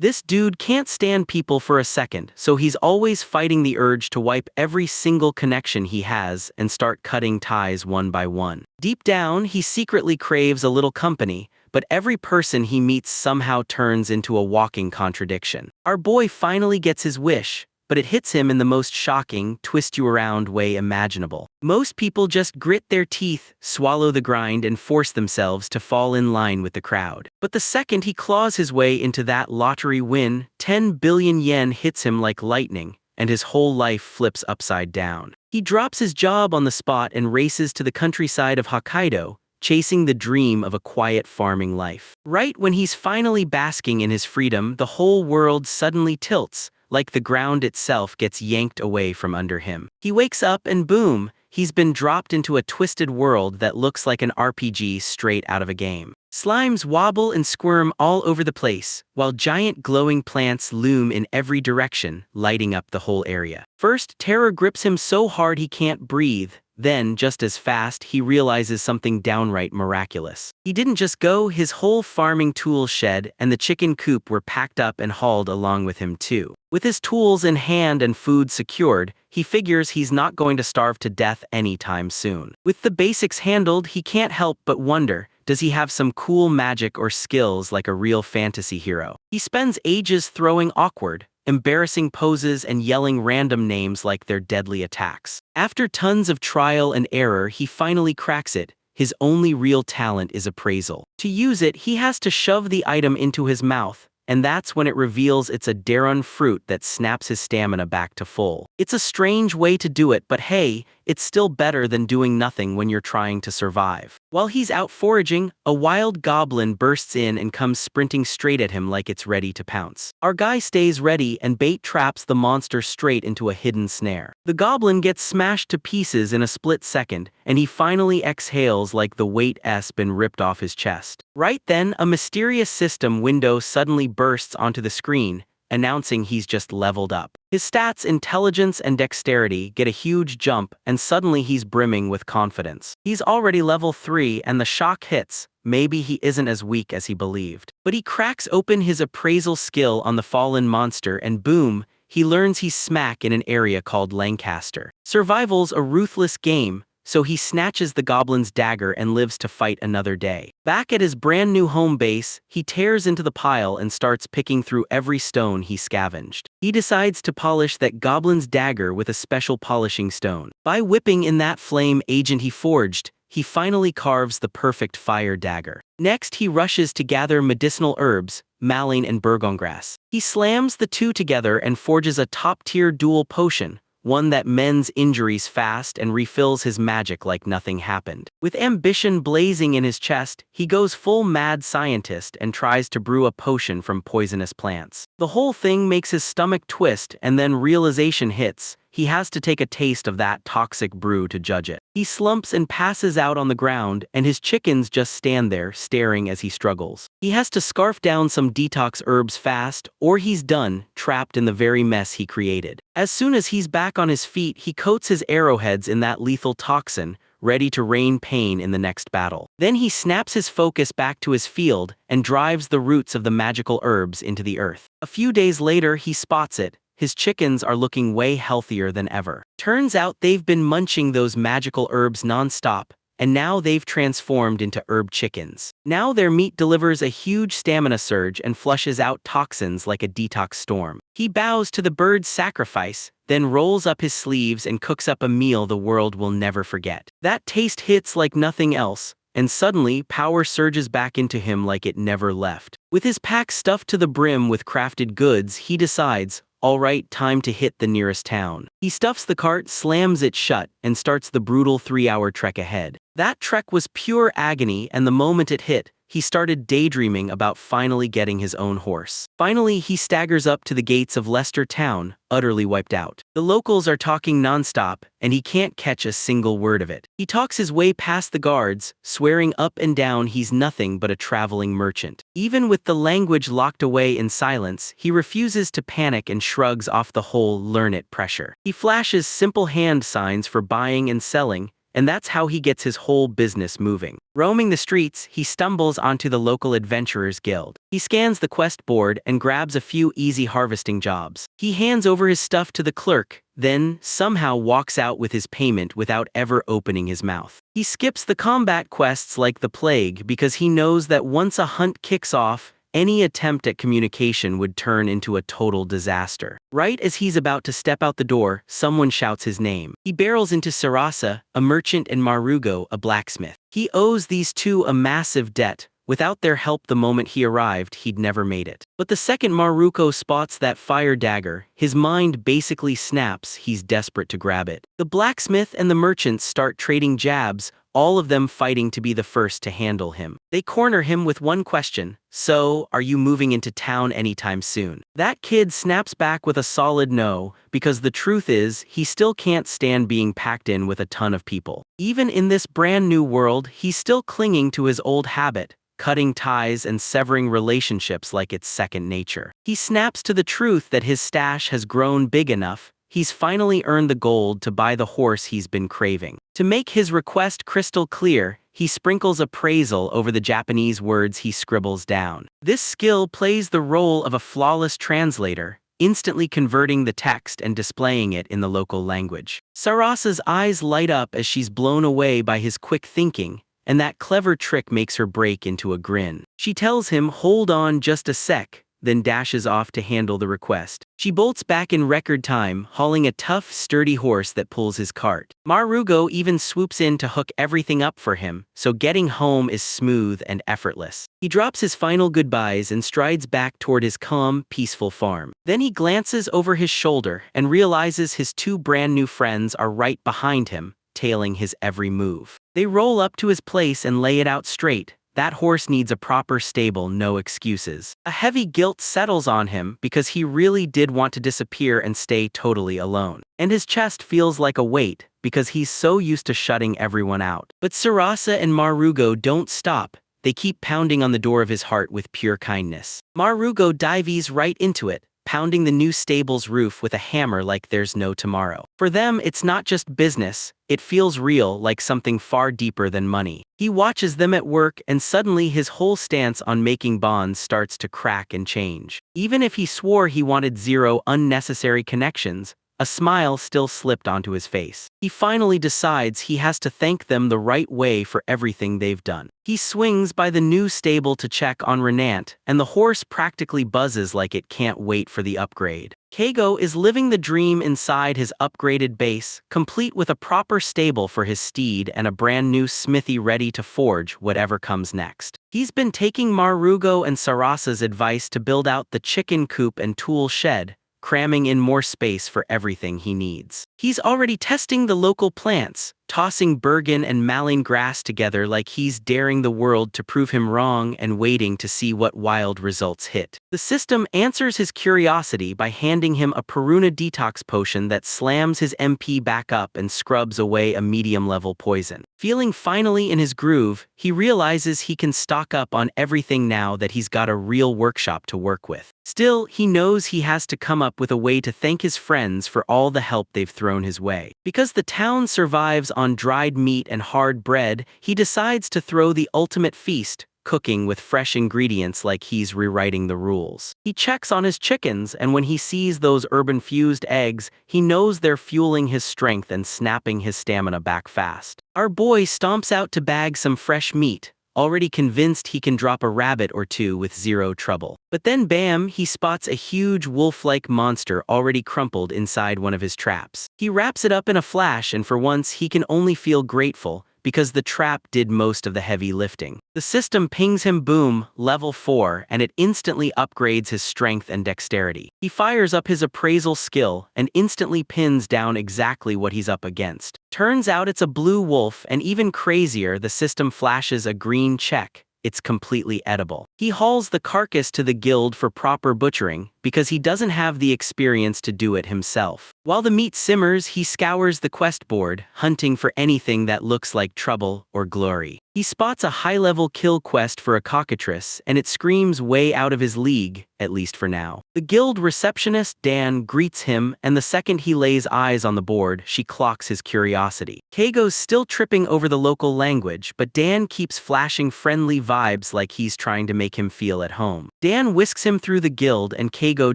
This dude can't stand people for a second, so he's always fighting the urge to wipe every single connection he has and start cutting ties one by one. Deep down, he secretly craves a little company, but every person he meets somehow turns into a walking contradiction. Our boy finally gets his wish, but it hits him in the most shocking, twist-you-around way imaginable. Most people just grit their teeth, swallow the grind, and force themselves to fall in line with the crowd. But the second he claws his way into that lottery win, 10 billion yen hits him like lightning, and his whole life flips upside down. He drops his job on the spot and races to the countryside of Hokkaido, chasing the dream of a quiet farming life. Right when he's finally basking in his freedom, the whole world suddenly tilts, like the ground itself gets yanked away from under him. He wakes up and boom, he's been dropped into a twisted world that looks like an RPG straight out of a game. Slimes wobble and squirm all over the place, while giant glowing plants loom in every direction, lighting up the whole area. First, terror grips him so hard he can't breathe. Then, just as fast, he realizes something downright miraculous. He didn't just go, his whole farming tool shed and the chicken coop were packed up and hauled along with him too. With his tools in hand and food secured, he figures he's not going to starve to death anytime soon. With the basics handled, he can't help but wonder, does he have some cool magic or skills like a real fantasy hero? He spends ages throwing awkward, embarrassing poses and yelling random names like they're deadly attacks. After tons of trial and error, he finally cracks it. His only real talent is appraisal. To use it, he has to shove the item into his mouth, and that's when it reveals it's a daron fruit that snaps his stamina back to full. It's a strange way to do it, but hey, it's still better than doing nothing when you're trying to survive. While he's out foraging, a wild goblin bursts in and comes sprinting straight at him like it's ready to pounce. Our guy stays ready and bait traps the monster straight into a hidden snare. The goblin gets smashed to pieces in a split second, and he finally exhales like the weight's been ripped off his chest. Right then, a mysterious system window suddenly bursts onto the screen, announcing he's just leveled up. His stats, intelligence and dexterity, get a huge jump, and suddenly he's brimming with confidence. He's already level 3 and the shock hits. Maybe he isn't as weak as he believed. But he cracks open his appraisal skill on the fallen monster and boom, he learns he's smack in an area called Lancaster. Survival's a ruthless game, so he snatches the goblin's dagger and lives to fight another day. Back at his brand new home base, he tears into the pile and starts picking through every stone he scavenged. He decides to polish that goblin's dagger with a special polishing stone. By whipping in that flame agent he forged, he finally carves the perfect fire dagger. Next, he rushes to gather medicinal herbs, maline and burgongrass. He slams the two together and forges a top-tier dual potion, one that mends injuries fast and refills his magic like nothing happened. With ambition blazing in his chest, he goes full mad scientist and tries to brew a potion from poisonous plants. The whole thing makes his stomach twist, and then realization hits. He has to take a taste of that toxic brew to judge it. He slumps and passes out on the ground, and his chickens just stand there, staring as he struggles. He has to scarf down some detox herbs fast, or he's done, trapped in the very mess he created. As soon as he's back on his feet, he coats his arrowheads in that lethal toxin, ready to rain pain in the next battle. Then he snaps his focus back to his field and drives the roots of the magical herbs into the earth. A few days later, he spots it. His chickens are looking way healthier than ever. Turns out they've been munching those magical herbs non-stop, and now they've transformed into herb chickens. Now their meat delivers a huge stamina surge and flushes out toxins like a detox storm. He bows to the bird's sacrifice, then rolls up his sleeves and cooks up a meal the world will never forget. That taste hits like nothing else, and suddenly power surges back into him like it never left. With his pack stuffed to the brim with crafted goods, he decides, all right, time to hit the nearest town. He stuffs the cart, slams it shut, and starts the brutal 3-hour trek ahead. That trek was pure agony, and the moment it hit, he started daydreaming about finally getting his own horse. Finally, he staggers up to the gates of Leicester Town, utterly wiped out. The locals are talking nonstop, and he can't catch a single word of it. He talks his way past the guards, swearing up and down he's nothing but a traveling merchant. Even with the language locked away in silence, he refuses to panic and shrugs off the whole learn it pressure. He flashes simple hand signs for buying and selling, and that's how he gets his whole business moving. Roaming the streets, he stumbles onto the local adventurers guild. He scans the quest board and grabs a few easy harvesting jobs. He hands over his stuff to the clerk, then somehow walks out with his payment without ever opening his mouth. He skips the combat quests like the plague because he knows that once a hunt kicks off, any attempt at communication would turn into a total disaster. Right as he's about to step out the door, someone shouts his name. He barrels into Sarasa, a merchant, and Marugo, a blacksmith. He owes these two a massive debt. Without their help the moment he arrived, he'd never made it. But the second Maruko spots that fire dagger, his mind basically snaps. He's desperate to grab it. The blacksmith and the merchants start trading jabs, all of them fighting to be the first to handle him. They corner him with one question: "So, are you moving into town anytime soon?" That kid snaps back with a solid no, because the truth is, he still can't stand being packed in with a ton of people. Even in this brand new world, he's still clinging to his old habit, cutting ties and severing relationships like it's second nature. He snaps to the truth that his stash has grown big enough. He's finally earned the gold to buy the horse he's been craving. To make his request crystal clear, he sprinkles appraisal over the Japanese words he scribbles down. This skill plays the role of a flawless translator, instantly converting the text and displaying it in the local language. Sarasa's eyes light up as she's blown away by his quick thinking, and that clever trick makes her break into a grin. She tells him, "Hold on just a sec," then dashes off to handle the request. She bolts back in record time, hauling a tough, sturdy horse that pulls his cart. Marugo even swoops in to hook everything up for him, so getting home is smooth and effortless. He drops his final goodbyes and strides back toward his calm, peaceful farm. Then he glances over his shoulder and realizes his two brand new friends are right behind him, tailing his every move. They roll up to his place and lay it out straight. That horse needs a proper stable, no excuses. A heavy guilt settles on him because he really did want to disappear and stay totally alone. And his chest feels like a weight because he's so used to shutting everyone out. But Sarasa and Marugo don't stop. They keep pounding on the door of his heart with pure kindness. Marugo dives right into it, pounding the new stable's roof with a hammer like there's no tomorrow. For them, it's not just business, it feels real, like something far deeper than money. He watches them at work, and suddenly his whole stance on making bonds starts to crack and change. Even if he swore he wanted zero unnecessary connections, a smile still slipped onto his face. He finally decides he has to thank them the right way for everything they've done. He swings by the new stable to check on Renant, and the horse practically buzzes like it can't wait for the upgrade. Keigo is living the dream inside his upgraded base, complete with a proper stable for his steed and a brand new smithy ready to forge whatever comes next. He's been taking Marugo and Sarasa's advice to build out the chicken coop and tool shed, cramming in more space for everything he needs. He's already testing the local plants, tossing Bergen and Malin grass together like he's daring the world to prove him wrong and waiting to see what wild results hit. The system answers his curiosity by handing him a Peruna detox potion that slams his MP back up and scrubs away a medium-level poison. Feeling finally in his groove, he realizes he can stock up on everything now that he's got a real workshop to work with. Still, he knows he has to come up with a way to thank his friends for all the help they've thrown his way. Because the town survives on dried meat and hard bread, he decides to throw the ultimate feast, cooking with fresh ingredients like he's rewriting the rules. He checks on his chickens, and when he sees those urban-fused eggs, he knows they're fueling his strength and snapping his stamina back fast. Our boy stomps out to bag some fresh meat, already convinced he can drop a rabbit or two with zero trouble. But then bam, he spots a huge wolf-like monster already crumpled inside one of his traps. He wraps it up in a flash, and for once he can only feel grateful, because the trap did most of the heavy lifting. The system pings him boom, level 4, and it instantly upgrades his strength and dexterity. He fires up his appraisal skill and instantly pins down exactly what he's up against. Turns out it's a blue wolf, and even crazier, the system flashes a green check. It's completely edible. He hauls the carcass to the guild for proper butchering, because he doesn't have the experience to do it himself. While the meat simmers, he scours the quest board, hunting for anything that looks like trouble or glory. He He spots a high-level kill quest for a cockatrice, and it screams way out of his league, at least for now. The guild receptionist, Dan, greets him, and the second he lays eyes on the board, she clocks his curiosity. Keigo's still tripping over the local language, but Dan keeps flashing friendly vibes like he's trying to make him feel at home. Dan whisks him through the guild, and Keigo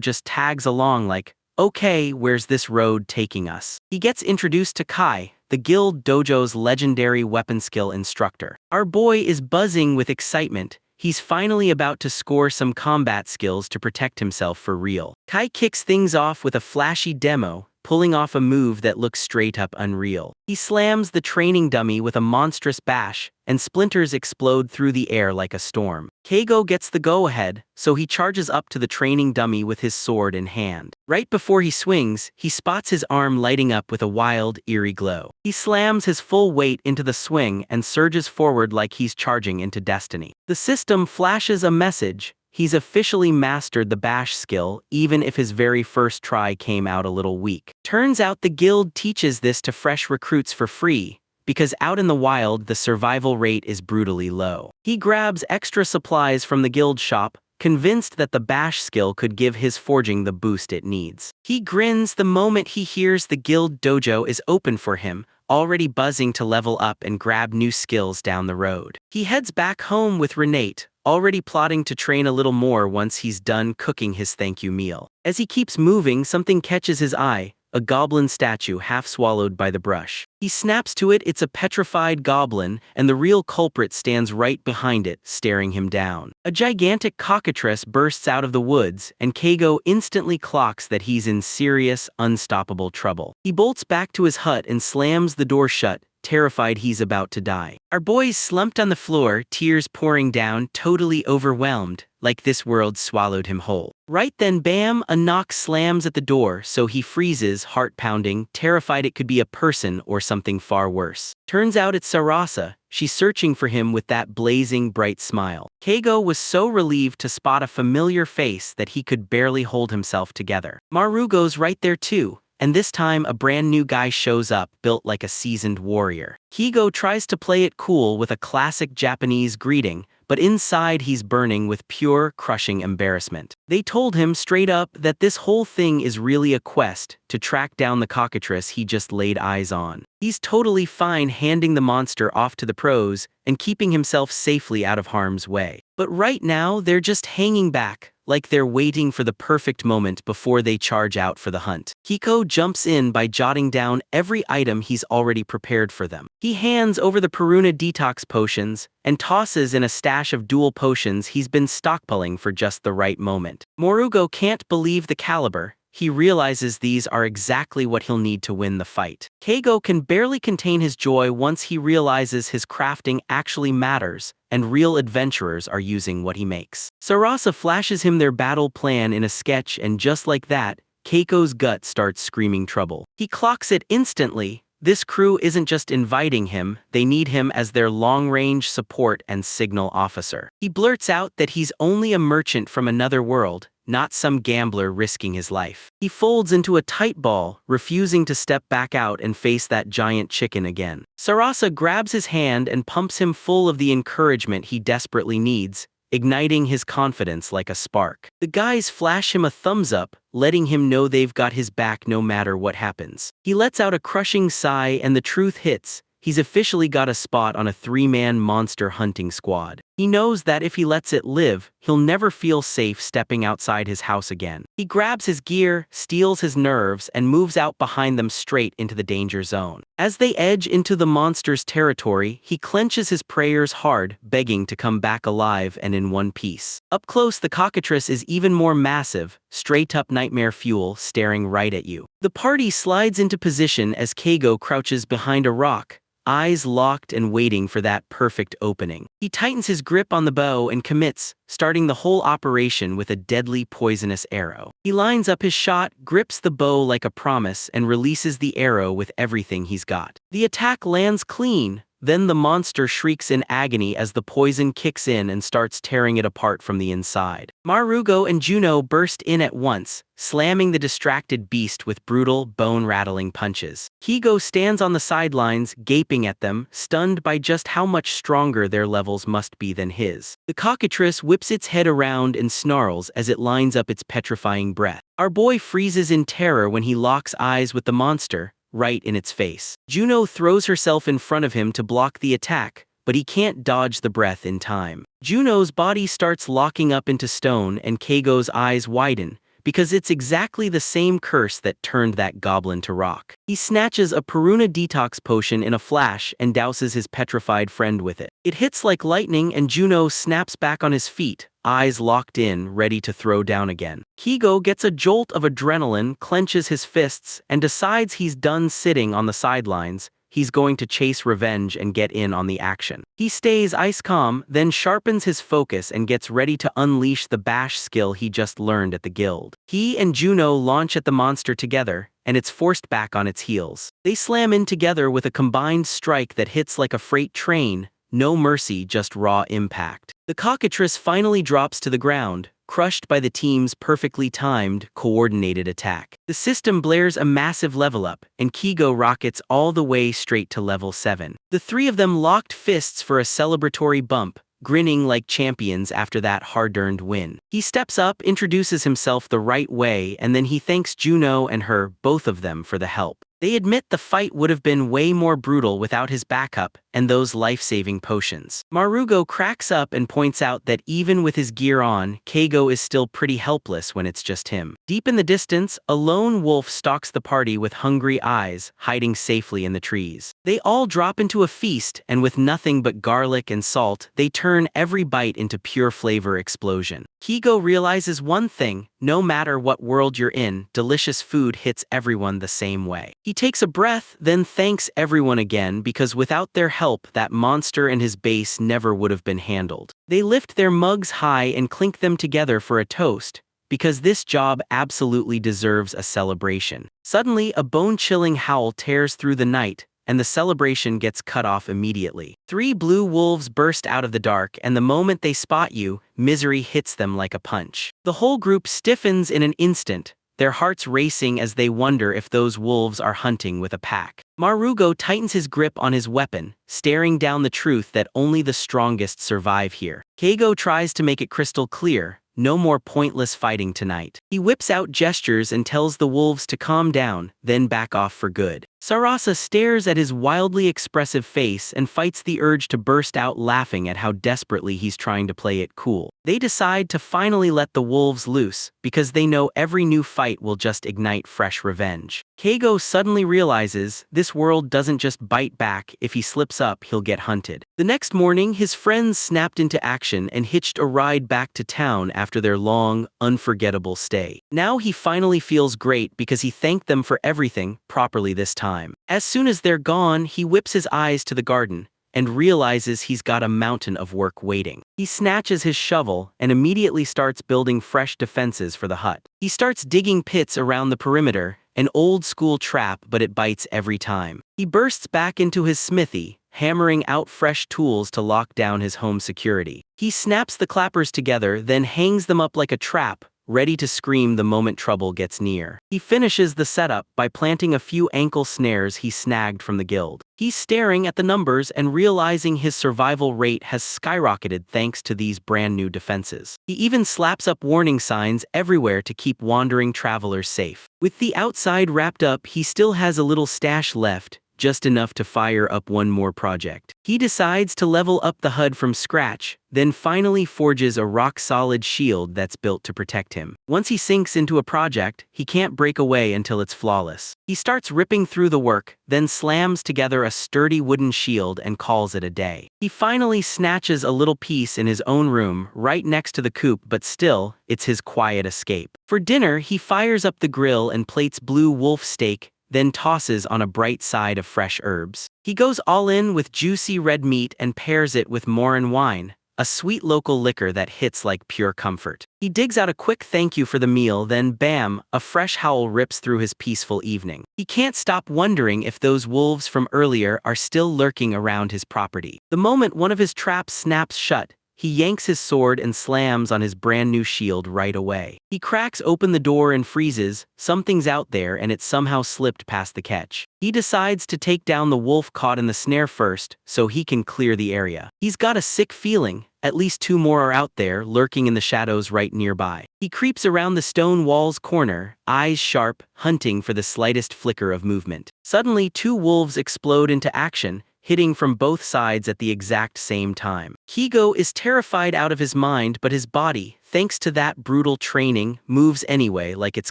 just tags along like, "Okay, where's this road taking us?" He gets introduced to Kai, the guild dojo's legendary weapon skill instructor. Our boy is buzzing with excitement. He's finally about to score some combat skills to protect himself for real. Kai kicks things off with a flashy demo, pulling off a move that looks straight up unreal. He slams the training dummy with a monstrous bash, and splinters explode through the air like a storm. Keigo gets the go-ahead, so he charges up to the training dummy with his sword in hand. Right before he swings, he spots his arm lighting up with a wild, eerie glow. He slams his full weight into the swing and surges forward like he's charging into destiny. The system flashes a message. He's officially mastered the bash skill, even if his very first try came out a little weak. Turns out the guild teaches this to fresh recruits for free, because out in the wild the survival rate is brutally low. He grabs extra supplies from the guild shop, convinced that the bash skill could give his forging the boost it needs. He grins the moment he hears the guild dojo is open for him, already buzzing to level up and grab new skills down the road. He heads back home with Renate, already plotting to train a little more once he's done cooking his thank you meal. As he keeps moving, something catches his eye, a goblin statue half swallowed by the brush. He snaps to it. It's a petrified goblin, and the real culprit stands right behind it, staring him down. A gigantic cockatrice bursts out of the woods, and Keigo instantly clocks that he's in serious, unstoppable trouble. He bolts back to his hut and slams the door shut, terrified he's about to die. Our boy's slumped on the floor, tears pouring down, totally overwhelmed, like this world swallowed him whole. Right then, bam, a knock slams at the door, so he freezes, heart pounding, terrified it could be a person or something far worse. Turns out it's Sarasa. She's searching for him with that blazing, bright smile. Keigo was so relieved to spot a familiar face that he could barely hold himself together. Marugo's right there too. And this time a brand new guy shows up, built like a seasoned warrior. Keigo tries to play it cool with a classic Japanese greeting, but inside he's burning with pure, crushing embarrassment. They told him straight up that this whole thing is really a quest to track down the cockatrice he just laid eyes on. He's totally fine handing the monster off to the pros and keeping himself safely out of harm's way. But right now they're just hanging back, like they're waiting for the perfect moment before they charge out for the hunt. Kiko jumps in by jotting down every item he's already prepared for them. He hands over the Peruna detox potions and tosses in a stash of dual potions he's been stockpiling for just the right moment. Morugo can't believe the caliber. He realizes these are exactly what he'll need to win the fight. Keigo can barely contain his joy once he realizes his crafting actually matters, and real adventurers are using what he makes. Sarasa flashes him their battle plan in a sketch, and just like that, Keiko's gut starts screaming trouble. He clocks it instantly. This crew isn't just inviting him, they need him as their long-range support and signal officer. He blurts out that he's only a merchant from another world, not some gambler risking his life. He folds into a tight ball, refusing to step back out and face that giant chicken again. Sarasa grabs his hand and pumps him full of the encouragement he desperately needs, igniting his confidence like a spark. The guys flash him a thumbs up, letting him know they've got his back no matter what happens. He lets out a crushing sigh, and the truth hits. He's officially got a spot on a 3-man monster hunting squad. He knows that if he lets it live, he'll never feel safe stepping outside his house again. He grabs his gear, steals his nerves, and moves out behind them straight into the danger zone. As they edge into the monster's territory, he clenches his prayers hard, begging to come back alive and in one piece. Up close, the cockatrice is even more massive, straight-up nightmare fuel, staring right at you. The party slides into position as Keigo crouches behind a rock, eyes locked and waiting for that perfect opening. He tightens his grip on the bow and commits, starting the whole operation with a deadly poisonous arrow. He lines up his shot, grips the bow like a promise, and releases the arrow with everything he's got. The attack lands clean. Then the monster shrieks in agony as the poison kicks in and starts tearing it apart from the inside. Marugo and Juno burst in at once, slamming the distracted beast with brutal, bone-rattling punches. Kigo stands on the sidelines, gaping at them, stunned by just how much stronger their levels must be than his. The cockatrice whips its head around and snarls as it lines up its petrifying breath. Our boy freezes in terror when he locks eyes with the monster, right in its face. Juno throws herself in front of him to block the attack, but he can't dodge the breath in time. Juno's body starts locking up into stone and Keigo's eyes widen, because it's exactly the same curse that turned that goblin to rock. He snatches a Peruna detox potion in a flash and douses his petrified friend with it. It hits like lightning and Juno snaps back on his feet, eyes locked in, ready to throw down again. Kigo gets a jolt of adrenaline, clenches his fists, and decides he's done sitting on the sidelines. He's going to chase revenge and get in on the action. He stays ice calm, then sharpens his focus and gets ready to unleash the bash skill he just learned at the guild. He and Juno launch at the monster together, and it's forced back on its heels. They slam in together with a combined strike that hits like a freight train, no mercy, just raw impact. The cockatrice finally drops to the ground, crushed by the team's perfectly timed, coordinated attack. The system blares a massive level up, and Kigo rockets all the way straight to level 7. The three of them locked fists for a celebratory bump, grinning like champions after that hard-earned win. He steps up, introduces himself the right way, and then he thanks Juno and her, both of them, for the help. They admit the fight would have been way more brutal without his backup and those life-saving potions. Marugo cracks up and points out that even with his gear on, Keigo is still pretty helpless when it's just him. Deep in the distance, a lone wolf stalks the party with hungry eyes, hiding safely in the trees. They all drop into a feast, and with nothing but garlic and salt, they turn every bite into pure flavor explosion. Kigo realizes one thing: no matter what world you're in, delicious food hits everyone the same way. He takes a breath, then thanks everyone again, because without their help, that monster and his base never would have been handled. They lift their mugs high and clink them together for a toast, because this job absolutely deserves a celebration. Suddenly, a bone-chilling howl tears through the night, and the celebration gets cut off immediately. 3 blue wolves burst out of the dark, and the moment they spot you, misery hits them like a punch. The whole group stiffens in an instant, their hearts racing as they wonder if those wolves are hunting with a pack. Marugo tightens his grip on his weapon, staring down the truth that only the strongest survive here. Keigo tries to make it crystal clear: no more pointless fighting tonight. He whips out gestures and tells the wolves to calm down, then back off for good. Sarasa stares at his wildly expressive face and fights the urge to burst out laughing at how desperately he's trying to play it cool. They decide to finally let the wolves loose, because they know every new fight will just ignite fresh revenge. Keigo suddenly realizes this world doesn't just bite back. If he slips up, he'll get hunted. The next morning, his friends snapped into action and hitched a ride back to town after their long, unforgettable stay. Now he finally feels great because he thanked them for everything, properly this time. As soon as they're gone, he whips his eyes to the garden and realizes he's got a mountain of work waiting. He snatches his shovel and immediately starts building fresh defenses for the hut. He starts digging pits around the perimeter, an old-school trap, but it bites every time. He bursts back into his smithy, hammering out fresh tools to lock down his home security. He snaps the clappers together, then hangs them up like a trap, ready to scream the moment trouble gets near. He finishes the setup by planting a few ankle snares he snagged from the guild. He's staring at the numbers and realizing his survival rate has skyrocketed thanks to these brand new defenses. He even slaps up warning signs everywhere to keep wandering travelers safe. With the outside wrapped up, he still has a little stash left, just enough to fire up one more project. He decides to level up the HUD from scratch, then finally forges a rock-solid shield that's built to protect him. Once he sinks into a project, he can't break away until it's flawless. He starts ripping through the work, then slams together a sturdy wooden shield and calls it a day. He finally snatches a little piece in his own room, right next to the coop, but still, it's his quiet escape. For dinner, he fires up the grill and plates blue wolf steak, then tosses on a bright side of fresh herbs. He goes all in with juicy red meat and pairs it with Morin wine, a sweet local liquor that hits like pure comfort. He digs out a quick thank you for the meal, then bam, a fresh howl rips through his peaceful evening. He can't stop wondering if those wolves from earlier are still lurking around his property. The moment one of his traps snaps shut, he yanks his sword and slams on his brand new shield right away. He cracks open the door and freezes, something's out there and it somehow slipped past the catch. He decides to take down the wolf caught in the snare first, so he can clear the area. He's got a sick feeling. At least 2 more are out there, lurking in the shadows right nearby. He creeps around the stone wall's corner, eyes sharp, hunting for the slightest flicker of movement. Suddenly 2 wolves explode into action, hitting from both sides at the exact same time. Kigo is terrified out of his mind, but his body, thanks to that brutal training, moves anyway like it's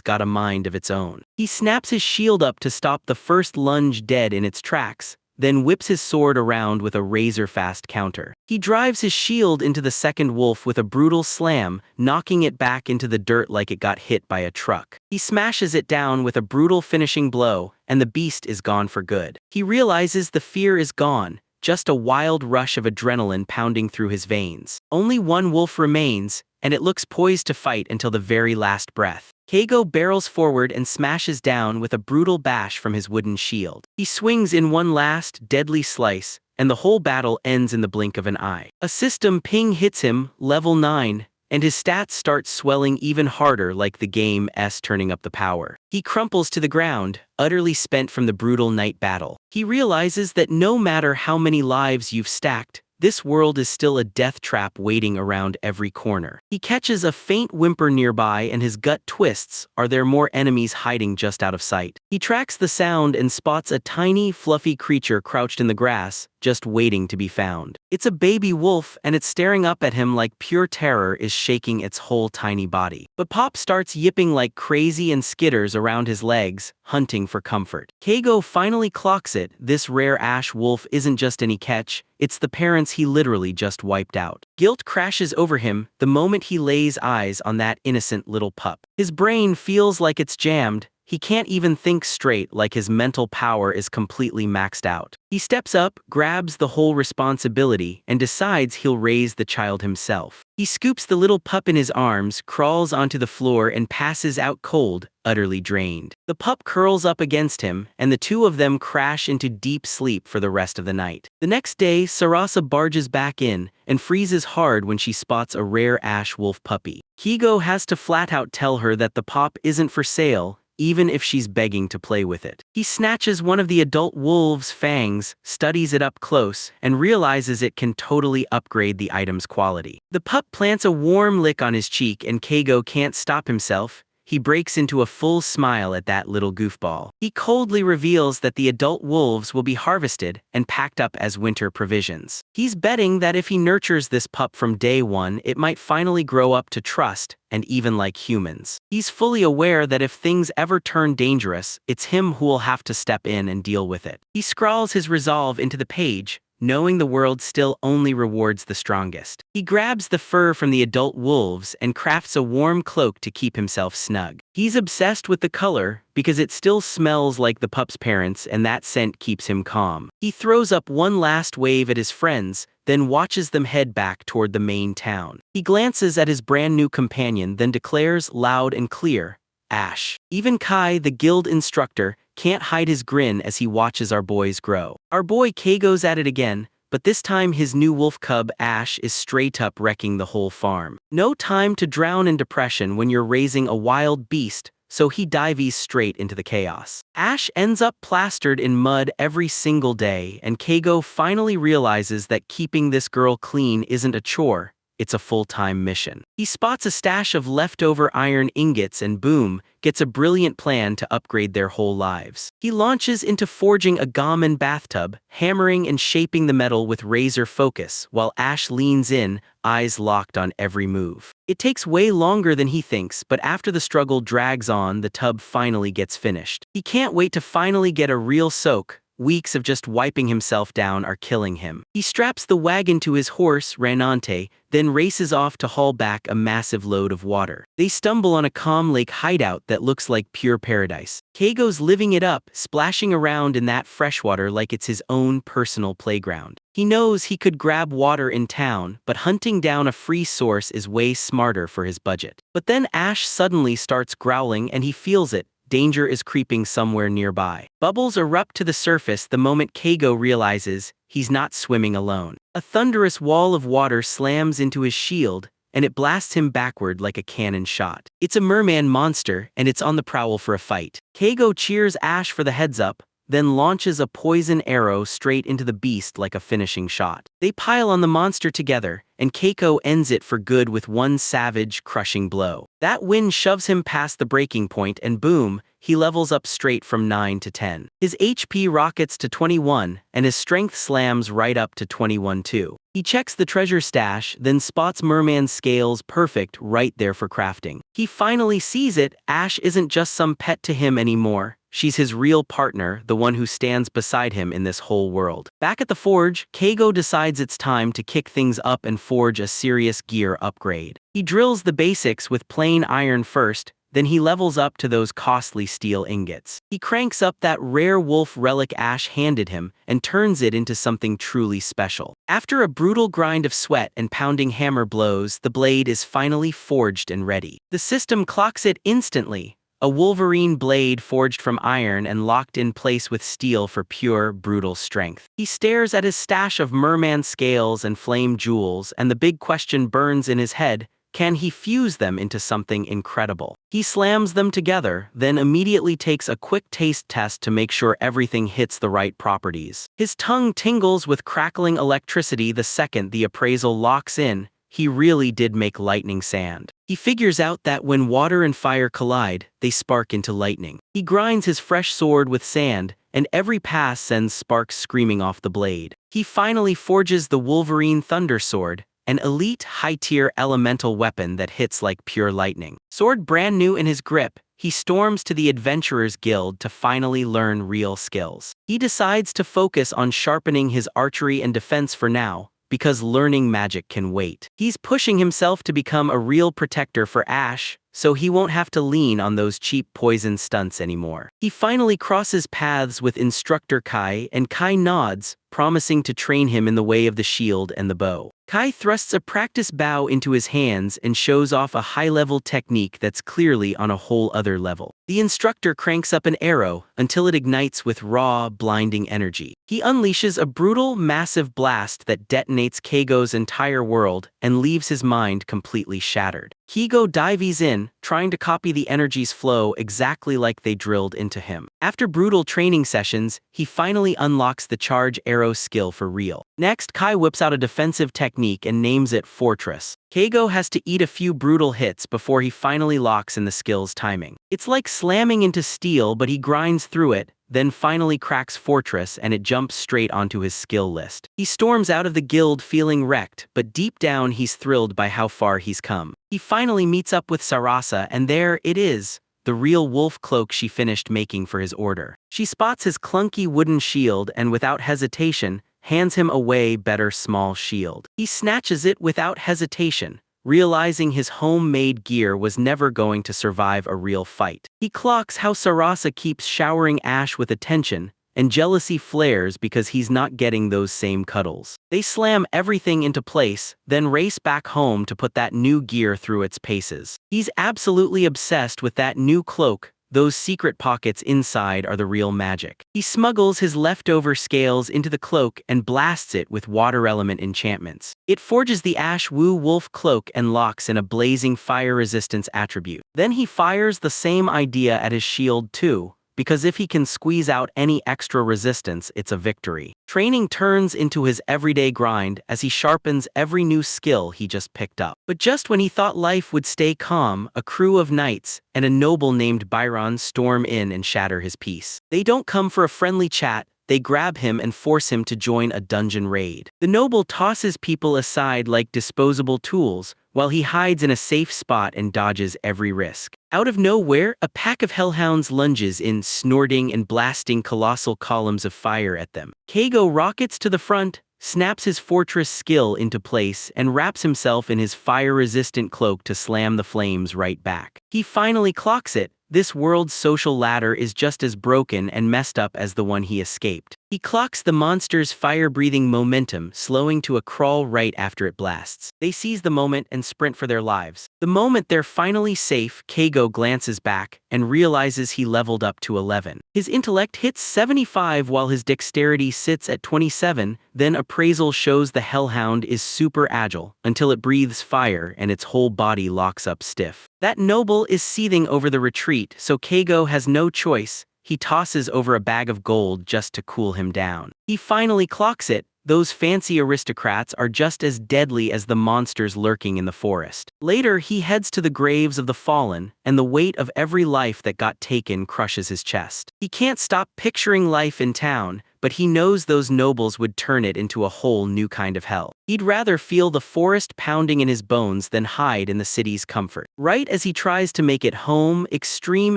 got a mind of its own. He snaps his shield up to stop the first lunge dead in its tracks, then whips his sword around with a razor-fast counter. He drives his shield into the second wolf with a brutal slam, knocking it back into the dirt like it got hit by a truck. He smashes it down with a brutal finishing blow, and the beast is gone for good. He realizes the fear is gone, just a wild rush of adrenaline pounding through his veins. Only 1 wolf remains, and it looks poised to fight until the very last breath. Keigo barrels forward and smashes down with a brutal bash from his wooden shield. He swings in one last, deadly slice, and the whole battle ends in the blink of an eye. A system ping hits him, level 9, and his stats start swelling even harder like the game's turning up the power. He crumples to the ground, utterly spent from the brutal night battle. He realizes that no matter how many lives you've stacked, this world is still a death trap waiting around every corner. He catches a faint whimper nearby and his gut twists. Are there more enemies hiding just out of sight? He tracks the sound and spots a tiny, fluffy creature crouched in the grass, just waiting to be found. It's a baby wolf and it's staring up at him like pure terror is shaking its whole tiny body. But Pop starts yipping like crazy and skitters around his legs, hunting for comfort. Keigo finally clocks it. This rare ash wolf isn't just any catch, it's the parents he literally just wiped out. Guilt crashes over him the moment he lays eyes on that innocent little pup. His brain feels like it's jammed. He can't even think straight, like his mental power is completely maxed out. He steps up, grabs the whole responsibility, and decides he'll raise the child himself. He scoops the little pup in his arms, crawls onto the floor, and passes out cold, utterly drained. The pup curls up against him, and the 2 of them crash into deep sleep for the rest of the night. The next day, Sarasa barges back in, and freezes hard when she spots a rare ash wolf puppy. Kigo has to flat out tell her that the pup isn't for sale, even if she's begging to play with it. He snatches one of the adult wolf's fangs, studies it up close, and realizes it can totally upgrade the item's quality. The pup plants a warm lick on his cheek and Keigo can't stop himself. He breaks into a full smile at that little goofball. He coldly reveals that the adult wolves will be harvested and packed up as winter provisions. He's betting that if he nurtures this pup from day 1, it might finally grow up to trust, and even like humans. He's fully aware that if things ever turn dangerous, it's him who will have to step in and deal with it. He scrawls his resolve into the page, knowing the world still only rewards the strongest. He grabs the fur from the adult wolves and crafts a warm cloak to keep himself snug. He's obsessed with the color because it still smells like the pup's parents and that scent keeps him calm. He throws up one last wave at his friends, then watches them head back toward the main town. He glances at his brand new companion, then declares loud and clear, "Ash." Even Kai, the guild instructor, can't hide his grin as he watches our boys grow. Our boy Keigo's at it again, but this time his new wolf cub Ash is straight up wrecking the whole farm. No time to drown in depression when you're raising a wild beast, so he dives straight into the chaos. Ash ends up plastered in mud every single day, and Keigo finally realizes that keeping this girl clean isn't a chore, it's a full-time mission. He spots a stash of leftover iron ingots and boom, gets a brilliant plan to upgrade their whole lives. He launches into forging a gammon bathtub, hammering and shaping the metal with razor focus, while Ash leans in, eyes locked on every move. It takes way longer than he thinks, but after the struggle drags on, the tub finally gets finished. He can't wait to finally get a real soak. Weeks of just wiping himself down are killing him. He straps the wagon to his horse, Ranante, then races off to haul back a massive load of water. They stumble on a calm lake hideout that looks like pure paradise. Keigo's living it up, splashing around in that freshwater like it's his own personal playground. He knows he could grab water in town, but hunting down a free source is way smarter for his budget. But then Ash suddenly starts growling and he feels it. danger is creeping somewhere nearby. Bubbles erupt to the surface the moment Keigo realizes he's not swimming alone. A thunderous wall of water slams into his shield, and it blasts him backward like a cannon shot. It's a merman monster, and it's on the prowl for a fight. Keigo cheers Ash for the heads up, then launches a poison arrow straight into the beast like a finishing shot. They pile on the monster together, and Keiko ends it for good with one savage, crushing blow. That wind shoves him past the breaking point, and boom, he levels up straight from 9 to 10. His HP rockets to 21, and his strength slams right up to 21 too. He checks the treasure stash, then spots Merman's scales perfect right there for crafting. He finally sees it. Ash isn't just some pet to him anymore. She's his real partner, the one who stands beside him in this whole world. Back at the forge, Keigo decides it's time to kick things up and forge a serious gear upgrade. He drills the basics with plain iron first, then he levels up to those costly steel ingots. He cranks up that rare wolf relic Ash handed him and turns it into something truly special. After a brutal grind of sweat and pounding hammer blows, the blade is finally forged and ready. The system clocks it instantly. A Wolverine blade forged from iron and locked in place with steel for pure, brutal strength. He stares at his stash of merman scales and flame jewels, and the big question burns in his head: can he fuse them into something incredible? He slams them together, then immediately takes a quick taste test to make sure everything hits the right properties. His tongue tingles with crackling electricity the second the appraisal locks in. He really did make lightning sand. He figures out that when water and fire collide, they spark into lightning. He grinds his fresh sword with sand, and every pass sends sparks screaming off the blade. He finally forges the Wolverine Thunder Sword, an elite, high-tier elemental weapon that hits like pure lightning. Sword brand new in his grip, he storms to the Adventurers Guild to finally learn real skills. He decides to focus on sharpening his archery and defense for now, because learning magic can wait. He's pushing himself to become a real protector for Ash, so he won't have to lean on those cheap poison stunts anymore. He finally crosses paths with Instructor Kai, and Kai nods, promising to train him in the way of the shield and the bow. Kai thrusts a practice bow into his hands and shows off a high-level technique that's clearly on a whole other level. The instructor cranks up an arrow until it ignites with raw, blinding energy. He unleashes a brutal, massive blast that detonates Keigo's entire world and leaves his mind completely shattered. Keigo dives in, trying to copy the energy's flow exactly like they drilled into him. After brutal training sessions, he finally unlocks the charge arrow skill for real. Next, Kai whips out a defensive technique and names it Fortress. Keigo has to eat a few brutal hits before he finally locks in the skill's timing. It's like slamming into steel, but he grinds through it, then finally cracks Fortress and it jumps straight onto his skill list. He storms out of the guild feeling wrecked, but deep down he's thrilled by how far he's come. He finally meets up with Sarasa, and there it is, the real wolf cloak she finished making for his order. She spots his clunky wooden shield and without hesitation, hands him a way better small shield. He snatches it without hesitation, realizing his homemade gear was never going to survive a real fight. He clocks how Sarasa keeps showering Ash with attention, and jealousy flares because he's not getting those same cuddles. They slam everything into place, then race back home to put that new gear through its paces. He's absolutely obsessed with that new cloak. Those secret pockets inside are the real magic. He smuggles his leftover scales into the cloak and blasts it with water element enchantments. It forges the Ash Wu Wolf cloak and locks in a blazing fire resistance attribute. Then he fires the same idea at his shield too, because if he can squeeze out any extra resistance, it's a victory. Training turns into his everyday grind as he sharpens every new skill he just picked up. But just when he thought life would stay calm, a crew of knights and a noble named Byron storm in and shatter his peace. They don't come for a friendly chat, they grab him and force him to join a dungeon raid. The noble tosses people aside like disposable tools, while he hides in a safe spot and dodges every risk. Out of nowhere, a pack of hellhounds lunges in, snorting and blasting colossal columns of fire at them. Keigo rockets to the front, snaps his fortress skill into place, and wraps himself in his fire-resistant cloak to slam the flames right back. He finally clocks it. This world's social ladder is just as broken and messed up as the one he escaped. He clocks the monster's fire-breathing momentum, slowing to a crawl right after it blasts. They seize the moment and sprint for their lives. The moment they're finally safe, Keigo glances back and realizes he leveled up to 11. His intellect hits 75 while his dexterity sits at 27, then appraisal shows the hellhound is super agile until it breathes fire and its whole body locks up stiff. That noble is seething over the retreat, so Keigo has no choice. He tosses over a bag of gold just to cool him down. He finally clocks it. Those fancy aristocrats are just as deadly as the monsters lurking in the forest. Later, he heads to the graves of the fallen, and the weight of every life that got taken crushes his chest. He can't stop picturing life in town, but he knows those nobles would turn it into a whole new kind of hell. He'd rather feel the forest pounding in his bones than hide in the city's comfort. Right as he tries to make it home, extreme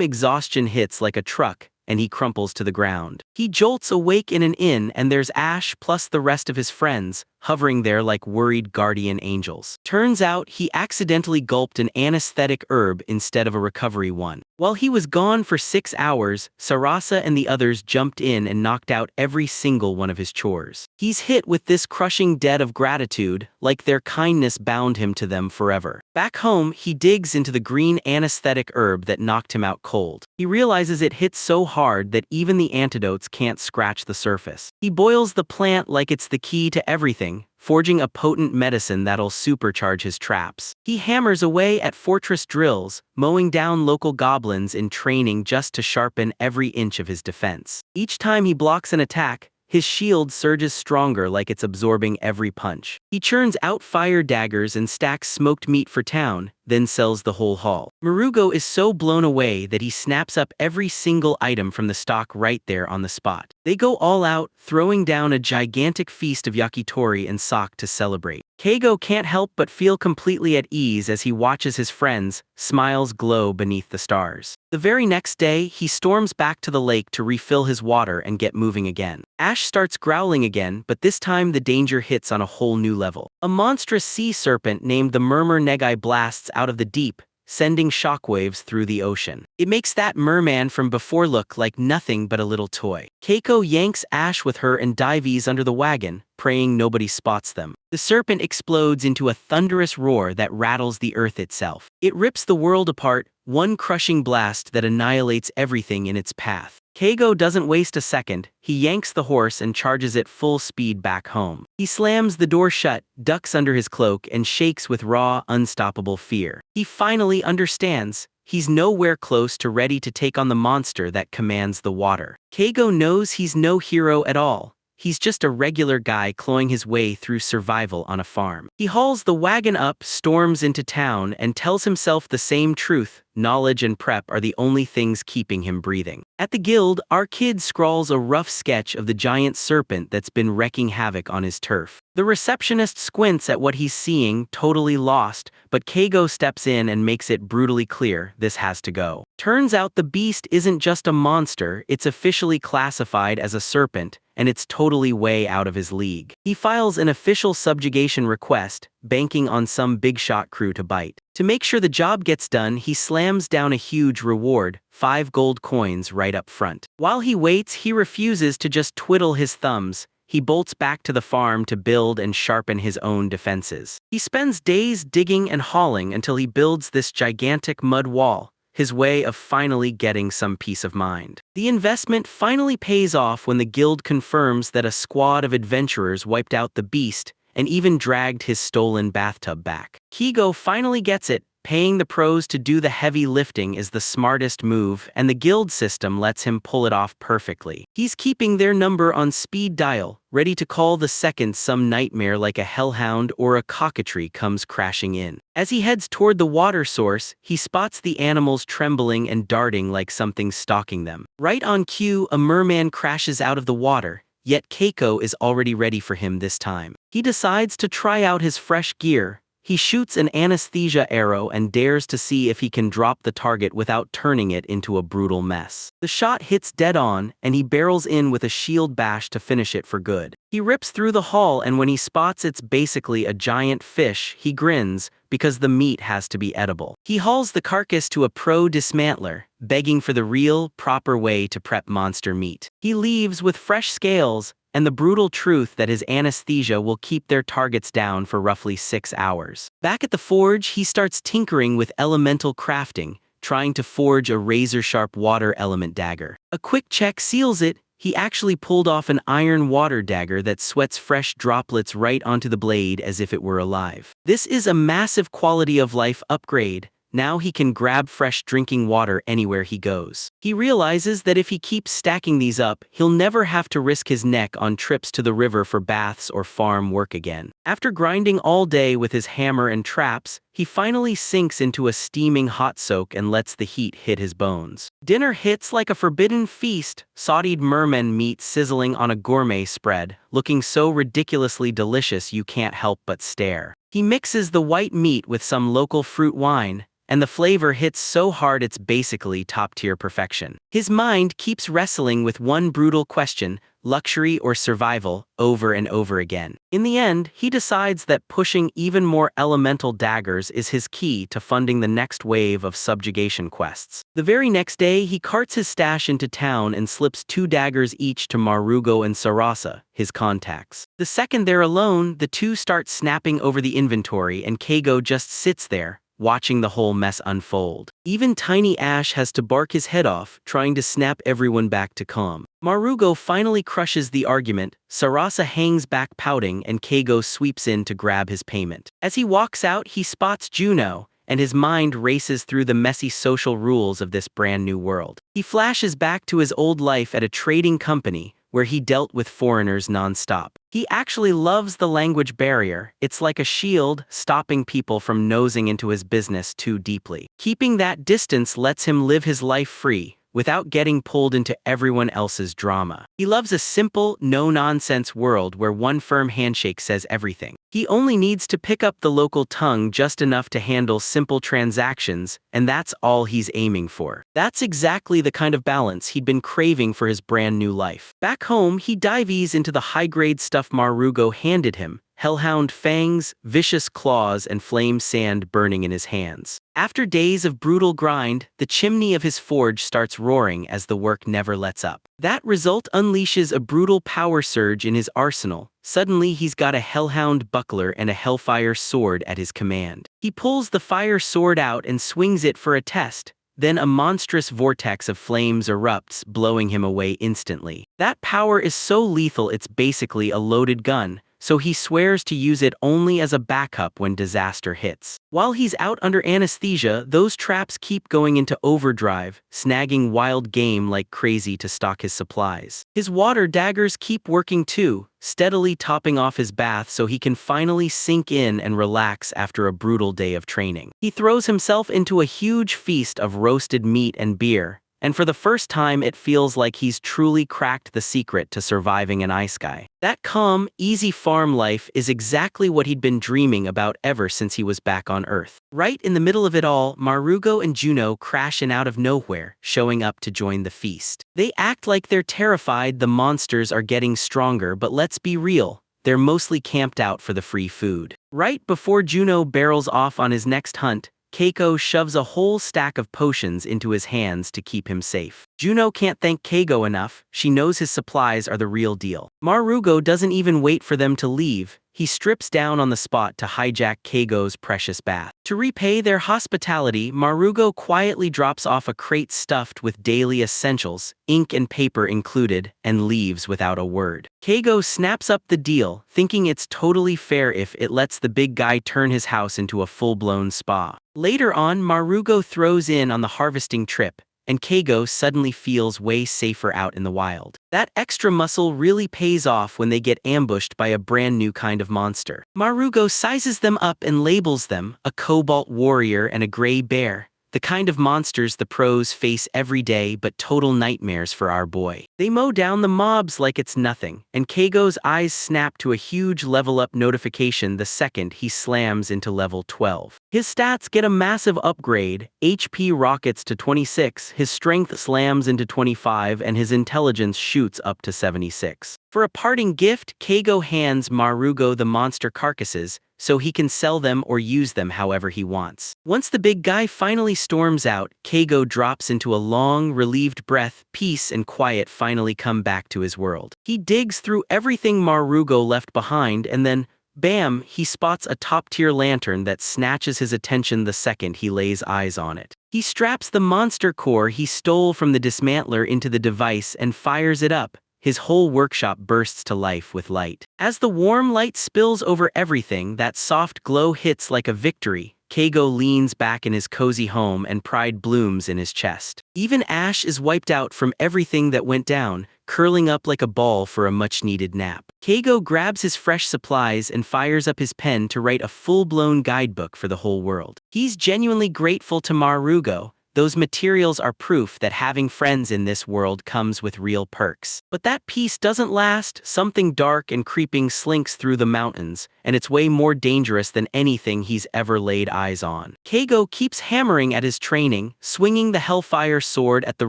exhaustion hits like a truck, and he crumples to the ground. He jolts awake in an inn, and there's Ash plus the rest of his friends, hovering there like worried guardian angels. Turns out he accidentally gulped an anesthetic herb instead of a recovery one. While he was gone for 6 hours, Sarasa and the others jumped in and knocked out every single one of his chores. He's hit with this crushing debt of gratitude, like their kindness bound him to them forever. Back home, he digs into the green anesthetic herb that knocked him out cold. He realizes it hits so hard that even the antidotes can't scratch the surface. He boils the plant like it's the key to everything, forging a potent medicine that'll supercharge his traps. He hammers away at fortress drills, mowing down local goblins in training just to sharpen every inch of his defense. Each time he blocks an attack, his shield surges stronger like it's absorbing every punch. He churns out fire daggers and stacks smoked meat for town, then sells the whole haul. Marugo is so blown away that he snaps up every single item from the stock right there on the spot. They go all out, throwing down a gigantic feast of yakitori and sake to celebrate. Keigo can't help but feel completely at ease as he watches his friends' smiles glow beneath the stars. The very next day, he storms back to the lake to refill his water and get moving again. Ash starts growling again, but this time the danger hits on a whole new level. A monstrous sea serpent named the mercenary blasts out of the deep, sending shockwaves through the ocean. It makes that merman from before look like nothing but a little toy. Keiko yanks Ash with her and dives under the wagon, praying nobody spots them. The serpent explodes into a thunderous roar that rattles the earth itself. It rips the world apart, one crushing blast that annihilates everything in its path. Keigo doesn't waste a second. He yanks the horse and charges it full speed back home. He slams the door shut, ducks under his cloak, and shakes with raw, unstoppable fear. He finally understands. He's nowhere close to ready to take on the monster that commands the water. Keigo knows he's no hero at all. He's just a regular guy clawing his way through survival on a farm. He hauls the wagon up, storms into town, and tells himself the same truth: knowledge and prep are the only things keeping him breathing. At the guild, our kid scrawls a rough sketch of the giant serpent that's been wreaking havoc on his turf. The receptionist squints at what he's seeing, totally lost, but Keigo steps in and makes it brutally clear this has to go. Turns out the beast isn't just a monster, it's officially classified as a serpent, and it's totally way out of his league. He files an official subjugation request, banking on some big shot crew to bite. To make sure the job gets done, he slams down a huge reward, 5 gold coins right up front. While he waits, he refuses to just twiddle his thumbs. He bolts back to the farm to build and sharpen his own defenses. He spends days digging and hauling until he builds this gigantic mud wall, his way of finally getting some peace of mind. The investment finally pays off when the guild confirms that a squad of adventurers wiped out the beast and even dragged his stolen bathtub back. Keigo finally gets it. Paying the pros to do the heavy lifting is the smartest move, and the guild system lets him pull it off perfectly. He's keeping their number on speed dial, ready to call the second some nightmare like a hellhound or a cockatoo comes crashing in. As he heads toward the water source, he spots the animals trembling and darting like something stalking them. Right on cue, a merman crashes out of the water, yet Keiko is already ready for him this time. He decides to try out his fresh gear, he shoots an anesthesia arrow and dares to see if he can drop the target without turning it into a brutal mess. The shot hits dead on, and he barrels in with a shield bash to finish it for good. He rips through the hull, and when he spots it's basically a giant fish, he grins, because the meat has to be edible. He hauls the carcass to a pro dismantler, begging for the real, proper way to prep monster meat. He leaves with fresh scales and the brutal truth that his anesthesia will keep their targets down for roughly 6 hours. Back at the forge, he starts tinkering with elemental crafting, trying to forge a razor-sharp water element dagger. A quick check seals it. He actually pulled off an iron water dagger that sweats fresh droplets right onto the blade as if it were alive. This is a massive quality of life upgrade. Now he can grab fresh drinking water anywhere he goes. He realizes that if he keeps stacking these up, he'll never have to risk his neck on trips to the river for baths or farm work again. After grinding all day with his hammer and traps, he finally sinks into a steaming hot soak and lets the heat hit his bones. Dinner hits like a forbidden feast, sauteed merman meat sizzling on a gourmet spread, looking so ridiculously delicious you can't help but stare. He mixes the white meat with some local fruit wine, and the flavor hits so hard it's basically top-tier perfection. His mind keeps wrestling with one brutal question, luxury or survival, over and over again. In the end, he decides that pushing even more elemental daggers is his key to funding the next wave of subjugation quests. The very next day, he carts his stash into town and slips 2 daggers each to Marugo and Sarasa, his contacts. The second they're alone, the two start snapping over the inventory and Keigo just sits there, watching the whole mess unfold. Even Tiny Ash has to bark his head off, trying to snap everyone back to calm. Marugo finally crushes the argument, Sarasa hangs back pouting, and Keigo sweeps in to grab his payment. As he walks out, he spots Juno, and his mind races through the messy social rules of this brand new world. He flashes back to his old life at a trading company, where he dealt with foreigners non-stop. He actually loves the language barrier. It's like a shield, stopping people from nosing into his business too deeply. Keeping that distance lets him live his life free, without getting pulled into everyone else's drama. He loves a simple, no-nonsense world where one firm handshake says everything. He only needs to pick up the local tongue just enough to handle simple transactions, and that's all he's aiming for. That's exactly the kind of balance he'd been craving for his brand new life. Back home, he dives into the high-grade stuff Marugo handed him, hellhound fangs, vicious claws, and flame sand burning in his hands. After days of brutal grind, the chimney of his forge starts roaring as the work never lets up. That result unleashes a brutal power surge in his arsenal. Suddenly he's got a hellhound buckler and a hellfire sword at his command. He pulls the fire sword out and swings it for a test. Then a monstrous vortex of flames erupts, blowing him away instantly. That power is so lethal it's basically a loaded gun, so he swears to use it only as a backup when disaster hits. While he's out under anesthesia, those traps keep going into overdrive, snagging wild game like crazy to stock his supplies. His water daggers keep working too, steadily topping off his bath so he can finally sink in and relax after a brutal day of training. He throws himself into a huge feast of roasted meat and beer, and for the first time it feels like he's truly cracked the secret to surviving an Isekai'D. That calm, easy farm life is exactly what he'd been dreaming about ever since he was back on Earth. Right in the middle of it all, Marugo and Juno crash in out of nowhere, showing up to join the feast. They act like they're terrified the monsters are getting stronger, but let's be real, they're mostly camped out for the free food. Right before Juno barrels off on his next hunt, Keiko shoves a whole stack of potions into his hands to keep him safe. Juno can't thank Keigo enough, she knows his supplies are the real deal. Marugo doesn't even wait for them to leave, he strips down on the spot to hijack Keigo's precious bath. To repay their hospitality, Marugo quietly drops off a crate stuffed with daily essentials, ink and paper included, and leaves without a word. Keigo snaps up the deal, thinking it's totally fair if it lets the big guy turn his house into a full-blown spa. Later on, Marugo throws in on the harvesting trip, and Keigo suddenly feels way safer out in the wild. That extra muscle really pays off when they get ambushed by a brand new kind of monster. Marugo sizes them up and labels them, a cobalt warrior and a gray bear. the kind of monsters the pros face every day but total nightmares for our boy. They mow down the mobs like it's nothing, and Keigo's eyes snap to a huge level-up notification the second he slams into level 12. His stats get a massive upgrade, HP rockets to 26, his strength slams into 25, and his intelligence shoots up to 76. For a parting gift, Keigo hands Marugo the monster carcasses, so he can sell them or use them however he wants. Once the big guy finally storms out, Keigo drops into a long, relieved breath. Peace and quiet finally come back to his world. He digs through everything Marugo left behind and then, bam, he spots a top-tier lantern that snatches his attention the second he lays eyes on it. He straps the monster core he stole from the dismantler into the device and fires it up. His whole workshop bursts to life with light. As the warm light spills over everything, that soft glow hits like a victory. Keigo leans back in his cozy home and pride blooms in his chest. Even Ash is wiped out from everything that went down, curling up like a ball for a much-needed nap. Keigo grabs his fresh supplies and fires up his pen to write a full-blown guidebook for the whole world. He's genuinely grateful to Marugo. Those materials are proof that having friends in this world comes with real perks. But that peace doesn't last. Something dark and creeping slinks through the mountains, and it's way more dangerous than anything he's ever laid eyes on. Keigo keeps hammering at his training, swinging the Hellfire sword at the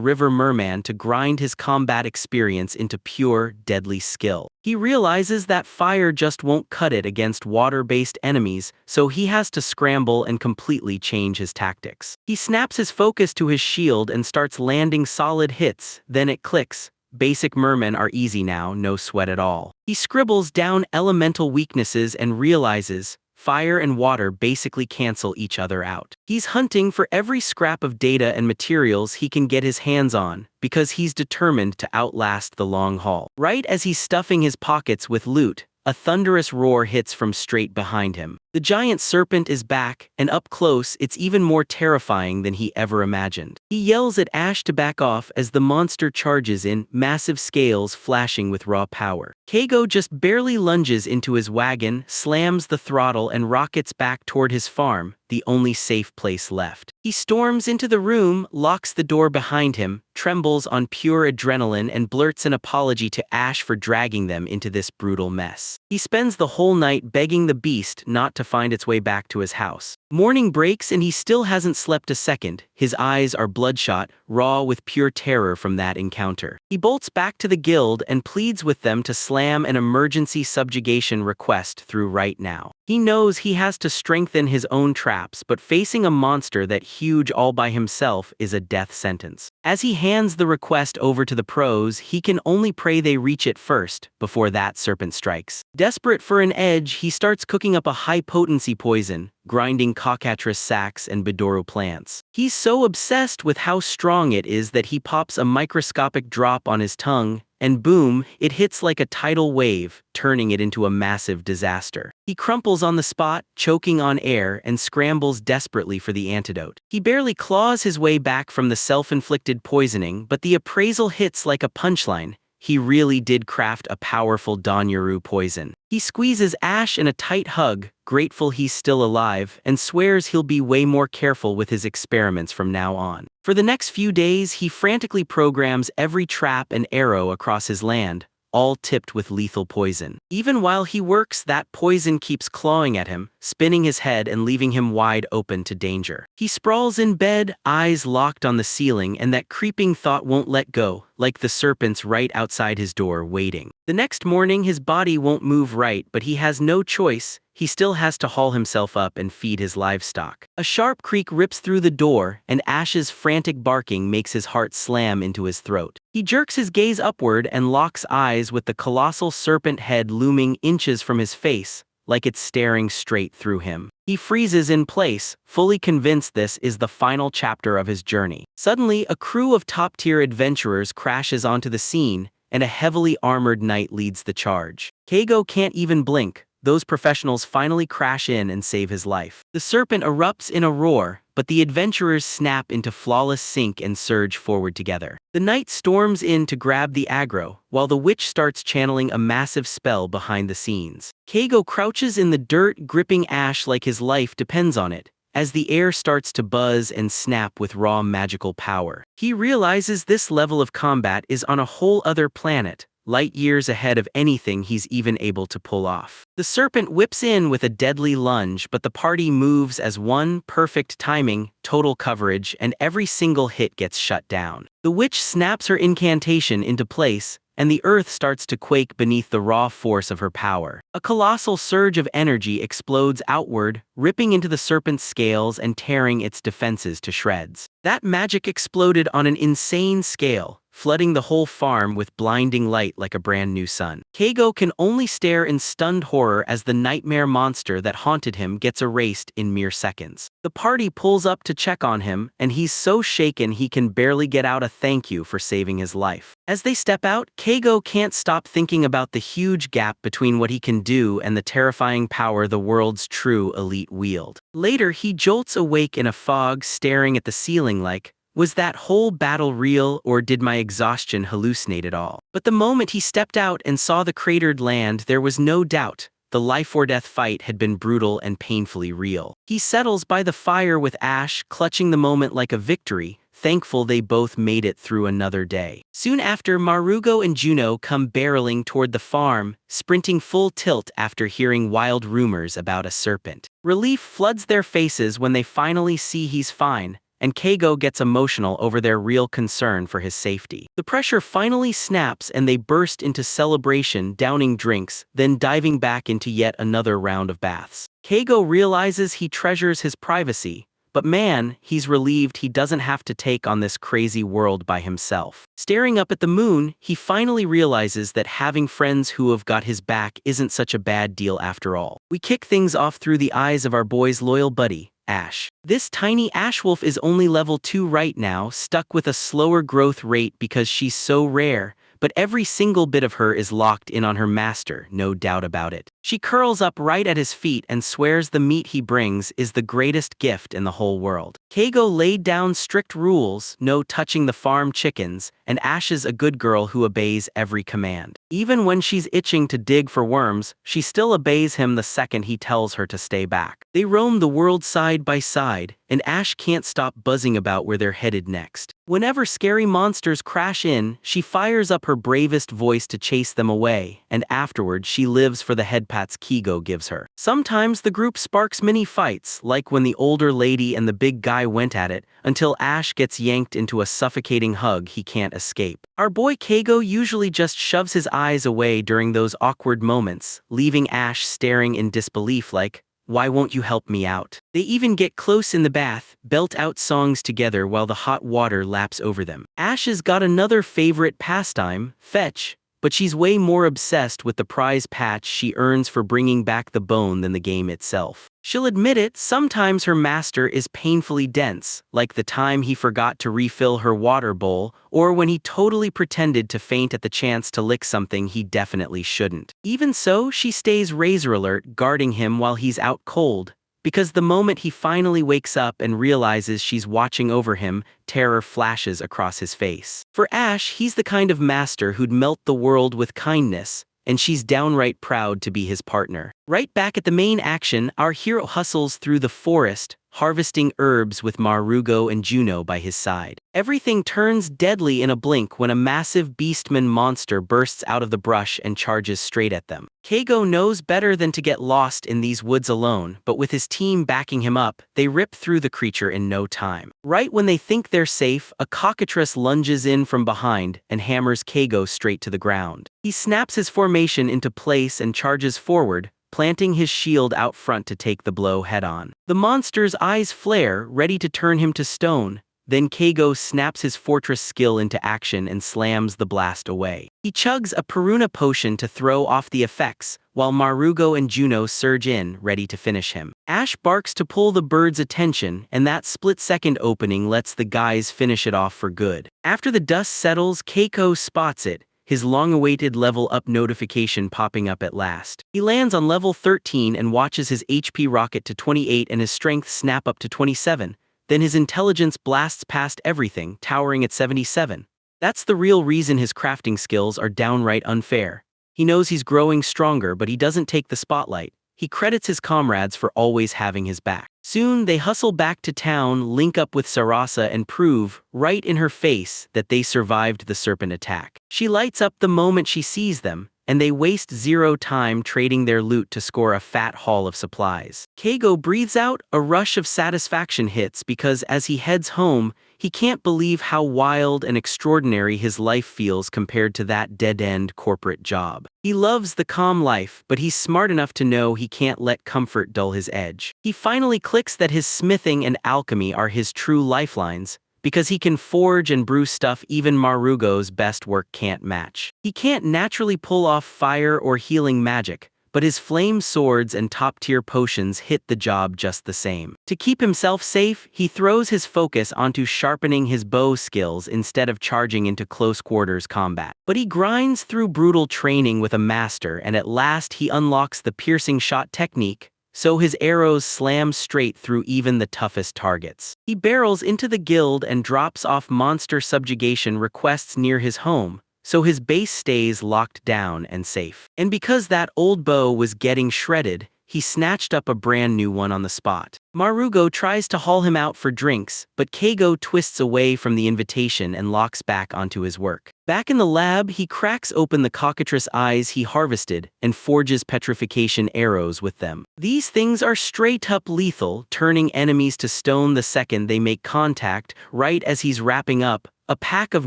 River Merman to grind his combat experience into pure, deadly skill. He realizes that fire just won't cut it against water-based enemies, so he has to scramble and completely change his tactics. He snaps his focus to his shield and starts landing solid hits, then it clicks. Basic mermen are easy now, no sweat at all. He scribbles down elemental weaknesses and realizes, fire and water basically cancel each other out. He's hunting for every scrap of data and materials he can get his hands on, because he's determined to outlast the long haul. Right as he's stuffing his pockets with loot, a thunderous roar hits from straight behind him. The giant serpent is back, and up close it's even more terrifying than he ever imagined. He yells at Ash to back off as the monster charges in, massive scales flashing with raw power. Keigo just barely lunges into his wagon, slams the throttle and rockets back toward his farm, the only safe place left. He storms into the room, locks the door behind him, trembles on pure adrenaline and blurts an apology to Ash for dragging them into this brutal mess. He spends the whole night begging the beast not to find its way back to his house. Morning breaks and he still hasn't slept a second. His eyes are bloodshot, raw with pure terror from that encounter. He bolts back to the guild and pleads with them to slam an emergency subjugation request through right now. He knows he has to strengthen his own traps, but facing a monster that huge all by himself is a death sentence. As he hands the request over to the pros, he can only pray they reach it first, before that serpent strikes. Desperate for an edge, he starts cooking up a high-potency poison, grinding cockatrice sacks and Bidoru plants. He's so obsessed with how strong it is that he pops a microscopic drop on his tongue, and boom, it hits like a tidal wave, turning it into a massive disaster. He crumples on the spot, choking on air, and scrambles desperately for the antidote. He barely claws his way back from the self-inflicted poisoning, but the appraisal hits like a punchline. He really did craft a powerful Danyaru poison. He squeezes Ash in a tight hug, grateful he's still alive, and swears he'll be way more careful with his experiments from now on. For the next few days, he frantically programs every trap and arrow across his land, all tipped with lethal poison. Even while he works, that poison keeps clawing at him, spinning his head and leaving him wide open to danger. He sprawls in bed, eyes locked on the ceiling, and that creeping thought won't let go, like the serpents right outside his door waiting. The next morning, his body won't move right, but he has no choice. He still has to haul himself up and feed his livestock. A sharp creak rips through the door, and Ash's frantic barking makes his heart slam into his throat. He jerks his gaze upward and locks eyes with the colossal serpent head looming inches from his face, like it's staring straight through him. He freezes in place, fully convinced this is the final chapter of his journey. Suddenly, a crew of top-tier adventurers crashes onto the scene, and a heavily armored knight leads the charge. Keigo can't even blink. Those professionals finally crash in and save his life. The serpent erupts in a roar, but the adventurers snap into flawless sync and surge forward together. The knight storms in to grab the aggro, while the witch starts channeling a massive spell behind the scenes. Keigo crouches in the dirt, gripping Ash like his life depends on it, as the air starts to buzz and snap with raw magical power. He realizes this level of combat is on a whole other planet, light years ahead of anything he's even able to pull off. The serpent whips in with a deadly lunge, but the party moves as one, perfect timing, total coverage, and every single hit gets shut down. The witch snaps her incantation into place, and the earth starts to quake beneath the raw force of her power. A colossal surge of energy explodes outward, ripping into the serpent's scales and tearing its defenses to shreds. That magic exploded on an insane scale, flooding the whole farm with blinding light like a brand new sun. Keigo can only stare in stunned horror as the nightmare monster that haunted him gets erased in mere seconds. The party pulls up to check on him, and he's so shaken he can barely get out a thank you for saving his life. As they step out, Keigo can't stop thinking about the huge gap between what he can do and the terrifying power the world's true elite wield. Later, he jolts awake in a fog, staring at the ceiling like, was that whole battle real, or did my exhaustion hallucinate it all? But the moment he stepped out and saw the cratered land, there was no doubt. The life-or-death fight had been brutal and painfully real. He settles by the fire with Ash, clutching the moment like a victory, thankful they both made it through another day. Soon after, Marugo and Juno come barreling toward the farm, sprinting full tilt after hearing wild rumors about a serpent. Relief floods their faces when they finally see he's fine, and Keigo gets emotional over their real concern for his safety. The pressure finally snaps and they burst into celebration, downing drinks, then diving back into yet another round of baths. Keigo realizes he treasures his privacy, but man, he's relieved he doesn't have to take on this crazy world by himself. Staring up at the moon, he finally realizes that having friends who have got his back isn't such a bad deal after all. We kick things off through the eyes of our boy's loyal buddy, Ash. This tiny ashwolf is only level 2 right now, stuck with a slower growth rate because she's so rare, but every single bit of her is locked in on her master, no doubt about it. She curls up right at his feet and swears the meat he brings is the greatest gift in the whole world. Keigo laid down strict rules, no touching the farm chickens, and Ash is a good girl who obeys every command. Even when she's itching to dig for worms, she still obeys him the second he tells her to stay back. They roam the world side by side, and Ash can't stop buzzing about where they're headed next. Whenever scary monsters crash in, she fires up her bravest voice to chase them away, and afterward she lives for the headpats Keigo gives her. Sometimes the group sparks mini fights, like when the older lady and the big guy went at it, until Ash gets yanked into a suffocating hug he can't escape. Our boy Keigo usually just shoves his eyes away during those awkward moments, leaving Ash staring in disbelief like, why won't you help me out? They even get close in the bath, belt out songs together while the hot water laps over them. Ash has got another favorite pastime, fetch, but she's way more obsessed with the prize patch she earns for bringing back the bone than the game itself. She'll admit it, sometimes her master is painfully dense, like the time he forgot to refill her water bowl, or when he totally pretended to faint at the chance to lick something he definitely shouldn't. Even so, she stays razor alert, guarding him while he's out cold, because the moment he finally wakes up and realizes she's watching over him, terror flashes across his face. For Ash, he's the kind of master who'd melt the world with kindness, and she's downright proud to be his partner. Right back at the main action, our hero hustles through the forest, harvesting herbs with Marugo and Juno by his side. Everything turns deadly in a blink when a massive beastman monster bursts out of the brush and charges straight at them. Keigo knows better than to get lost in these woods alone, but with his team backing him up, they rip through the creature in no time. Right when they think they're safe, a cockatrice lunges in from behind and hammers Keigo straight to the ground. He snaps his formation into place and charges forward, planting his shield out front to take the blow head-on. The monster's eyes flare, ready to turn him to stone. Then Keigo snaps his fortress skill into action and slams the blast away. He chugs a Peruna potion to throw off the effects, while Marugo and Juno surge in, ready to finish him. Ash barks to pull the bird's attention, and that split-second opening lets the guys finish it off for good. After the dust settles, Keiko spots it, his long-awaited level-up notification popping up at last. He lands on level 13 and watches his HP rocket to 28 and his strength snap up to 27. Then his intelligence blasts past everything, towering at 77. That's the real reason his crafting skills are downright unfair. He knows he's growing stronger, but he doesn't take the spotlight. He credits his comrades for always having his back. Soon they hustle back to town, link up with Sarasa and prove, right in her face, that they survived the serpent attack. She lights up the moment she sees them, and they waste zero time trading their loot to score a fat haul of supplies. Keigo breathes out, a rush of satisfaction hits because as he heads home, he can't believe how wild and extraordinary his life feels compared to that dead-end corporate job. He loves the calm life, but he's smart enough to know he can't let comfort dull his edge. He finally clicks that his smithing and alchemy are his true lifelines, because he can forge and brew stuff even Marugo's best work can't match. He can't naturally pull off fire or healing magic, but his flame swords and top-tier potions hit the job just the same. To keep himself safe, he throws his focus onto sharpening his bow skills instead of charging into close-quarters combat. But he grinds through brutal training with a master, and at last he unlocks the piercing shot technique, so his arrows slam straight through even the toughest targets. He barrels into the guild and drops off monster subjugation requests near his home, so his base stays locked down and safe. And because that old bow was getting shredded, he snatched up a brand new one on the spot. Marugo tries to haul him out for drinks, but Keigo twists away from the invitation and locks back onto his work. Back in the lab, he cracks open the cockatrice eyes he harvested and forges petrification arrows with them. These things are straight-up lethal, turning enemies to stone the second they make contact. Right as he's wrapping up, a pack of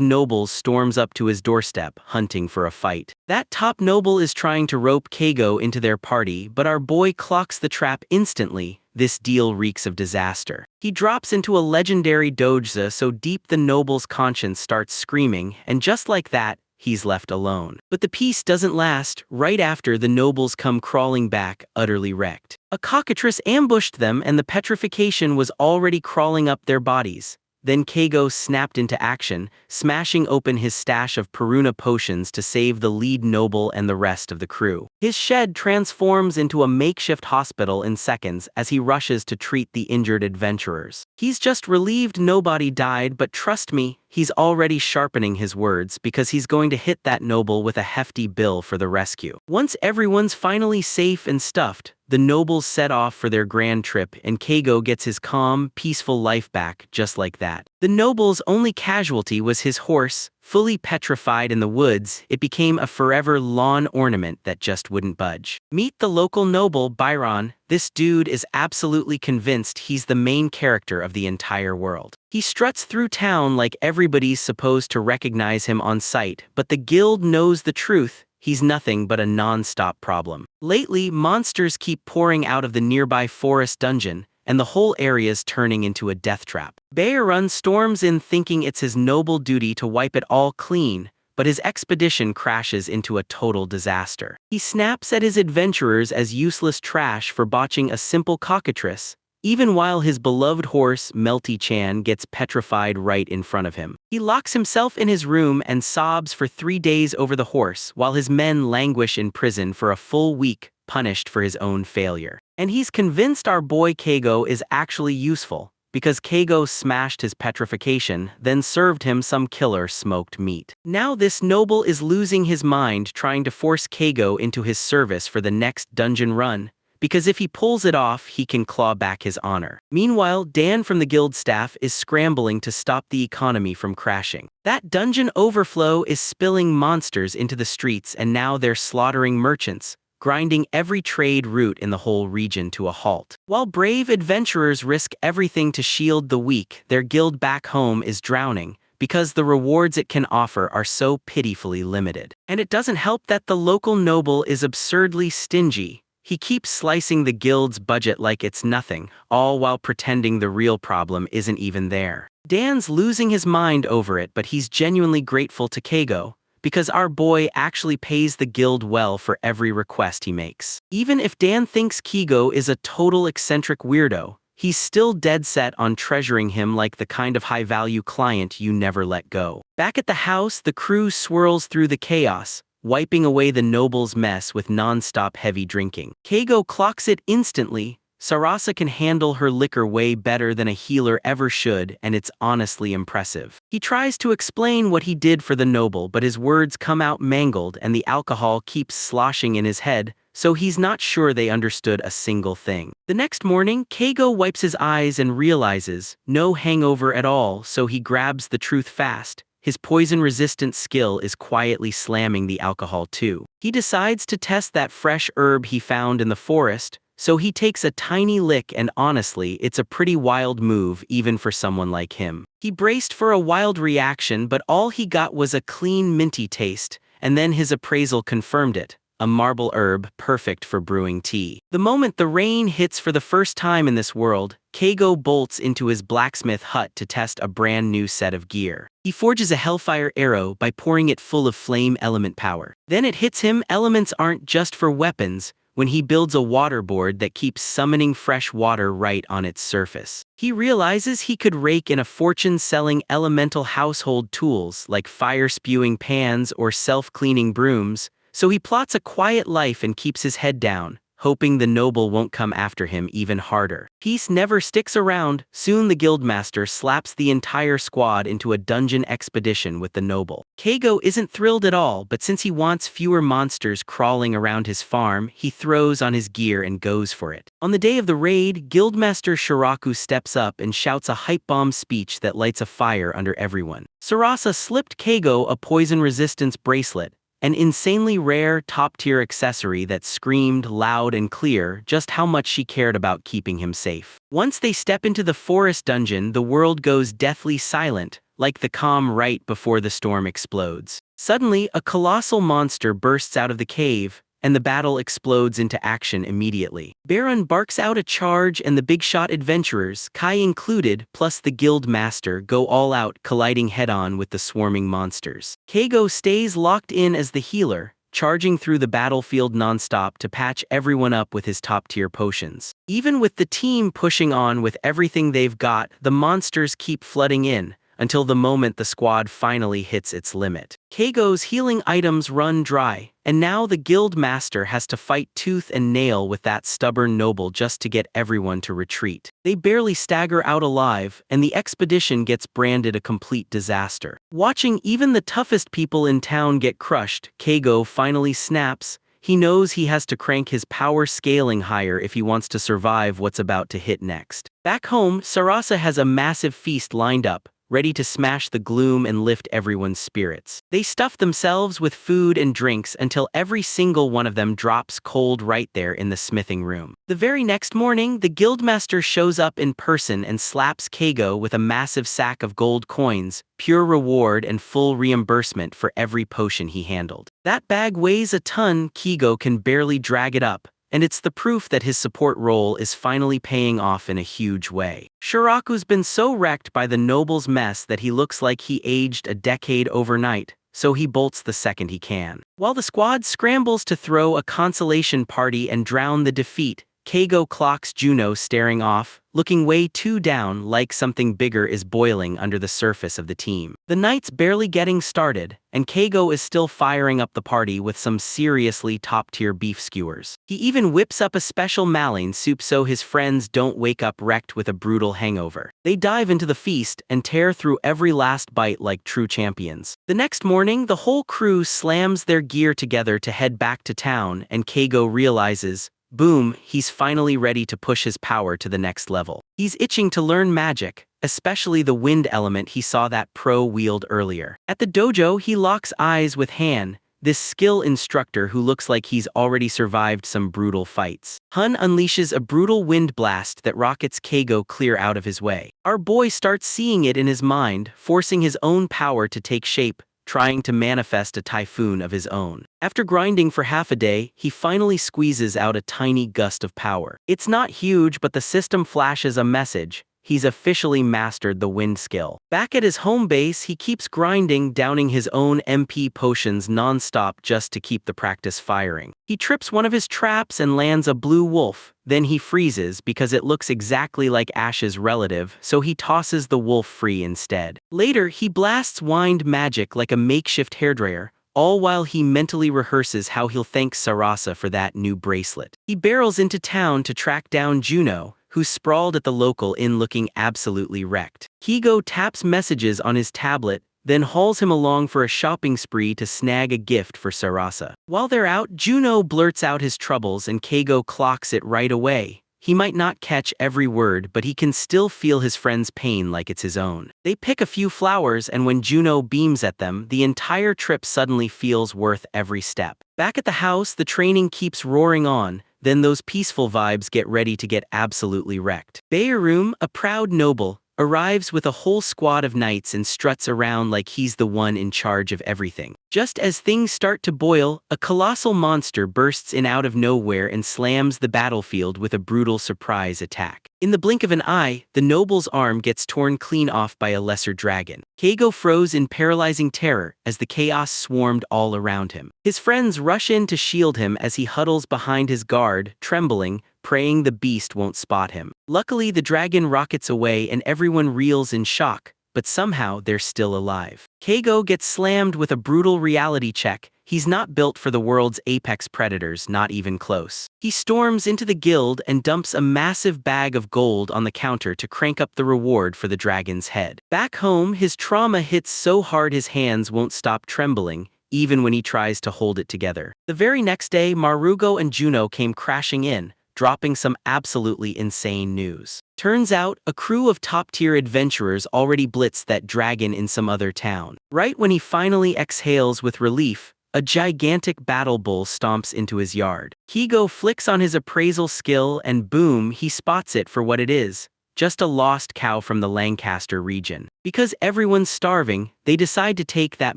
nobles storms up to his doorstep, hunting for a fight. That top noble is trying to rope Keigo into their party, but our boy clocks the trap instantly. This deal reeks of disaster. He drops into a legendary doujza so deep the noble's conscience starts screaming, and just like that, he's left alone. But the peace doesn't last. Right after, the nobles come crawling back, utterly wrecked. A cockatrice ambushed them and the petrification was already crawling up their bodies. Then Keigo snapped into action, smashing open his stash of Peruna potions to save the lead noble and the rest of the crew. His shed transforms into a makeshift hospital in seconds as he rushes to treat the injured adventurers. He's just relieved nobody died, but trust me, he's already sharpening his words because he's going to hit that noble with a hefty bill for the rescue. Once everyone's finally safe and stuffed, the nobles set off for their grand trip and Keigo gets his calm, peaceful life back just like that. The noble's only casualty was his horse. Fully petrified in the woods, it became a forever lawn ornament that just wouldn't budge. Meet the local noble, Byron. This dude is absolutely convinced he's the main character of the entire world. He struts through town like everybody's supposed to recognize him on sight, but the guild knows the truth. He's nothing but a non-stop problem. Lately, monsters keep pouring out of the nearby forest dungeon, and the whole area's turning into a death trap. Bayerun storms in thinking it's his noble duty to wipe it all clean, but his expedition crashes into a total disaster. He snaps at his adventurers as useless trash for botching a simple cockatrice, even while his beloved horse, Melty-chan, gets petrified right in front of him. He locks himself in his room and sobs for 3 days over the horse, while his men languish in prison for a full week, punished for his own failure. And he's convinced our boy Keigo is actually useful, because Keigo smashed his petrification, then served him some killer smoked meat. Now this noble is losing his mind trying to force Keigo into his service for the next dungeon run, because if he pulls it off, he can claw back his honor. Meanwhile, Dan from the guild staff is scrambling to stop the economy from crashing. That dungeon overflow is spilling monsters into the streets, and now they're slaughtering merchants, grinding every trade route in the whole region to a halt. While brave adventurers risk everything to shield the weak, their guild back home is drowning, because the rewards it can offer are so pitifully limited. And it doesn't help that the local noble is absurdly stingy. He keeps slicing the guild's budget like it's nothing, all while pretending the real problem isn't even there. Dan's losing his mind over it, but he's genuinely grateful to Keigo, because our boy actually pays the guild well for every request he makes. Even if Dan thinks Keigo is a total eccentric weirdo, he's still dead set on treasuring him like the kind of high-value client you never let go. Back at the house, the crew swirls through the chaos, wiping away the noble's mess with non-stop heavy drinking. Keigo clocks it instantly, Sarasa can handle her liquor way better than a healer ever should, and it's honestly impressive. He tries to explain what he did for the noble, but his words come out mangled and the alcohol keeps sloshing in his head, so he's not sure they understood a single thing. The next morning, Keigo wipes his eyes and realizes no hangover at all, so he grabs the truth fast. His poison-resistant skill is quietly slamming the alcohol too. He decides to test that fresh herb he found in the forest, so he takes a tiny lick, and honestly, it's a pretty wild move even for someone like him. He braced for a wild reaction, but all he got was a clean minty taste, and then his appraisal confirmed it. A marble herb perfect for brewing tea. The moment the rain hits for the first time in this world, Keigo bolts into his blacksmith hut to test a brand new set of gear. He forges a hellfire arrow by pouring it full of flame element power. Then it hits him, elements aren't just for weapons, when he builds a waterboard that keeps summoning fresh water right on its surface. He realizes he could rake in a fortune selling elemental household tools like fire-spewing pans or self-cleaning brooms, so he plots a quiet life and keeps his head down, hoping the noble won't come after him even harder. Peace never sticks around. Soon the guildmaster slaps the entire squad into a dungeon expedition with the noble. Keigo isn't thrilled at all, but since he wants fewer monsters crawling around his farm, he throws on his gear and goes for it. On the day of the raid, Guildmaster Shiraku steps up and shouts a hype bomb speech that lights a fire under everyone. Sarasa slipped Keigo a poison resistance bracelet, an insanely rare, top-tier accessory that screamed loud and clear just how much she cared about keeping him safe. Once they step into the forest dungeon, the world goes deathly silent, like the calm right before the storm explodes. Suddenly, a colossal monster bursts out of the cave, and the battle explodes into action immediately. Baron barks out a charge, and the big-shot adventurers, Kai included, plus the guild master, go all out, colliding head-on with the swarming monsters. Keigo stays locked in as the healer, charging through the battlefield non-stop to patch everyone up with his top-tier potions. Even with the team pushing on with everything they've got, the monsters keep flooding in, until the moment the squad finally hits its limit. Keigo's healing items run dry, and now the guild master has to fight tooth and nail with that stubborn noble just to get everyone to retreat. They barely stagger out alive, and the expedition gets branded a complete disaster. Watching even the toughest people in town get crushed, Keigo finally snaps. He knows he has to crank his power scaling higher if he wants to survive what's about to hit next. Back home, Sarasa has a massive feast lined up, ready to smash the gloom and lift everyone's spirits. They stuff themselves with food and drinks until every single one of them drops cold right there in the smithing room. The very next morning, the guildmaster shows up in person and slaps Keigo with a massive sack of gold coins, pure reward and full reimbursement for every potion he handled. That bag weighs a ton. Keigo can barely drag it up, and it's the proof that his support role is finally paying off in a huge way. Shiraku's been so wrecked by the noble's mess that he looks like he aged a decade overnight, so he bolts the second he can. While the squad scrambles to throw a consolation party and drown the defeat, Keigo clocks Juno staring off, looking way too down, like something bigger is boiling under the surface of the team. The night's barely getting started, and Keigo is still firing up the party with some seriously top-tier beef skewers. He even whips up a special maline soup so his friends don't wake up wrecked with a brutal hangover. They dive into the feast and tear through every last bite like true champions. The next morning, the whole crew slams their gear together to head back to town, and Keigo realizes, boom, he's finally ready to push his power to the next level. He's itching to learn magic, especially the wind element he saw that pro wield earlier. At the dojo, he locks eyes with Han, this skill instructor who looks like he's already survived some brutal fights. Han unleashes a brutal wind blast that rockets Keigo clear out of his way. Our boy starts seeing it in his mind, forcing his own power to take shape, trying to manifest a typhoon of his own. After grinding for half a day, he finally squeezes out a tiny gust of power. It's not huge, but the system flashes a message. He's officially mastered the wind skill. Back at his home base, he keeps grinding, downing his own MP potions non-stop just to keep the practice firing. He trips one of his traps and lands a blue wolf. Then he freezes because it looks exactly like Ash's relative, so he tosses the wolf free instead. Later, he blasts wind magic like a makeshift hairdryer, all while he mentally rehearses how he'll thank Sarasa for that new bracelet. He barrels into town to track down Juno, who's sprawled at the local inn looking absolutely wrecked. Keigo taps messages on his tablet, then hauls him along for a shopping spree to snag a gift for Sarasa. While they're out, Juno blurts out his troubles and Keigo clocks it right away. He might not catch every word, but he can still feel his friend's pain like it's his own. They pick a few flowers, and when Juno beams at them, the entire trip suddenly feels worth every step. Back at the house, the training keeps roaring on, then those peaceful vibes get ready to get absolutely wrecked. Beyerum, a proud noble, arrives with a whole squad of knights and struts around like he's the one in charge of everything. Just as things start to boil, a colossal monster bursts in out of nowhere and slams the battlefield with a brutal surprise attack. In the blink of an eye, the noble's arm gets torn clean off by a lesser dragon. Keigo froze in paralyzing terror as the chaos swarmed all around him. His friends rush in to shield him as he huddles behind his guard, trembling, praying the beast won't spot him. Luckily, the dragon rockets away and everyone reels in shock, but somehow they're still alive. Keigo gets slammed with a brutal reality check. He's not built for the world's apex predators, not even close. He storms into the guild and dumps a massive bag of gold on the counter to crank up the reward for the dragon's head. Back home, his trauma hits so hard his hands won't stop trembling, even when he tries to hold it together. The very next day, Marugo and Juno came crashing in, dropping some absolutely insane news. Turns out, a crew of top-tier adventurers already blitzed that dragon in some other town. Right when he finally exhales with relief, a gigantic battle bull stomps into his yard. Keigo flicks on his appraisal skill and boom, he spots it for what it is. Just a lost cow from the Lancaster region. Because everyone's starving, they decide to take that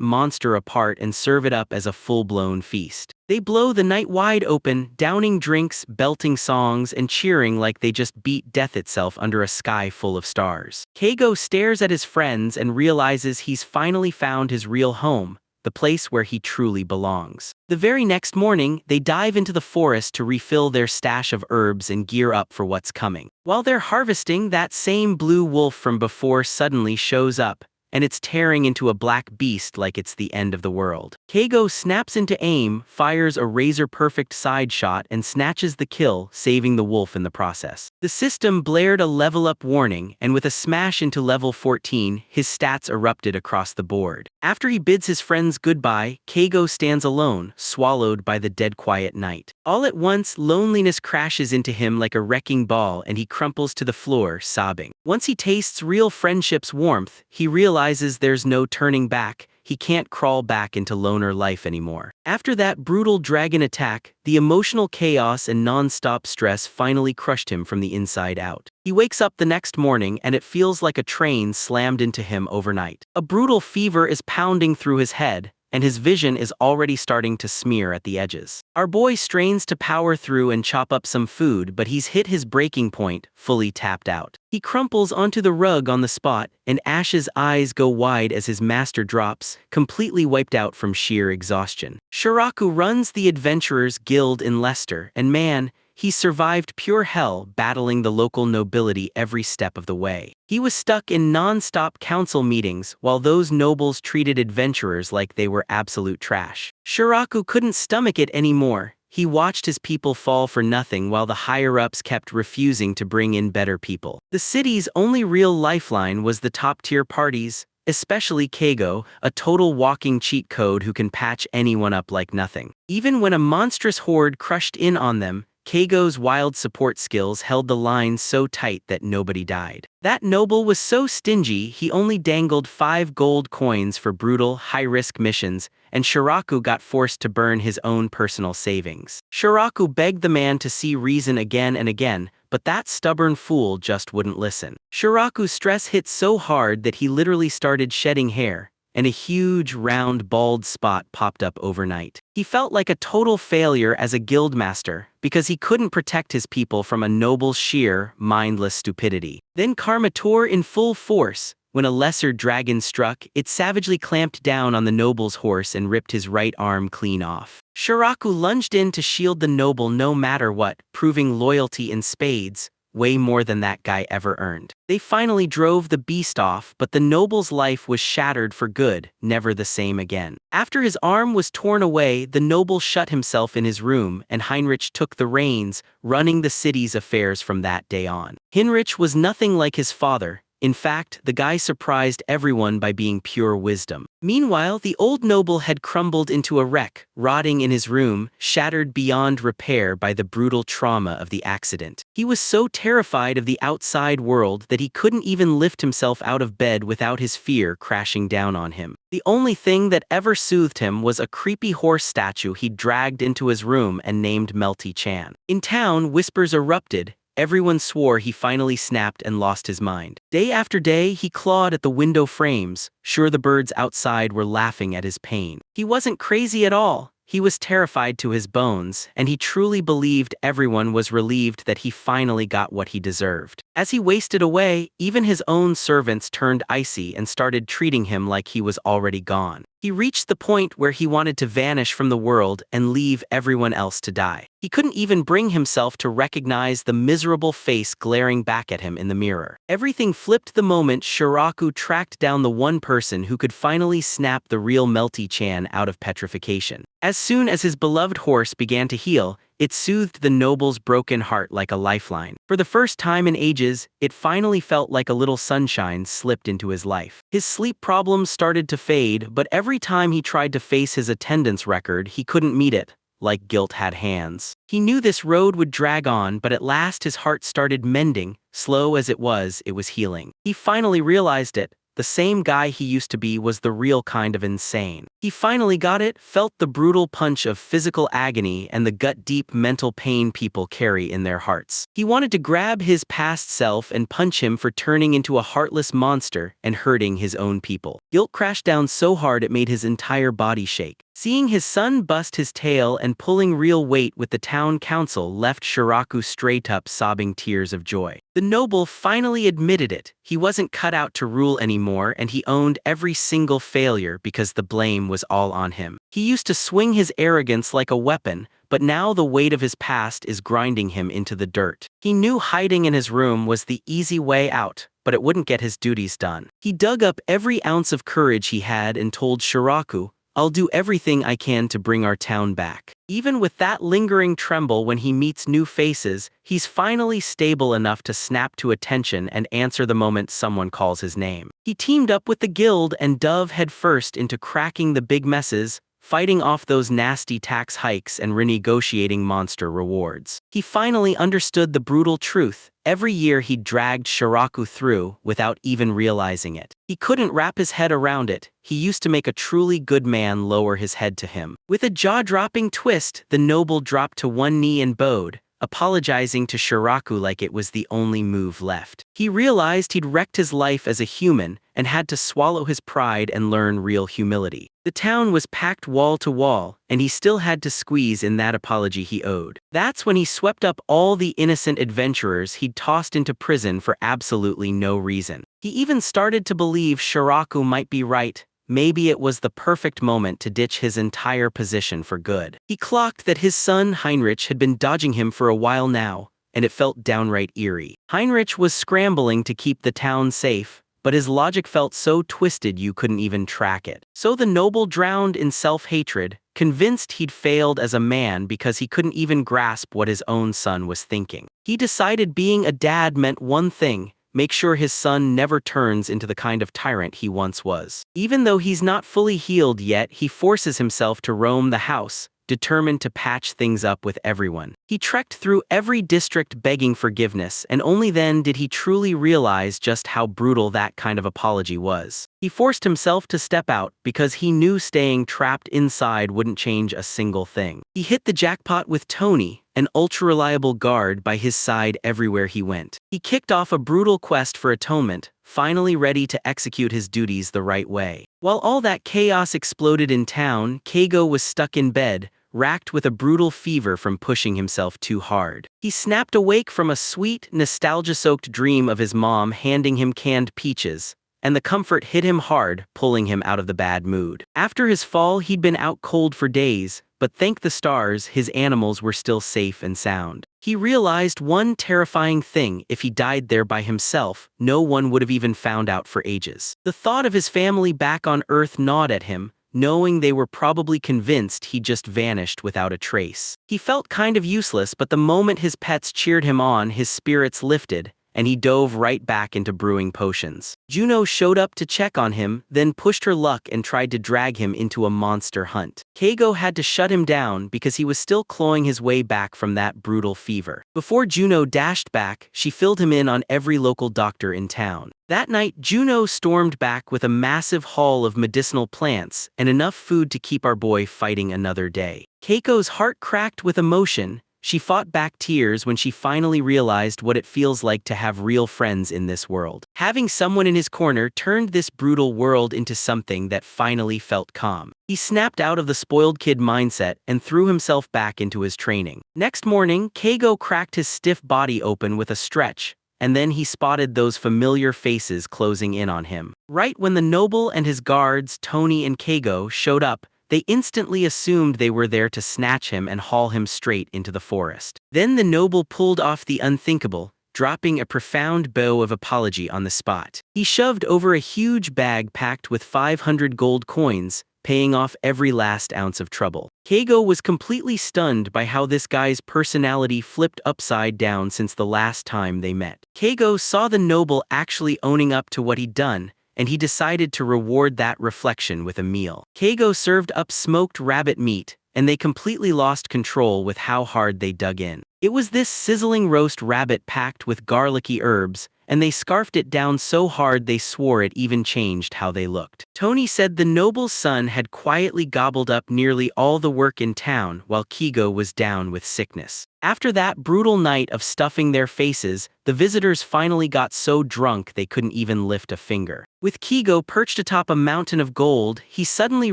monster apart and serve it up as a full-blown feast. They blow the night wide open, downing drinks, belting songs, and cheering like they just beat death itself under a sky full of stars. Keigo stares at his friends and realizes he's finally found his real home, the place where he truly belongs. The very next morning, they dive into the forest to refill their stash of herbs and gear up for what's coming. While they're harvesting, that same blue wolf from before suddenly shows up, and it's tearing into a black beast like it's the end of the world. Keigo snaps into aim, fires a razor-perfect side shot, and snatches the kill, saving the wolf in the process. The system blared a level-up warning, and with a smash into level 14, his stats erupted across the board. After he bids his friends goodbye, Keigo stands alone, swallowed by the dead quiet night. All at once, loneliness crashes into him like a wrecking ball and he crumples to the floor, sobbing. Once he tastes real friendship's warmth, he realizes there's no turning back. He can't crawl back into loner life anymore. After that brutal dragon attack, the emotional chaos and non-stop stress finally crushed him from the inside out. He wakes up the next morning and it feels like a train slammed into him overnight. A brutal fever is pounding through his head, and his vision is already starting to smear at the edges. Our boy strains to power through and chop up some food, but he's hit his breaking point, fully tapped out. He crumples onto the rug on the spot, and Ash's eyes go wide as his master drops, completely wiped out from sheer exhaustion. Shiraku runs the Adventurers Guild in Leicester, and man, he survived pure hell battling the local nobility every step of the way. He was stuck in non-stop council meetings while those nobles treated adventurers like they were absolute trash. Shiraku couldn't stomach it anymore. He watched his people fall for nothing while the higher-ups kept refusing to bring in better people. The city's only real lifeline was the top-tier parties, especially Keigo, a total walking cheat code who can patch anyone up like nothing. Even when a monstrous horde crushed in on them, Keigo's wild support skills held the line so tight that nobody died. That noble was so stingy he only dangled 5 gold coins for brutal, high-risk missions, and Shiraku got forced to burn his own personal savings. Shiraku begged the man to see reason again and again, but that stubborn fool just wouldn't listen. Shiraku's stress hit so hard that he literally started shedding hair, and a huge, round, bald spot popped up overnight. He felt like a total failure as a guildmaster because he couldn't protect his people from a noble's sheer, mindless stupidity. Then karma tore in full force. When a lesser dragon struck, it savagely clamped down on the noble's horse and ripped his right arm clean off. Shiraku lunged in to shield the noble no matter what, proving loyalty in spades, way more than that guy ever earned. They finally drove the beast off, but the noble's life was shattered for good, never the same again. After his arm was torn away, the noble shut himself in his room, and Heinrich took the reins, running the city's affairs from that day on. Heinrich was nothing like his father. In fact, the guy surprised everyone by being pure wisdom. Meanwhile, the old noble had crumbled into a wreck, rotting in his room, shattered beyond repair by the brutal trauma of the accident. He was so terrified of the outside world that he couldn't even lift himself out of bed without his fear crashing down on him. The only thing that ever soothed him was a creepy horse statue he'd dragged into his room and named Melty-chan. In town, whispers erupted. Everyone swore he finally snapped and lost his mind. Day after day, he clawed at the window frames, sure the birds outside were laughing at his pain. He wasn't crazy at all. He was terrified to his bones, and he truly believed everyone was relieved that he finally got what he deserved. As he wasted away, even his own servants turned icy and started treating him like he was already gone. He reached the point where he wanted to vanish from the world and leave everyone else to die. He couldn't even bring himself to recognize the miserable face glaring back at him in the mirror. Everything flipped the moment Shiraku tracked down the one person who could finally snap the real Melty-chan out of petrification. As soon as his beloved horse began to heal, it soothed the noble's broken heart like a lifeline. For the first time in ages, it finally felt like a little sunshine slipped into his life. His sleep problems started to fade, but every time he tried to face his attendance record, he couldn't meet it, like guilt had hands. He knew this road would drag on, but at last his heart started mending. Slow as it was healing. He finally realized it. The same guy he used to be was the real kind of insane. He finally got it, felt the brutal punch of physical agony and the gut-deep mental pain people carry in their hearts. He wanted to grab his past self and punch him for turning into a heartless monster and hurting his own people. Guilt crashed down so hard it made his entire body shake. Seeing his son bust his tail and pulling real weight with the town council left Shiraku straight up sobbing tears of joy. The noble finally admitted it. He wasn't cut out to rule anymore, and he owned every single failure because the blame was all on him. He used to swing his arrogance like a weapon, but now the weight of his past is grinding him into the dirt. He knew hiding in his room was the easy way out, but it wouldn't get his duties done. He dug up every ounce of courage he had and told Shiraku, "I'll do everything I can to bring our town back." Even with that lingering tremble when he meets new faces, he's finally stable enough to snap to attention and answer the moment someone calls his name. He teamed up with the guild and dove headfirst into cracking the big messes, fighting off those nasty tax hikes and renegotiating monster rewards. He finally understood the brutal truth. Every year he dragged Shiraku through without even realizing it. He couldn't wrap his head around it. He used to make a truly good man lower his head to him. With a jaw-dropping twist, the noble dropped to one knee and bowed, apologizing to Shiraku like it was the only move left. He realized he'd wrecked his life as a human and had to swallow his pride and learn real humility. The town was packed wall to wall, and he still had to squeeze in that apology he owed. That's when he swept up all the innocent adventurers he'd tossed into prison for absolutely no reason. He even started to believe Shiraku might be right. Maybe it was the perfect moment to ditch his entire position for good. He clocked that his son Heinrich had been dodging him for a while now, and it felt downright eerie. Heinrich was scrambling to keep the town safe, but his logic felt so twisted you couldn't even track it. So the noble drowned in self-hatred, convinced he'd failed as a man because he couldn't even grasp what his own son was thinking. He decided being a dad meant one thing: make sure his son never turns into the kind of tyrant he once was. Even though he's not fully healed yet, he forces himself to roam the house, determined to patch things up with everyone. He trekked through every district begging forgiveness, and only then did he truly realize just how brutal that kind of apology was. He forced himself to step out because he knew staying trapped inside wouldn't change a single thing. He hit the jackpot with Tony, an ultra-reliable guard by his side everywhere he went. He kicked off a brutal quest for atonement, finally ready to execute his duties the right way. While all that chaos exploded in town, Keigo was stuck in bed, racked with a brutal fever from pushing himself too hard. He snapped awake from a sweet, nostalgia-soaked dream of his mom handing him canned peaches, and the comfort hit him hard, pulling him out of the bad mood. After his fall, he'd been out cold for days, but thank the stars, his animals were still safe and sound. He realized one terrifying thing: if he died there by himself, no one would have even found out for ages. The thought of his family back on Earth gnawed at him, knowing they were probably convinced he just vanished without a trace. He felt kind of useless, but the moment his pets cheered him on, his spirits lifted, and he dove right back into brewing potions. Juno showed up to check on him, then pushed her luck and tried to drag him into a monster hunt. Keigo had to shut him down because he was still clawing his way back from that brutal fever. Before Juno dashed back, she filled him in on every local doctor in town. That night, Juno stormed back with a massive haul of medicinal plants and enough food to keep our boy fighting another day. Keiko's heart cracked with emotion. She fought back tears when she finally realized what it feels like to have real friends in this world. Having someone in his corner turned this brutal world into something that finally felt calm. He snapped out of the spoiled kid mindset and threw himself back into his training. Next morning, Keigo cracked his stiff body open with a stretch, and then he spotted those familiar faces closing in on him. Right when the noble and his guards, Tony and Keigo, showed up, they instantly assumed they were there to snatch him and haul him straight into the forest. Then the noble pulled off the unthinkable, dropping a profound bow of apology on the spot. He shoved over a huge bag packed with 500 gold coins, paying off every last ounce of trouble. Keigo was completely stunned by how this guy's personality flipped upside down since the last time they met. Keigo saw the noble actually owning up to what he'd done, and he decided to reward that reflection with a meal. Keigo served up smoked rabbit meat, and they completely lost control with how hard they dug in. It was this sizzling roast rabbit packed with garlicky herbs, and they scarfed it down so hard they swore it even changed how they looked. Tony said the noble's son had quietly gobbled up nearly all the work in town while Keigo was down with sickness. After that brutal night of stuffing their faces, the visitors finally got so drunk they couldn't even lift a finger. With Keigo perched atop a mountain of gold, he suddenly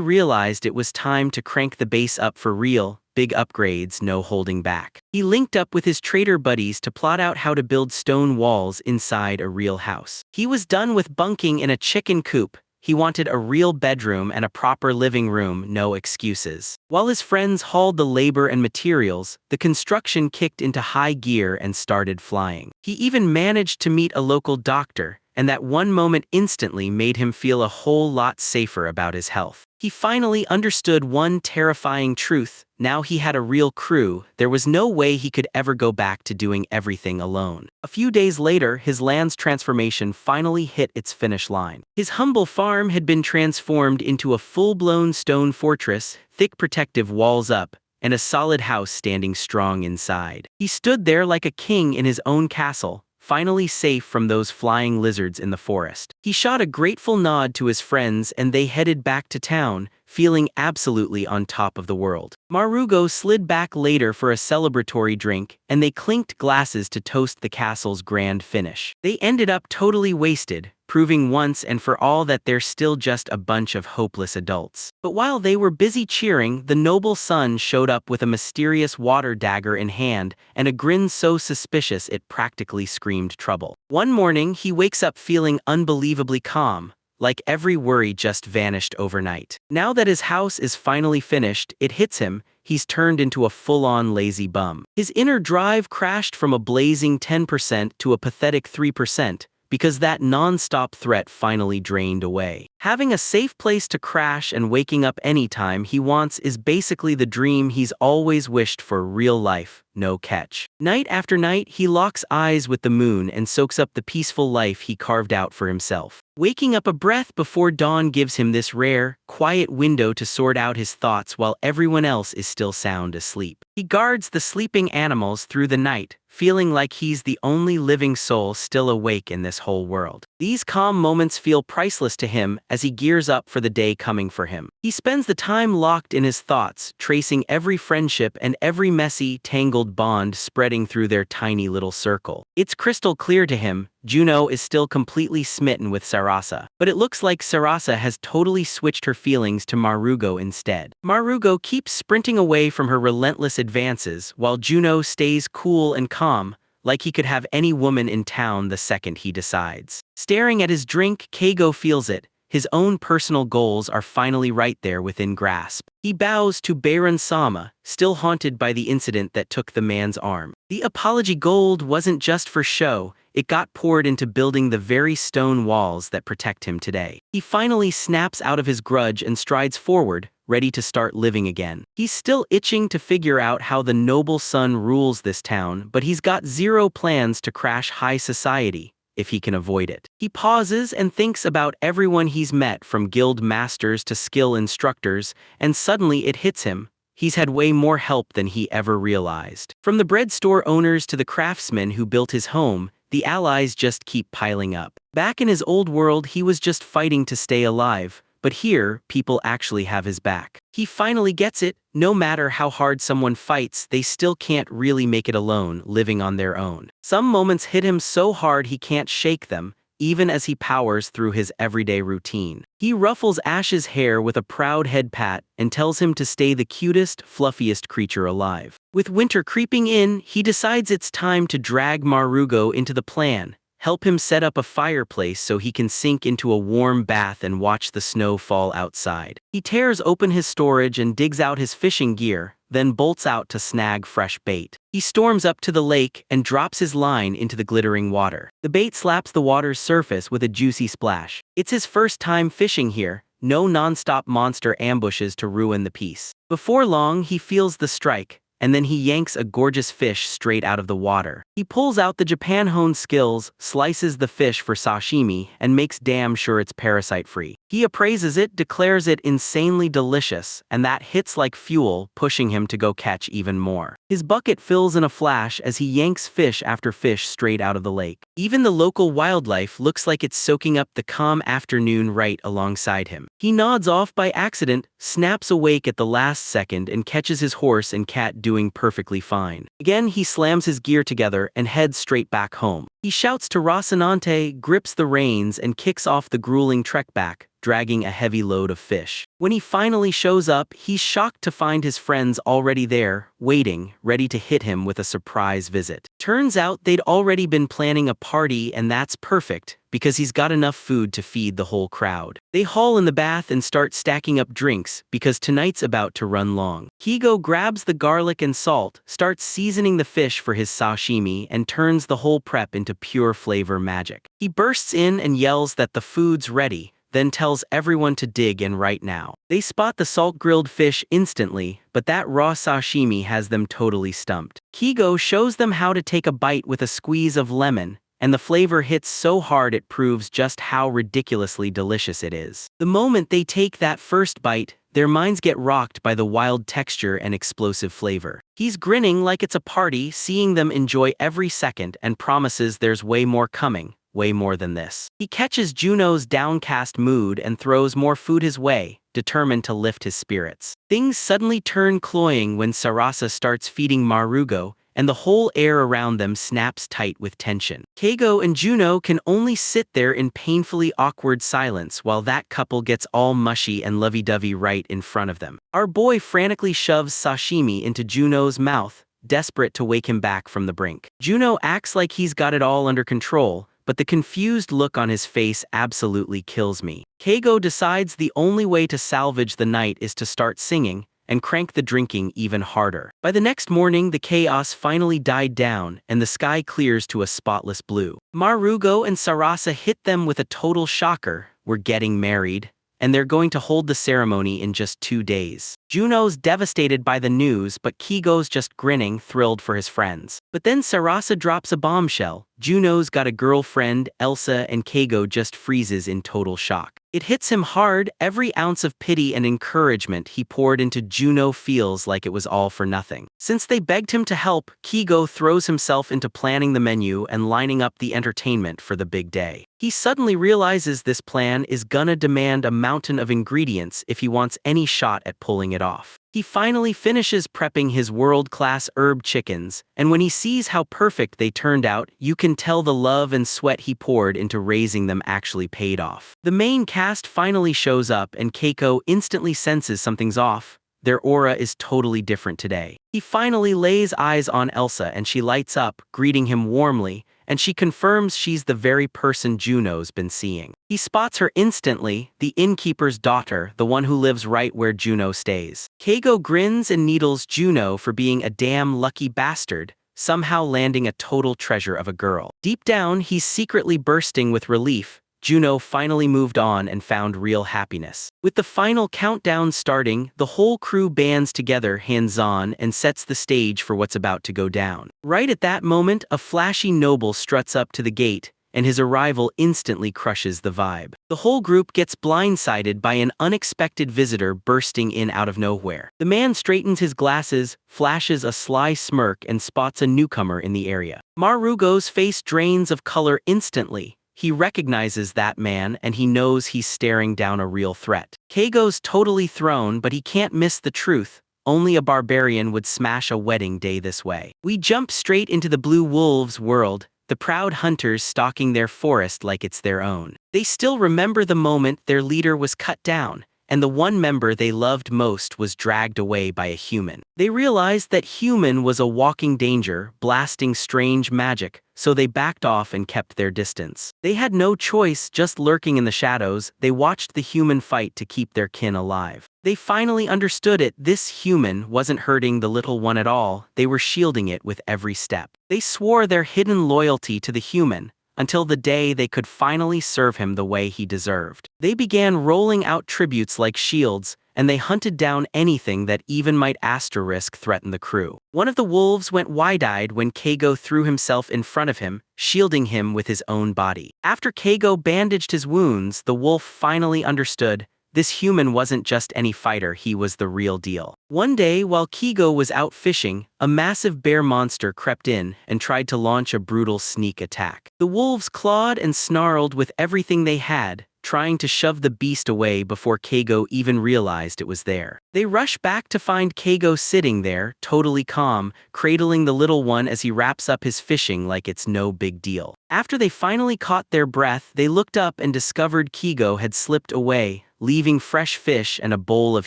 realized it was time to crank the base up for real. Big upgrades, no holding back. He linked up with his trader buddies to plot out how to build stone walls inside a real house. He was done with bunking in a chicken coop. He wanted a real bedroom and a proper living room, no excuses. While his friends hauled the labor and materials, the construction kicked into high gear and started flying. He even managed to meet a local doctor, and that one moment instantly made him feel a whole lot safer about his health. He finally understood one terrifying truth: now he had a real crew, there was no way he could ever go back to doing everything alone. A few days later, his land's transformation finally hit its finish line. His humble farm had been transformed into a full-blown stone fortress, thick protective walls up, and a solid house standing strong inside. He stood there like a king in his own castle, finally safe from those flying lizards in the forest. He shot a grateful nod to his friends and they headed back to town, feeling absolutely on top of the world. Marugo slid back later for a celebratory drink, and they clinked glasses to toast the castle's grand finish. They ended up totally wasted, proving once and for all that they're still just a bunch of hopeless adults. But while they were busy cheering, the noble son showed up with a mysterious water dagger in hand and a grin so suspicious it practically screamed trouble. One morning, he wakes up feeling unbelievably calm, like every worry just vanished overnight. Now that his house is finally finished, it hits him: he's turned into a full-on lazy bum. His inner drive crashed from a blazing 10% to a pathetic 3%, because that non-stop threat finally drained away. Having a safe place to crash and waking up anytime he wants is basically the dream he's always wished for. Real life, no catch. Night after night, he locks eyes with the moon and soaks up the peaceful life he carved out for himself. Waking up a breath before dawn gives him this rare, quiet window to sort out his thoughts while everyone else is still sound asleep. He guards the sleeping animals through the night, feeling like he's the only living soul still awake in this whole world. These calm moments feel priceless to him as he gears up for the day coming for him. He spends the time locked in his thoughts, tracing every friendship and every messy, tangled bond spreading through their tiny little circle. It's crystal clear to him: Juno is still completely smitten with Sarasa, but it looks like Sarasa has totally switched her feelings to Marugo instead. Marugo keeps sprinting away from her relentless advances while Juno stays cool and calm, like he could have any woman in town the second he decides. Staring at his drink, Keigo feels it. His own personal goals are finally right there within grasp. He bows to Baron Sama, still haunted by the incident that took the man's arm. The apology gold wasn't just for show, it got poured into building the very stone walls that protect him today. He finally snaps out of his grudge and strides forward, ready to start living again. He's still itching to figure out how the noble son rules this town, but he's got zero plans to crash high society, if he can avoid it. He pauses and thinks about everyone he's met, from guild masters to skill instructors, and suddenly it hits him. He's had way more help than he ever realized. From the bread store owners to the craftsmen who built his home, the allies just keep piling up. Back in his old world, he was just fighting to stay alive, but here, people actually have his back. He finally gets it. No matter how hard someone fights, they still can't really make it alone, living on their own. Some moments hit him so hard he can't shake them, even as he powers through his everyday routine. He ruffles Ash's hair with a proud head pat and tells him to stay the cutest, fluffiest creature alive. With winter creeping in, he decides it's time to drag Marugo into the plan, help him set up a fireplace so he can sink into a warm bath and watch the snow fall outside. He tears open his storage and digs out his fishing gear, then bolts out to snag fresh bait. He storms up to the lake and drops his line into the glittering water. The bait slaps the water's surface with a juicy splash. It's his first time fishing here, no non-stop monster ambushes to ruin the peace. Before long, he feels the strike, and then he yanks a gorgeous fish straight out of the water. He pulls out the Japan-honed skills, slices the fish for sashimi, and makes damn sure it's parasite-free. He appraises it, declares it insanely delicious, and that hits like fuel, pushing him to go catch even more. His bucket fills in a flash as he yanks fish after fish straight out of the lake. Even the local wildlife looks like it's soaking up the calm afternoon right alongside him. He nods off by accident, snaps awake at the last second, and catches his horse and cat doing perfectly fine. Again, he slams his gear together and heads straight back home. He shouts to Rocinante, grips the reins, and kicks off the grueling trek back, dragging a heavy load of fish. When he finally shows up, he's shocked to find his friends already there, waiting, ready to hit him with a surprise visit. Turns out they'd already been planning a party, and that's perfect, because he's got enough food to feed the whole crowd. They haul in the bath and start stacking up drinks, because tonight's about to run long. Keigo grabs the garlic and salt, starts seasoning the fish for his sashimi, and turns the whole prep into pure flavor magic. He bursts in and yells that the food's ready, then tells everyone to dig in right now. They spot the salt-grilled fish instantly, but that raw sashimi has them totally stumped. Keigo shows them how to take a bite with a squeeze of lemon, and the flavor hits so hard it proves just how ridiculously delicious it is. The moment they take that first bite, their minds get rocked by the wild texture and explosive flavor. He's grinning like it's a party, seeing them enjoy every second, and promises there's way more coming. Way more than this. He catches Juno's downcast mood and throws more food his way, determined to lift his spirits. Things suddenly turn cloying when Sarasa starts feeding Marugo, and the whole air around them snaps tight with tension. Keigo and Juno can only sit there in painfully awkward silence while that couple gets all mushy and lovey-dovey right in front of them. Our boy frantically shoves sashimi into Juno's mouth, desperate to wake him back from the brink. Juno acts like he's got it all under control, but the confused look on his face absolutely kills me. Keigo decides the only way to salvage the night is to start singing, and crank the drinking even harder. By the next morning, the chaos finally died down, and the sky clears to a spotless blue. Marugo and Sarasa hit them with a total shocker: we're getting married, and they're going to hold the ceremony in just 2 days. Juno's devastated by the news, but Keigo's just grinning, thrilled for his friends. But then Sarasa drops a bombshell. Juno's got a girlfriend, Elsa, and Keigo just freezes in total shock. It hits him hard. Every ounce of pity and encouragement he poured into Juno feels like it was all for nothing. Since they begged him to help, Keigo throws himself into planning the menu and lining up the entertainment for the big day. He suddenly realizes this plan is gonna demand a mountain of ingredients if he wants any shot at pulling it off. He finally finishes prepping his world-class herb chickens, and when he sees how perfect they turned out, you can tell the love and sweat he poured into raising them actually paid off. The main cast finally shows up, and Keiko instantly senses something's off. their aura is totally different today. He finally lays eyes on Elsa and she lights up, greeting him warmly, and she confirms she's the very person Juno's been seeing. He spots her instantly, the innkeeper's daughter, the one who lives right where Juno stays. Keigo grins and needles Juno for being a damn lucky bastard, somehow landing a total treasure of a girl. Deep down, he's secretly bursting with relief. Juno finally moved on and found real happiness. With the final countdown starting, the whole crew bands together hands-on and sets the stage for what's about to go down. Right at that moment, a flashy noble struts up to the gate, and his arrival instantly crushes the vibe. The whole group gets blindsided by an unexpected visitor bursting in out of nowhere. The man straightens his glasses, flashes a sly smirk, and spots a newcomer in the area. Marugo's face drains of color instantly. He recognizes that man and he knows he's staring down a real threat. Keigo's totally thrown, but he can't miss the truth. Only a barbarian would smash a wedding day this way. We jump straight into the Blue Wolves world, the proud hunters stalking their forest like it's their own. They still remember the moment their leader was cut down, and the one member they loved most was dragged away by a human. They realized that human was a walking danger, blasting strange magic, so they backed off and kept their distance. They had no choice, just lurking in the shadows. They watched the human fight to keep their kin alive. They finally understood it. This human wasn't hurting the little one at all, they were shielding it with every step. They swore their hidden loyalty to the human, until the day they could finally serve him the way he deserved. They began rolling out tributes like shields, and they hunted down anything that even might asterisk threaten the crew. One of the wolves went wide-eyed when Keigo threw himself in front of him, shielding him with his own body. After Keigo bandaged his wounds, the wolf finally understood. This human wasn't just any fighter, he was the real deal. One day, while Keigo was out fishing, a massive bear monster crept in and tried to launch a brutal sneak attack. The wolves clawed and snarled with everything they had, trying to shove the beast away before Keigo even realized it was there. They rush back to find Keigo sitting there, totally calm, cradling the little one as he wraps up his fishing like it's no big deal. After they finally caught their breath, they looked up and discovered Keigo had slipped away, leaving fresh fish and a bowl of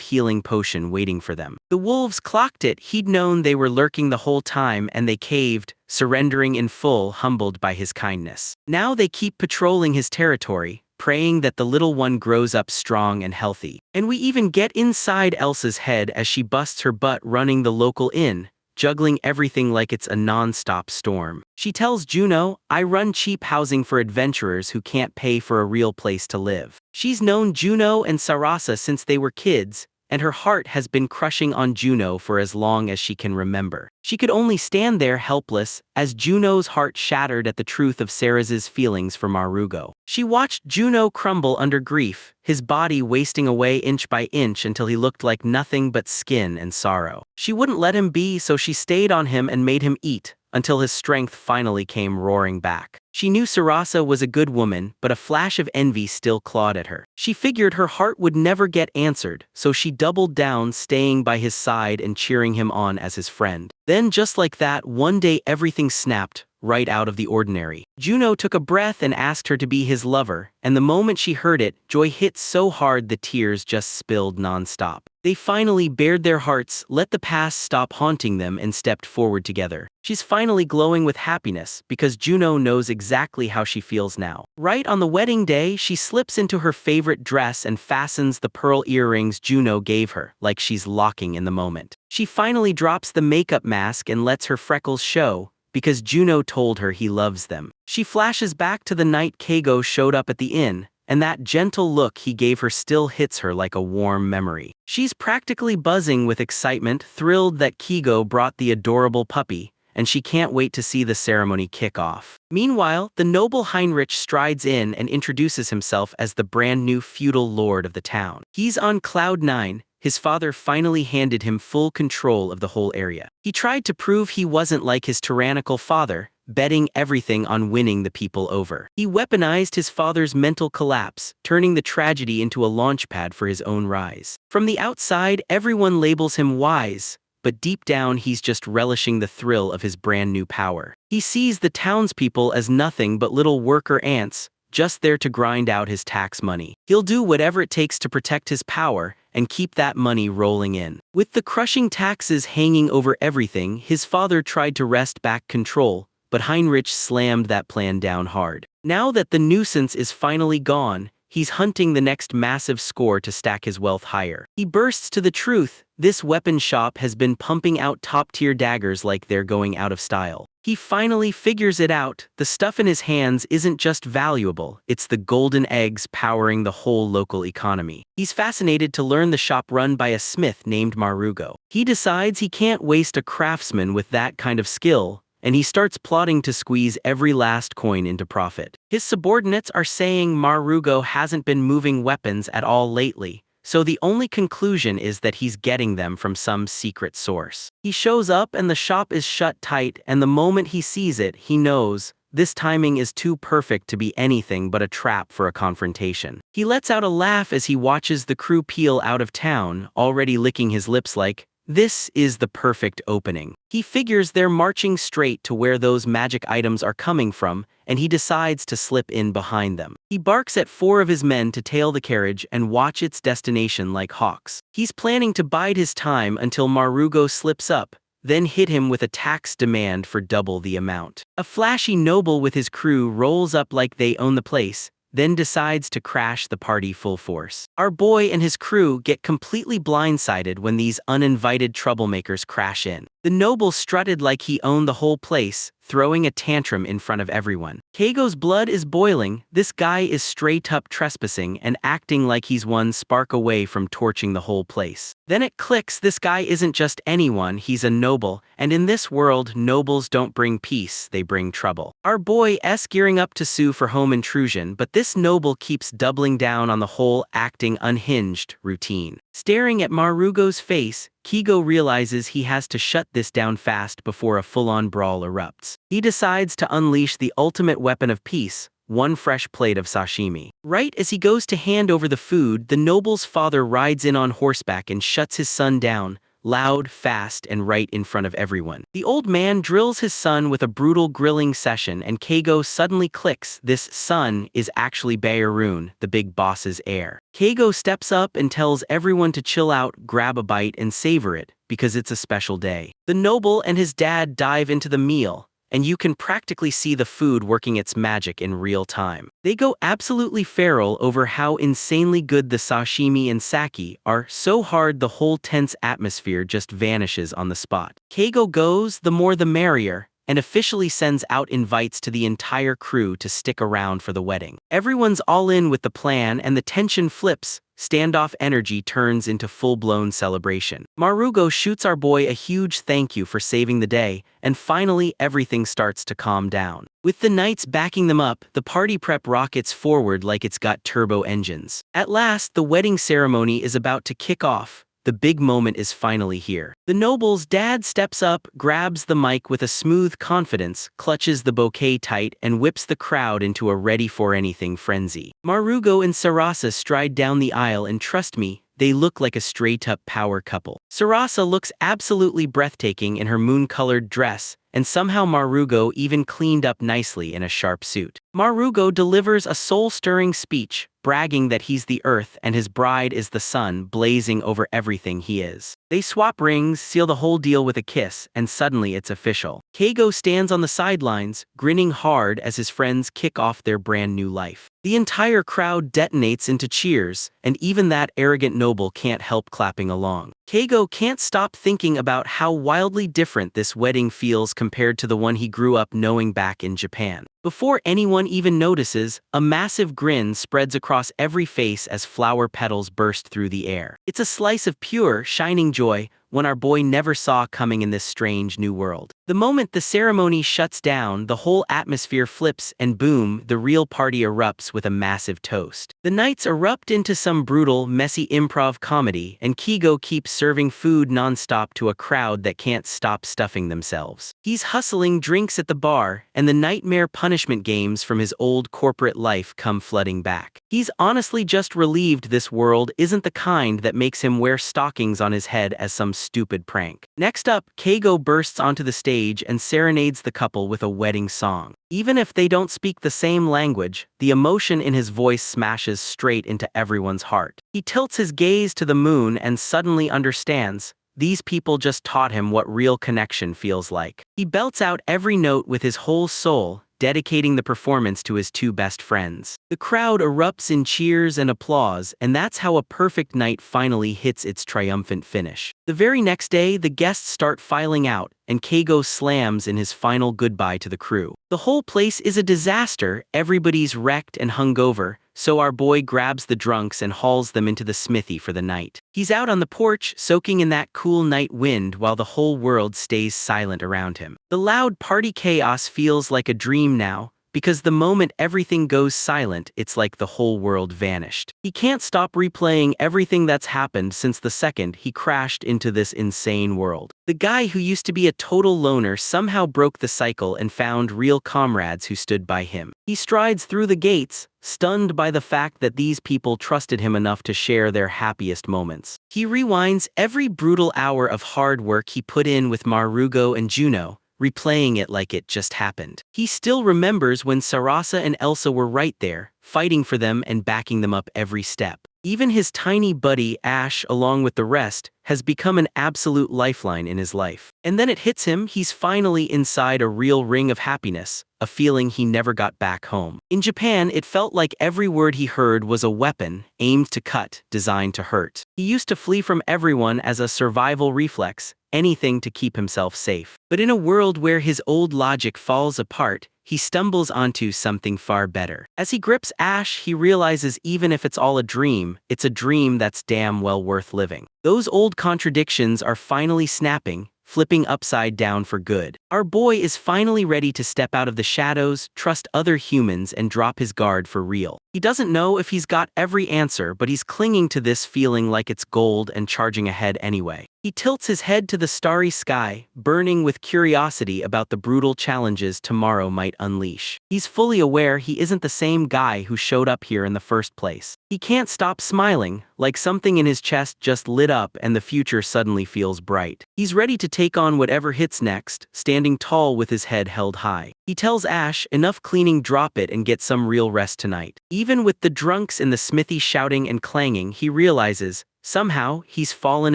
healing potion waiting for them. The wolves clocked it. He'd known they were lurking the whole time, and they caved, surrendering in full, humbled by his kindness. Now they keep patrolling his territory, praying that the little one grows up strong and healthy. And we even get inside Elsa's head as she busts her butt running the local inn, juggling everything like it's a non-stop storm. She tells Juno, "I run cheap housing for adventurers who can't pay for a real place to live." She's known Juno and Sarasa since they were kids, and her heart has been crushing on Juno for as long as she can remember. She could only stand there helpless, as Juno's heart shattered at the truth of Saras's feelings for Marugo. She watched Juno crumble under grief, his body wasting away inch by inch until he looked like nothing but skin and sorrow. She wouldn't let him be, so she stayed on him and made him eat, until his strength finally came roaring back. She knew Sarasa was a good woman, but a flash of envy still clawed at her. She figured her heart would never get answered, so she doubled down, staying by his side and cheering him on as his friend. Then, just like that, one day everything snapped, right out of the ordinary. Juno took a breath and asked her to be his lover, and the moment she heard it, joy hit so hard the tears just spilled non-stop. They finally bared their hearts, let the past stop haunting them, and stepped forward together. She's finally glowing with happiness, because Juno knows exactly how she feels now. Right on the wedding day, she slips into her favorite dress and fastens the pearl earrings Juno gave her, like she's locking in the moment. She finally drops the makeup mask and lets her freckles show, because Juno told her he loves them. She flashes back to the night Keigo showed up at the inn, and that gentle look he gave her still hits her like a warm memory. She's practically buzzing with excitement, thrilled that Keigo brought the adorable puppy, and she can't wait to see the ceremony kick off. Meanwhile, the noble Heinrich strides in and introduces himself as the brand new feudal lord of the town. He's on cloud nine. His father finally handed him full control of the whole area. He tried to prove he wasn't like his tyrannical father, betting everything on winning the people over. He weaponized his father's mental collapse, turning the tragedy into a launchpad for his own rise. From the outside, everyone labels him wise, but deep down he's just relishing the thrill of his brand new power. He sees the townspeople as nothing but little worker ants, just there to grind out his tax money. He'll do whatever it takes to protect his power and keep that money rolling in. With the crushing taxes hanging over everything, his father tried to wrest back control, but Heinrich slammed that plan down hard. Now that the nuisance is finally gone, he's hunting the next massive score to stack his wealth higher. He bursts to the truth: this weapon shop has been pumping out top-tier daggers like they're going out of style. He finally figures it out: the stuff in his hands isn't just valuable, it's the golden eggs powering the whole local economy. He's fascinated to learn the shop run by a smith named Marugo. He decides he can't waste a craftsman with that kind of skill, and he starts plotting to squeeze every last coin into profit. His subordinates are saying Marugo hasn't been moving weapons at all lately, so the only conclusion is that he's getting them from some secret source. He shows up and the shop is shut tight, and the moment he sees it, he knows this timing is too perfect to be anything but a trap for a confrontation. He lets out a laugh as he watches the crew peel out of town, already licking his lips like, this is the perfect opening. He figures they're marching straight to where those magic items are coming from, and he decides to slip in behind them. He barks at 4 of his men to tail the carriage and watch its destination like hawks. He's planning to bide his time until Marugo slips up, then hit him with a tax demand for double the amount. A flashy noble with his crew rolls up like they own the place, then decides to crash the party full force. Our boy and his crew get completely blindsided when these uninvited troublemakers crash in. The noble strutted like he owned the whole place, throwing a tantrum in front of everyone. Keigo's blood is boiling. This guy is straight up trespassing and acting like he's one spark away from torching the whole place. Then it clicks: this guy isn't just anyone, he's a noble, and in this world, nobles don't bring peace, they bring trouble. Our boy is gearing up to sue for home intrusion, but this noble keeps doubling down on the whole acting unhinged routine. Staring at Marugo's face, Keigo realizes he has to shut this down fast before a full-on brawl erupts. He decides to unleash the ultimate weapon of peace: one fresh plate of sashimi. Right as he goes to hand over the food, the noble's father rides in on horseback and shuts his son down, loud, fast, and right in front of everyone. The old man drills his son with a brutal grilling session, and Keigo suddenly clicks: this son is actually Baerun, the big boss's heir. Keigo steps up and tells everyone to chill out, grab a bite, and savor it, because it's a special day. The noble and his dad dive into the meal, and you can practically see the food working its magic in real time. They go absolutely feral over how insanely good the sashimi and sake are, so hard the whole tense atmosphere just vanishes on the spot. Keigo goes, the more the merrier, and officially sends out invites to the entire crew to stick around for the wedding. Everyone's all in with the plan, and the tension flips. Standoff energy turns into full-blown celebration. Marugo shoots our boy a huge thank you for saving the day, and finally everything starts to calm down. With the knights backing them up, the party prep rockets forward like it's got turbo engines. At last, the wedding ceremony is about to kick off. The big moment is finally here. The noble's dad steps up, grabs the mic with a smooth confidence, clutches the bouquet tight, and whips the crowd into a ready-for-anything frenzy. Marugo and Sarasa stride down the aisle, and trust me, they look like a straight-up power couple. Sarasa looks absolutely breathtaking in her moon-colored dress, and somehow Marugo even cleaned up nicely in a sharp suit. Marugo delivers a soul-stirring speech, bragging that he's the earth and his bride is the sun, blazing over everything he is. They swap rings, seal the whole deal with a kiss, and suddenly it's official. Keigo stands on the sidelines, grinning hard as his friends kick off their brand new life. The entire crowd detonates into cheers, and even that arrogant noble can't help clapping along. Keigo can't stop thinking about how wildly different this wedding feels compared to the one he grew up knowing back in Japan. Before anyone even notices, a massive grin spreads across every face as flower petals burst through the air. It's a slice of pure, shining joy, one our boy never saw coming in this strange new world. The moment the ceremony shuts down, the whole atmosphere flips, and boom, the real party erupts with a massive toast. The nights erupt into some brutal, messy improv comedy, and Keigo keeps serving food non-stop to a crowd that can't stop stuffing themselves. He's hustling drinks at the bar, and the nightmare punishment games from his old corporate life come flooding back. He's honestly just relieved this world isn't the kind that makes him wear stockings on his head as some stupid prank. Next up, Keigo bursts onto the stage and serenades the couple with a wedding song. Even if they don't speak the same language, the emotion in his voice smashes straight into everyone's heart. He tilts his gaze to the moon and suddenly understands, these people just taught him what real connection feels like. He belts out every note with his whole soul, dedicating the performance to his two best friends. The crowd erupts in cheers and applause, and that's how A Perfect Night finally hits its triumphant finish. The very next day, the guests start filing out, and Keigo slams in his final goodbye to the crew. The whole place is a disaster, everybody's wrecked and hungover, so our boy grabs the drunks and hauls them into the smithy for the night. He's out on the porch, soaking in that cool night wind while the whole world stays silent around him. The loud party chaos feels like a dream now, because the moment everything goes silent, it's like the whole world vanished. He can't stop replaying everything that's happened since the second he crashed into this insane world. The guy who used to be a total loner somehow broke the cycle and found real comrades who stood by him. He strides through the gates, stunned by the fact that these people trusted him enough to share their happiest moments. He rewinds every brutal hour of hard work he put in with Marugo and Juno, replaying it like it just happened. He still remembers when Sarasa and Elsa were right there, fighting for them and backing them up every step. Even his tiny buddy, Ash, along with the rest, has become an absolute lifeline in his life. And then it hits him, he's finally inside a real ring of happiness, a feeling he never got back home. In Japan, it felt like every word he heard was a weapon, aimed to cut, designed to hurt. He used to flee from everyone as a survival reflex, anything to keep himself safe. But in a world where his old logic falls apart, he stumbles onto something far better. As he grips Ash, he realizes even if it's all a dream, it's a dream that's damn well worth living. Those old contradictions are finally snapping, flipping upside down for good. Our boy is finally ready to step out of the shadows, trust other humans, and drop his guard for real. He doesn't know if he's got every answer, but he's clinging to this feeling like it's gold and charging ahead anyway. He tilts his head to the starry sky, burning with curiosity about the brutal challenges tomorrow might unleash. He's fully aware he isn't the same guy who showed up here in the first place. He can't stop smiling, like something in his chest just lit up and the future suddenly feels bright. He's ready to take on whatever hits next, standing tall with his head held high. He tells Ash, enough cleaning, drop it and get some real rest tonight. Even with the drunks in the smithy shouting and clanging, he realizes, somehow, he's fallen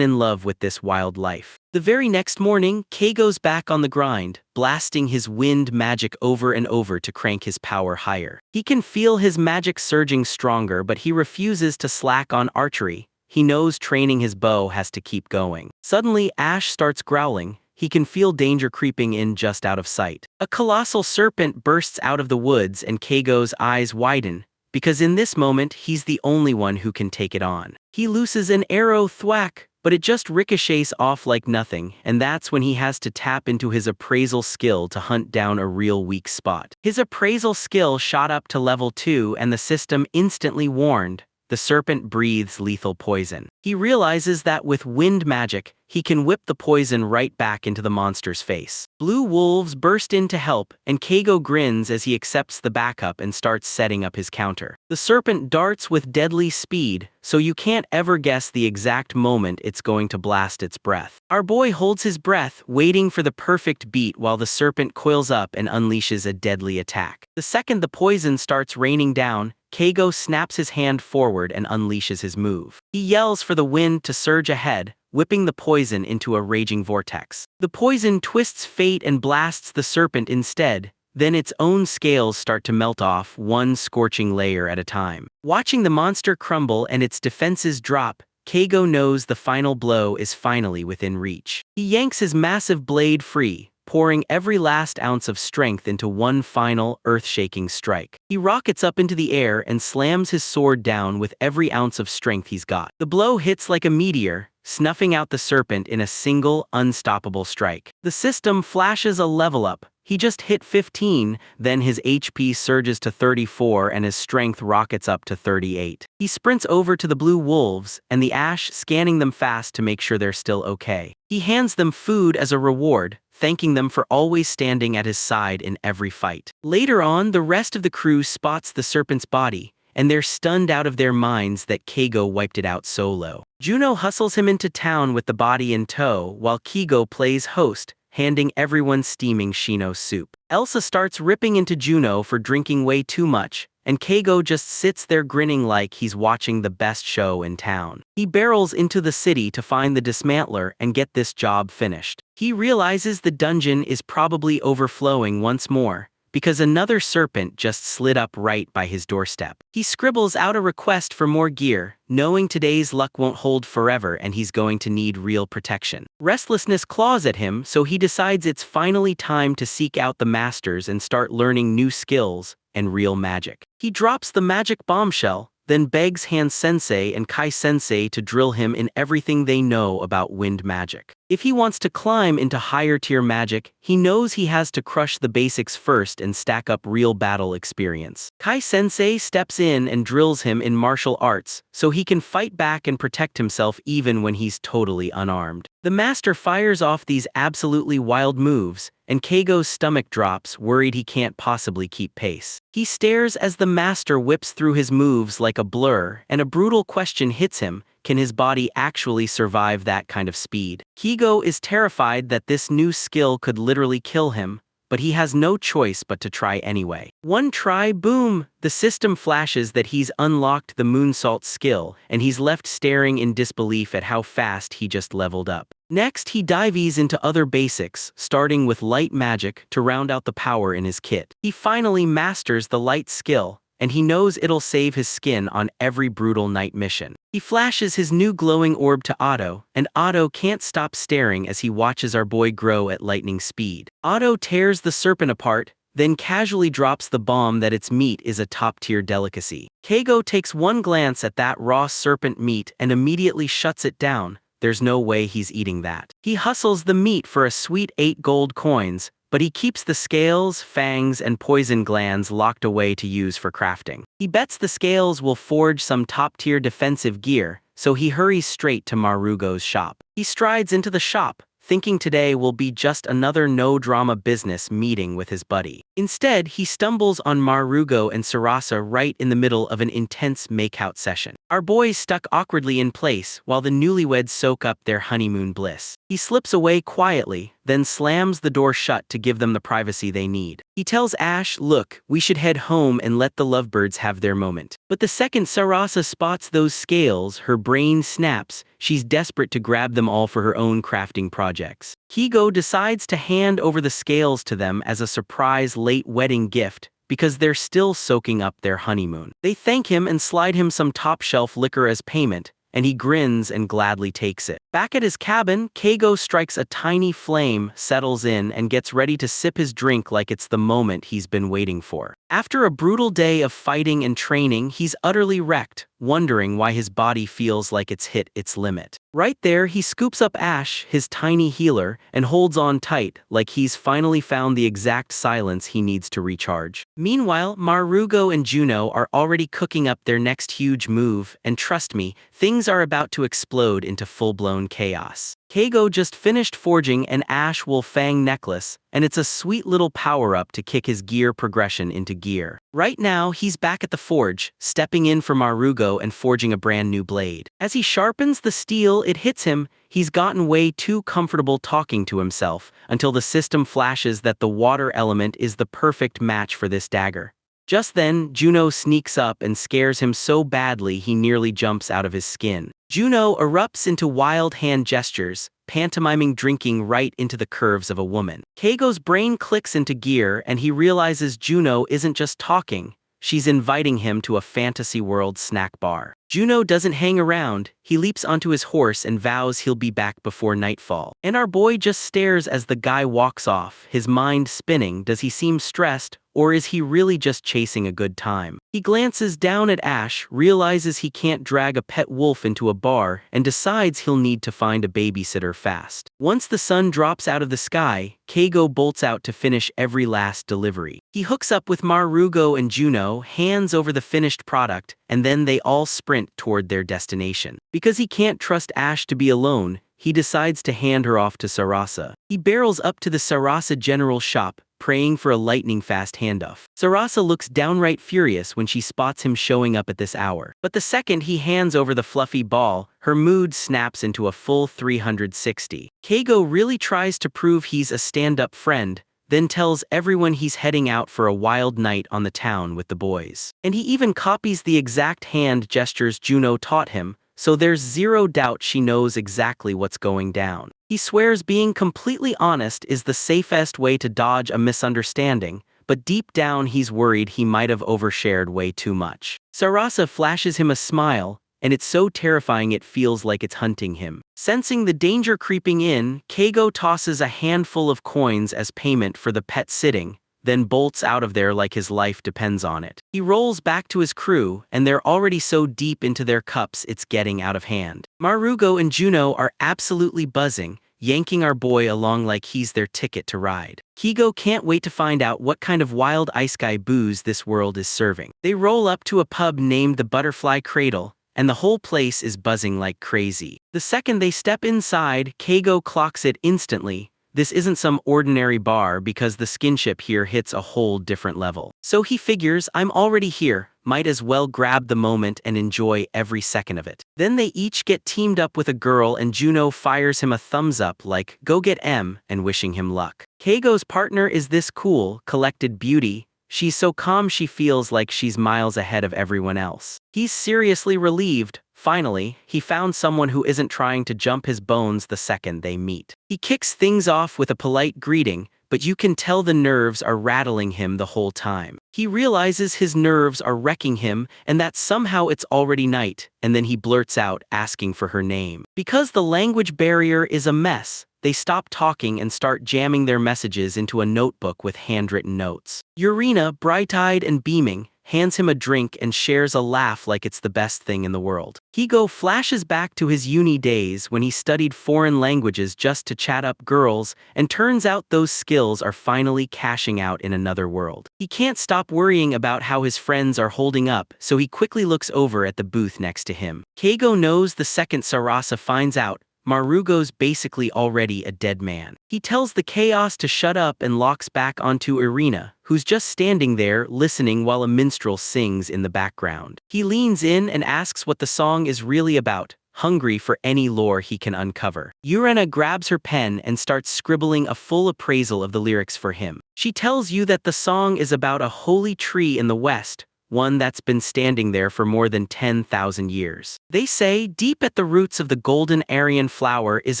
in love with this wild life. The very next morning, Keigo's back on the grind, blasting his wind magic over and over to crank his power higher. He can feel his magic surging stronger, but he refuses to slack on archery. He knows training his bow has to keep going. Suddenly, Ash starts growling. He can feel danger creeping in just out of sight. A colossal serpent bursts out of the woods and Keigo's eyes widen, because in this moment, he's the only one who can take it on. He looses an arrow, thwack, but it just ricochets off like nothing, and that's when he has to tap into his appraisal skill to hunt down a real weak spot. His appraisal skill shot up to level 2 and the system instantly warned, the serpent breathes lethal poison. He realizes that with wind magic, he can whip the poison right back into the monster's face. Blue wolves burst in to help, and Keigo grins as he accepts the backup and starts setting up his counter. The serpent darts with deadly speed, so you can't ever guess the exact moment it's going to blast its breath. Our boy holds his breath, waiting for the perfect beat while the serpent coils up and unleashes a deadly attack. The second the poison starts raining down, Keigo snaps his hand forward and unleashes his move. He yells for the wind to surge ahead, whipping the poison into a raging vortex. The poison twists fate and blasts the serpent instead, then its own scales start to melt off, one scorching layer at a time. Watching the monster crumble and its defenses drop, Keigo knows the final blow is finally within reach. He yanks his massive blade free, pouring every last ounce of strength into one final, earth-shaking strike. He rockets up into the air and slams his sword down with every ounce of strength he's got. The blow hits like a meteor, snuffing out the serpent in a single, unstoppable strike. The system flashes a level up. He just hit 15, then his HP surges to 34 and his strength rockets up to 38. He sprints over to the blue wolves, and the Ash, scanning them fast to make sure they're still okay. He hands them food as a reward, thanking them for always standing at his side in every fight. Later on, the rest of the crew spots the serpent's body, and they're stunned out of their minds that Keigo wiped it out solo. Juno hustles him into town with the body in tow, while Keigo plays host, handing everyone steaming Shino soup. Elsa starts ripping into Juno for drinking way too much, and Keigo just sits there grinning like he's watching the best show in town. He barrels into the city to find the dismantler and get this job finished. He realizes the dungeon is probably overflowing once more, because another serpent just slid up right by his doorstep. He scribbles out a request for more gear, knowing today's luck won't hold forever and he's going to need real protection. Restlessness claws at him, so he decides it's finally time to seek out the masters and start learning new skills and real magic. He drops the magic bombshell, then begs Han-sensei and Kai-sensei to drill him in everything they know about wind magic. If he wants to climb into higher-tier magic, he knows he has to crush the basics first and stack up real battle experience. Kai-sensei steps in and drills him in martial arts, so he can fight back and protect himself even when he's totally unarmed. The master fires off these absolutely wild moves, and Keigo's stomach drops, worried he can't possibly keep pace. He stares as the master whips through his moves like a blur, and a brutal question hits him: can his body actually survive that kind of speed? Keigo is terrified that this new skill could literally kill him, but he has no choice but to try anyway. One try, boom! The system flashes that he's unlocked the moonsault skill, and he's left staring in disbelief at how fast he just leveled up. Next, he dives into other basics, starting with light magic to round out the power in his kit. He finally masters the light skill, and he knows it'll save his skin on every brutal night mission. He flashes his new glowing orb to Otto, and Otto can't stop staring as he watches our boy grow at lightning speed. Otto tears the serpent apart, then casually drops the bomb that its meat is a top-tier delicacy. Keigo takes one glance at that raw serpent meat and immediately shuts it down. There's no way he's eating that. He hustles the meat for a sweet 8 gold coins, but he keeps the scales, fangs, and poison glands locked away to use for crafting. He bets the scales will forge some top-tier defensive gear, so he hurries straight to Marugo's shop. He strides into the shop, thinking today will be just another no-drama business meeting with his buddy. Instead, he stumbles on Marugo and Sarasa right in the middle of an intense makeout session. Our boy's stuck awkwardly in place while the newlyweds soak up their honeymoon bliss. He slips away quietly, then slams the door shut to give them the privacy they need. He tells Ash, "Look, we should head home and let the lovebirds have their moment." But the second Sarasa spots those scales, her brain snaps. She's desperate to grab them all for her own crafting projects. Keigo decides to hand over the scales to them as a surprise late wedding gift, because they're still soaking up their honeymoon. They thank him and slide him some top-shelf liquor as payment, and he grins and gladly takes it. Back at his cabin, Keigo strikes a tiny flame, settles in, and gets ready to sip his drink like it's the moment he's been waiting for. After a brutal day of fighting and training, he's utterly wrecked, wondering why his body feels like it's hit its limit. Right there, he scoops up Ash, his tiny healer, and holds on tight, like he's finally found the exact silence he needs to recharge. Meanwhile, Marugo and Juno are already cooking up their next huge move, and trust me, things are about to explode into full-blown chaos. Keigo just finished forging an Ash Wolf Fang necklace, and it's a sweet little power-up to kick his gear progression into gear. Right now, he's back at the forge, stepping in for Marugo and forging a brand new blade. As he sharpens the steel, it hits him. He's gotten way too comfortable talking to himself, until the system flashes that the water element is the perfect match for this dagger. Just then, Juno sneaks up and scares him so badly he nearly jumps out of his skin. Juno erupts into wild hand gestures, pantomiming drinking right into the curves of a woman. Keigo's brain clicks into gear and he realizes Juno isn't just talking, she's inviting him to a fantasy world snack bar. Juno doesn't hang around, he leaps onto his horse and vows he'll be back before nightfall. And our boy just stares as the guy walks off, his mind spinning. Does he seem stressed, or is he really just chasing a good time? He glances down at Ash, realizes he can't drag a pet wolf into a bar, and decides he'll need to find a babysitter fast. Once the sun drops out of the sky, Keigo bolts out to finish every last delivery. He hooks up with Marugo and Juno, hands over the finished product, and then they all sprint toward their destination. Because he can't trust Ash to be alone, he decides to hand her off to Sarasa. He barrels up to the Sarasa general shop, praying for a lightning-fast handoff. Sarasa looks downright furious when she spots him showing up at this hour. But the second he hands over the fluffy ball, her mood snaps into a full 360. Keigo really tries to prove he's a stand-up friend, then tells everyone he's heading out for a wild night on the town with the boys. And he even copies the exact hand gestures Juno taught him, so there's zero doubt she knows exactly what's going down. He swears being completely honest is the safest way to dodge a misunderstanding, but deep down he's worried he might have overshared way too much. Sarasa flashes him a smile, and it's so terrifying it feels like it's hunting him. Sensing the danger creeping in, Keigo tosses a handful of coins as payment for the pet sitting, then bolts out of there like his life depends on it. He rolls back to his crew, and they're already so deep into their cups it's getting out of hand. Marugo and Juno are absolutely buzzing, yanking our boy along like he's their ticket to ride. Keigo can't wait to find out what kind of wild Isekai'D booze this world is serving. They roll up to a pub named the Butterfly Cradle, and the whole place is buzzing like crazy. The second they step inside, Keigo clocks it instantly. This isn't some ordinary bar because the skinship here hits a whole different level. So he figures, I'm already here, might as well grab the moment and enjoy every second of it. Then they each get teamed up with a girl and Juno fires him a thumbs up like, go get M, and wishing him luck. Keigo's partner is this cool, collected beauty. She's so calm she feels like she's miles ahead of everyone else. He's seriously relieved. Finally, he found someone who isn't trying to jump his bones the second they meet. He kicks things off with a polite greeting, but you can tell the nerves are rattling him the whole time. He realizes his nerves are wrecking him and that somehow it's already night, and then he blurts out asking for her name. Because the language barrier is a mess, they stop talking and start jamming their messages into a notebook with handwritten notes. Urina, bright-eyed and beaming, hands him a drink and shares a laugh like it's the best thing in the world. Keigo flashes back to his uni days when he studied foreign languages just to chat up girls, and turns out those skills are finally cashing out in another world. He can't stop worrying about how his friends are holding up, so he quickly looks over at the booth next to him. Keigo knows the second Sarasa finds out, Marugo's basically already a dead man. He tells the chaos to shut up and locks back onto Irina, who's just standing there listening while a minstrel sings in the background. He leans in and asks what the song is really about, hungry for any lore he can uncover. Urena grabs her pen and starts scribbling a full appraisal of the lyrics for him. She tells you that the song is about a holy tree in the west, one that's been standing there for more than 10,000 years. They say deep at the roots of the golden Aryan flower is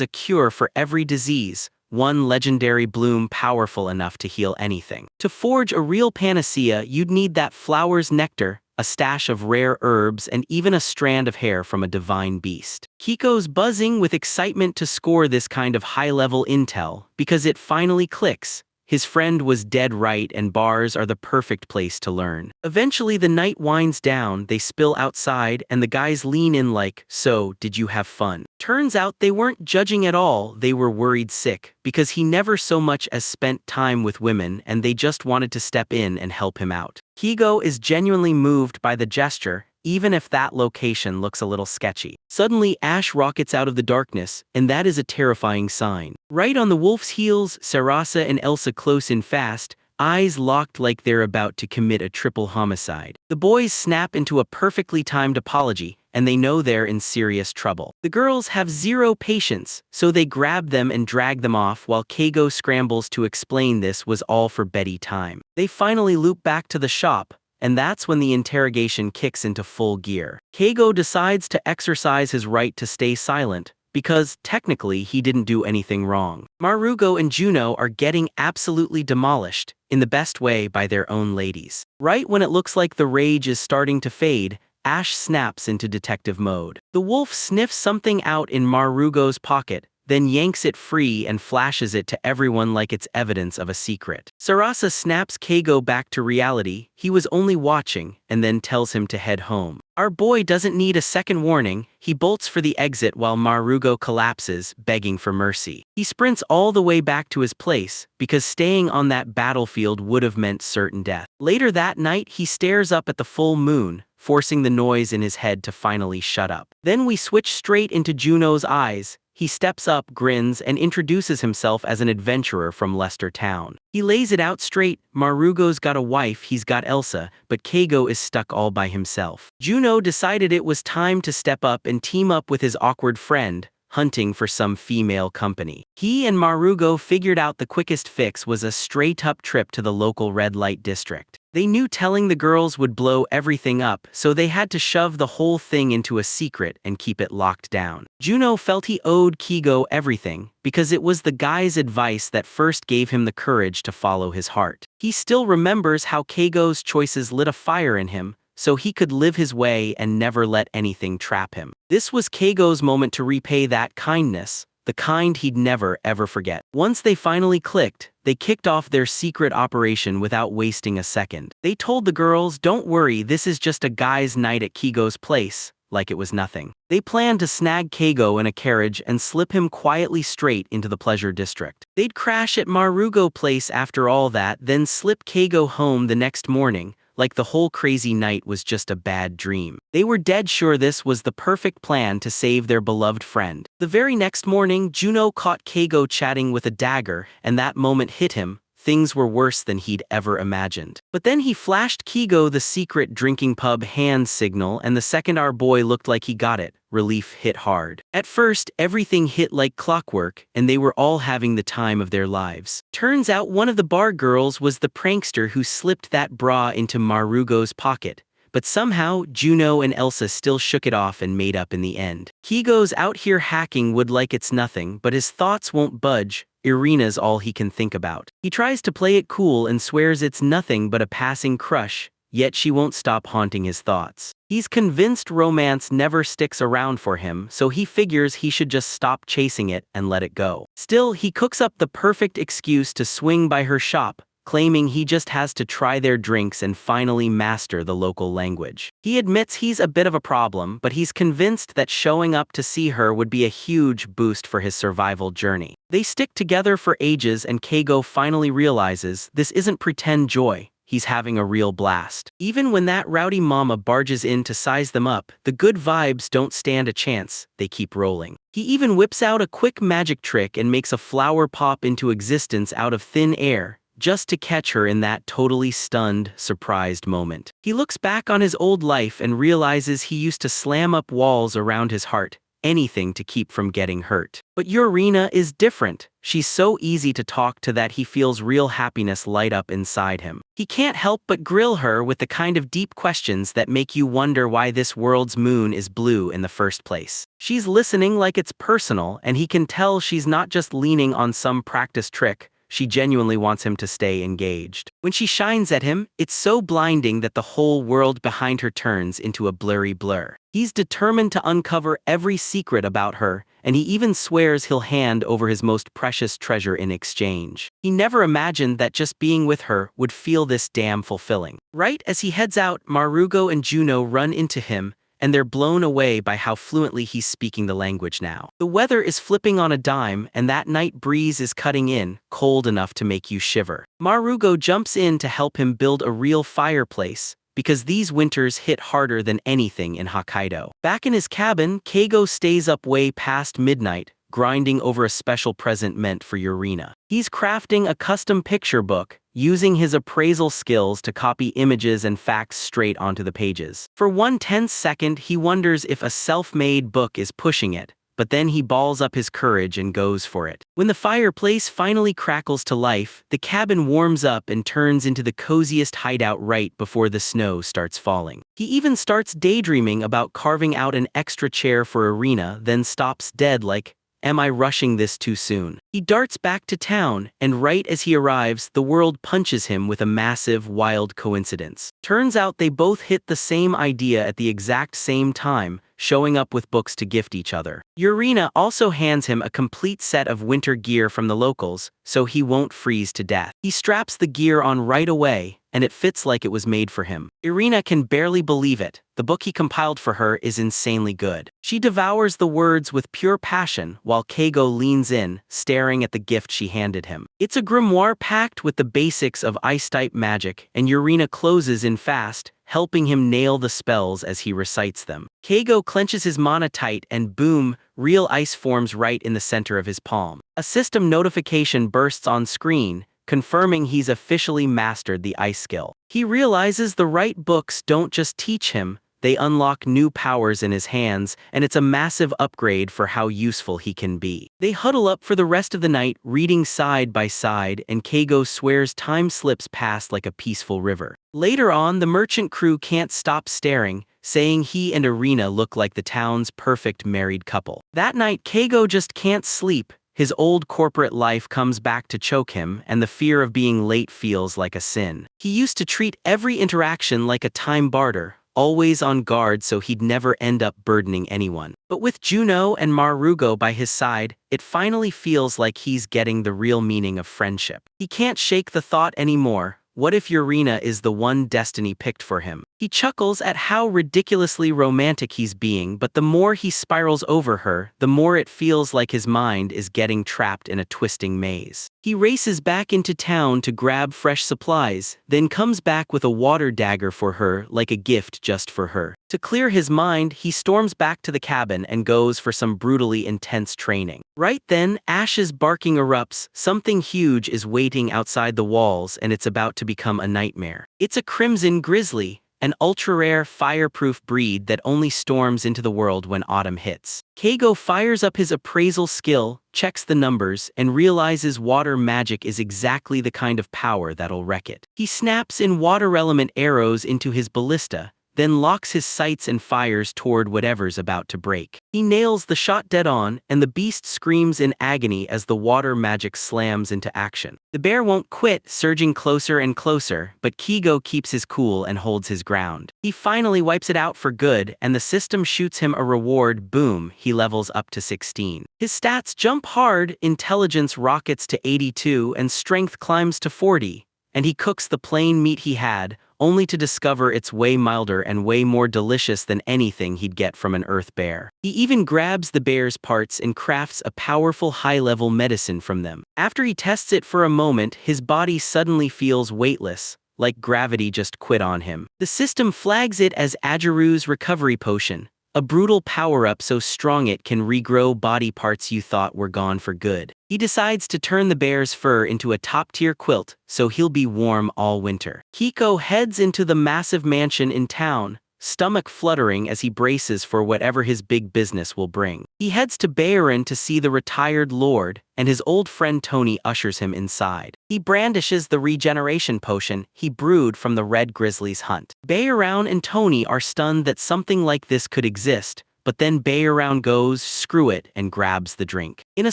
a cure for every disease, one legendary bloom powerful enough to heal anything. To forge a real panacea, you'd need that flower's nectar, a stash of rare herbs, and even a strand of hair from a divine beast. Kiko's buzzing with excitement to score this kind of high-level intel, because it finally clicks. His friend was dead right and bars are the perfect place to learn. Eventually the night winds down, they spill outside, and the guys lean in like, so, did you have fun? Turns out they weren't judging at all, they were worried sick, because he never so much as spent time with women and they just wanted to step in and help him out. Kigo is genuinely moved by the gesture, even if that location looks a little sketchy. Suddenly Ash rockets out of the darkness, and that is a terrifying sign. Right on the wolf's heels, Sarasa and Elsa close in fast, eyes locked like they're about to commit a triple homicide. The boys snap into a perfectly timed apology, and they know they're in serious trouble. The girls have zero patience, so they grab them and drag them off while Keigo scrambles to explain this was all for Betty time. They finally loop back to the shop, and that's when the interrogation kicks into full gear. Keigo decides to exercise his right to stay silent, because technically he didn't do anything wrong. Marugo and Juno are getting absolutely demolished, in the best way by their own ladies. Right when it looks like the rage is starting to fade, Ash snaps into detective mode. The wolf sniffs something out in Marugo's pocket, then yanks it free and flashes it to everyone like it's evidence of a secret. Sarasa snaps Keigo back to reality, he was only watching, and then tells him to head home. Our boy doesn't need a second warning, he bolts for the exit while Marugo collapses, begging for mercy. He sprints all the way back to his place, because staying on that battlefield would have meant certain death. Later that night he stares up at the full moon, forcing the noise in his head to finally shut up. Then we switch straight into Juno's eyes. He steps up, grins, and introduces himself as an adventurer from Leicester Town. He lays it out straight, Marugo's got a wife, he's got Elsa, but Keigo is stuck all by himself. Juno decided it was time to step up and team up with his awkward friend, hunting for some female company. He and Marugo figured out the quickest fix was a straight-up trip to the local red light district. They knew telling the girls would blow everything up, so they had to shove the whole thing into a secret and keep it locked down. Juno felt he owed Kigo everything, because it was the guy's advice that first gave him the courage to follow his heart. He still remembers how Keigo's choices lit a fire in him, so he could live his way and never let anything trap him. This was Keigo's moment to repay that kindness, the kind he'd never ever forget. Once they finally clicked, they kicked off their secret operation without wasting a second. They told the girls, "Don't worry, this is just a guy's night at Keigo's place," like it was nothing. They planned to snag Keigo in a carriage and slip him quietly straight into the pleasure district. They'd crash at Marugo Place after all that, then slip Keigo home the next morning, like the whole crazy night was just a bad dream. They were dead sure this was the perfect plan to save their beloved friend. The very next morning, Juno caught Keigo chatting with a dagger, and that moment hit him. Things were worse than he'd ever imagined. But then he flashed Keigo the secret drinking pub hand signal, and the second our boy looked like he got it, relief hit hard. At first, everything hit like clockwork, and they were all having the time of their lives. Turns out one of the bar girls was the prankster who slipped that bra into Marugo's pocket. But somehow, Juno and Elsa still shook it off and made up in the end. Keigo's out here hacking wood like it's nothing, but his thoughts won't budge. Irina's all he can think about. He tries to play it cool and swears it's nothing but a passing crush, yet she won't stop haunting his thoughts. He's convinced romance never sticks around for him, so he figures he should just stop chasing it and let it go. Still, he cooks up the perfect excuse to swing by her shop, claiming he just has to try their drinks and finally master the local language. He admits he's a bit of a problem, but he's convinced that showing up to see her would be a huge boost for his survival journey. They stick together for ages, and Keigo finally realizes this isn't pretend joy. He's having a real blast. Even when that rowdy mama barges in to size them up, the good vibes don't stand a chance. They keep rolling. He even whips out a quick magic trick and makes a flower pop into existence out of thin air, just to catch her in that totally stunned, surprised moment. He looks back on his old life and realizes he used to slam up walls around his heart, anything to keep from getting hurt. But Irina is different. She's so easy to talk to that he feels real happiness light up inside him. He can't help but grill her with the kind of deep questions that make you wonder why this world's moon is blue in the first place. She's listening like it's personal, and he can tell she's not just leaning on some practice trick. She genuinely wants him to stay engaged. When she shines at him, it's so blinding that the whole world behind her turns into a blurry blur. He's determined to uncover every secret about her, and he even swears he'll hand over his most precious treasure in exchange. He never imagined that just being with her would feel this damn fulfilling. Right as he heads out, Marugo and Juno run into him, and they're blown away by how fluently he's speaking the language now. The weather is flipping on a dime, and that night breeze is cutting in, cold enough to make you shiver. Marugo jumps in to help him build a real fireplace, because these winters hit harder than anything in Hokkaido. Back in his cabin, Keigo stays up way past midnight, grinding over a special present meant for Irina. He's crafting a custom picture book, using his appraisal skills to copy images and facts straight onto the pages. For one tense second, he wonders if a self-made book is pushing it, but then he balls up his courage and goes for it. When the fireplace finally crackles to life, the cabin warms up and turns into the coziest hideout right before the snow starts falling. He even starts daydreaming about carving out an extra chair for Irina, then stops dead like, am I rushing this too soon? He darts back to town, and right as he arrives, the world punches him with a massive, wild coincidence. Turns out they both hit the same idea at the exact same time, showing up with books to gift each other. Irina also hands him a complete set of winter gear from the locals, so he won't freeze to death. He straps the gear on right away, and it fits like it was made for him. Irina can barely believe it. The book he compiled for her is insanely good. She devours the words with pure passion, while Keigo leans in, staring at the gift she handed him. It's a grimoire packed with the basics of ice-type magic, and Irina closes in fast, helping him nail the spells as he recites them. Keigo clenches his mana tight, and boom, real ice forms right in the center of his palm. A system notification bursts on screen, confirming he's officially mastered the ice skill. He realizes the right books don't just teach him, they unlock new powers in his hands, and it's a massive upgrade for how useful he can be. They huddle up for the rest of the night, reading side by side, and Keigo swears time slips past like a peaceful river. Later on, the merchant crew can't stop staring, saying he and Irina look like the town's perfect married couple. That night, Keigo just can't sleep. His old corporate life comes back to choke him, and the fear of being late feels like a sin. He used to treat every interaction like a time barter, always on guard so he'd never end up burdening anyone. But with Juno and Marugo by his side, it finally feels like he's getting the real meaning of friendship. He can't shake the thought anymore. What if Urina is the one destiny picked for him? He chuckles at how ridiculously romantic he's being, but the more he spirals over her, the more it feels like his mind is getting trapped in a twisting maze. He races back into town to grab fresh supplies, then comes back with a water dagger for her, like a gift just for her. To clear his mind, he storms back to the cabin and goes for some brutally intense training. Right then, Ash's barking erupts. Something huge is waiting outside the walls, and it's about to become a nightmare. It's a crimson grizzly, an ultra-rare, fireproof breed that only storms into the world when autumn hits. Keigo fires up his appraisal skill, checks the numbers, and realizes water magic is exactly the kind of power that'll wreck it. He snaps in water-element arrows into his ballista, then locks his sights and fires toward whatever's about to break. He nails the shot dead on, and the beast screams in agony as the water magic slams into action. The bear won't quit, surging closer and closer, but Keigo keeps his cool and holds his ground. He finally wipes it out for good, and the system shoots him a reward. Boom, he levels up to 16. His stats jump hard, intelligence rockets to 82, and strength climbs to 40. And he cooks the plain meat he had, only to discover it's way milder and way more delicious than anything he'd get from an earth bear. He even grabs the bear's parts and crafts a powerful high-level medicine from them. After he tests it for a moment, his body suddenly feels weightless, like gravity just quit on him. The system flags it as Ajiru's recovery potion, a brutal power-up so strong it can regrow body parts you thought were gone for good. He decides to turn the bear's fur into a top-tier quilt, so he'll be warm all winter. Kiko heads into the massive mansion in town, stomach fluttering as he braces for whatever his big business will bring. He heads to Bayaran to see the retired lord, and his old friend Tony ushers him inside. He brandishes the regeneration potion he brewed from the red grizzly's hunt. Bayaran and Tony are stunned that something like this could exist, but then Bayaran goes, screw it, and grabs the drink. In a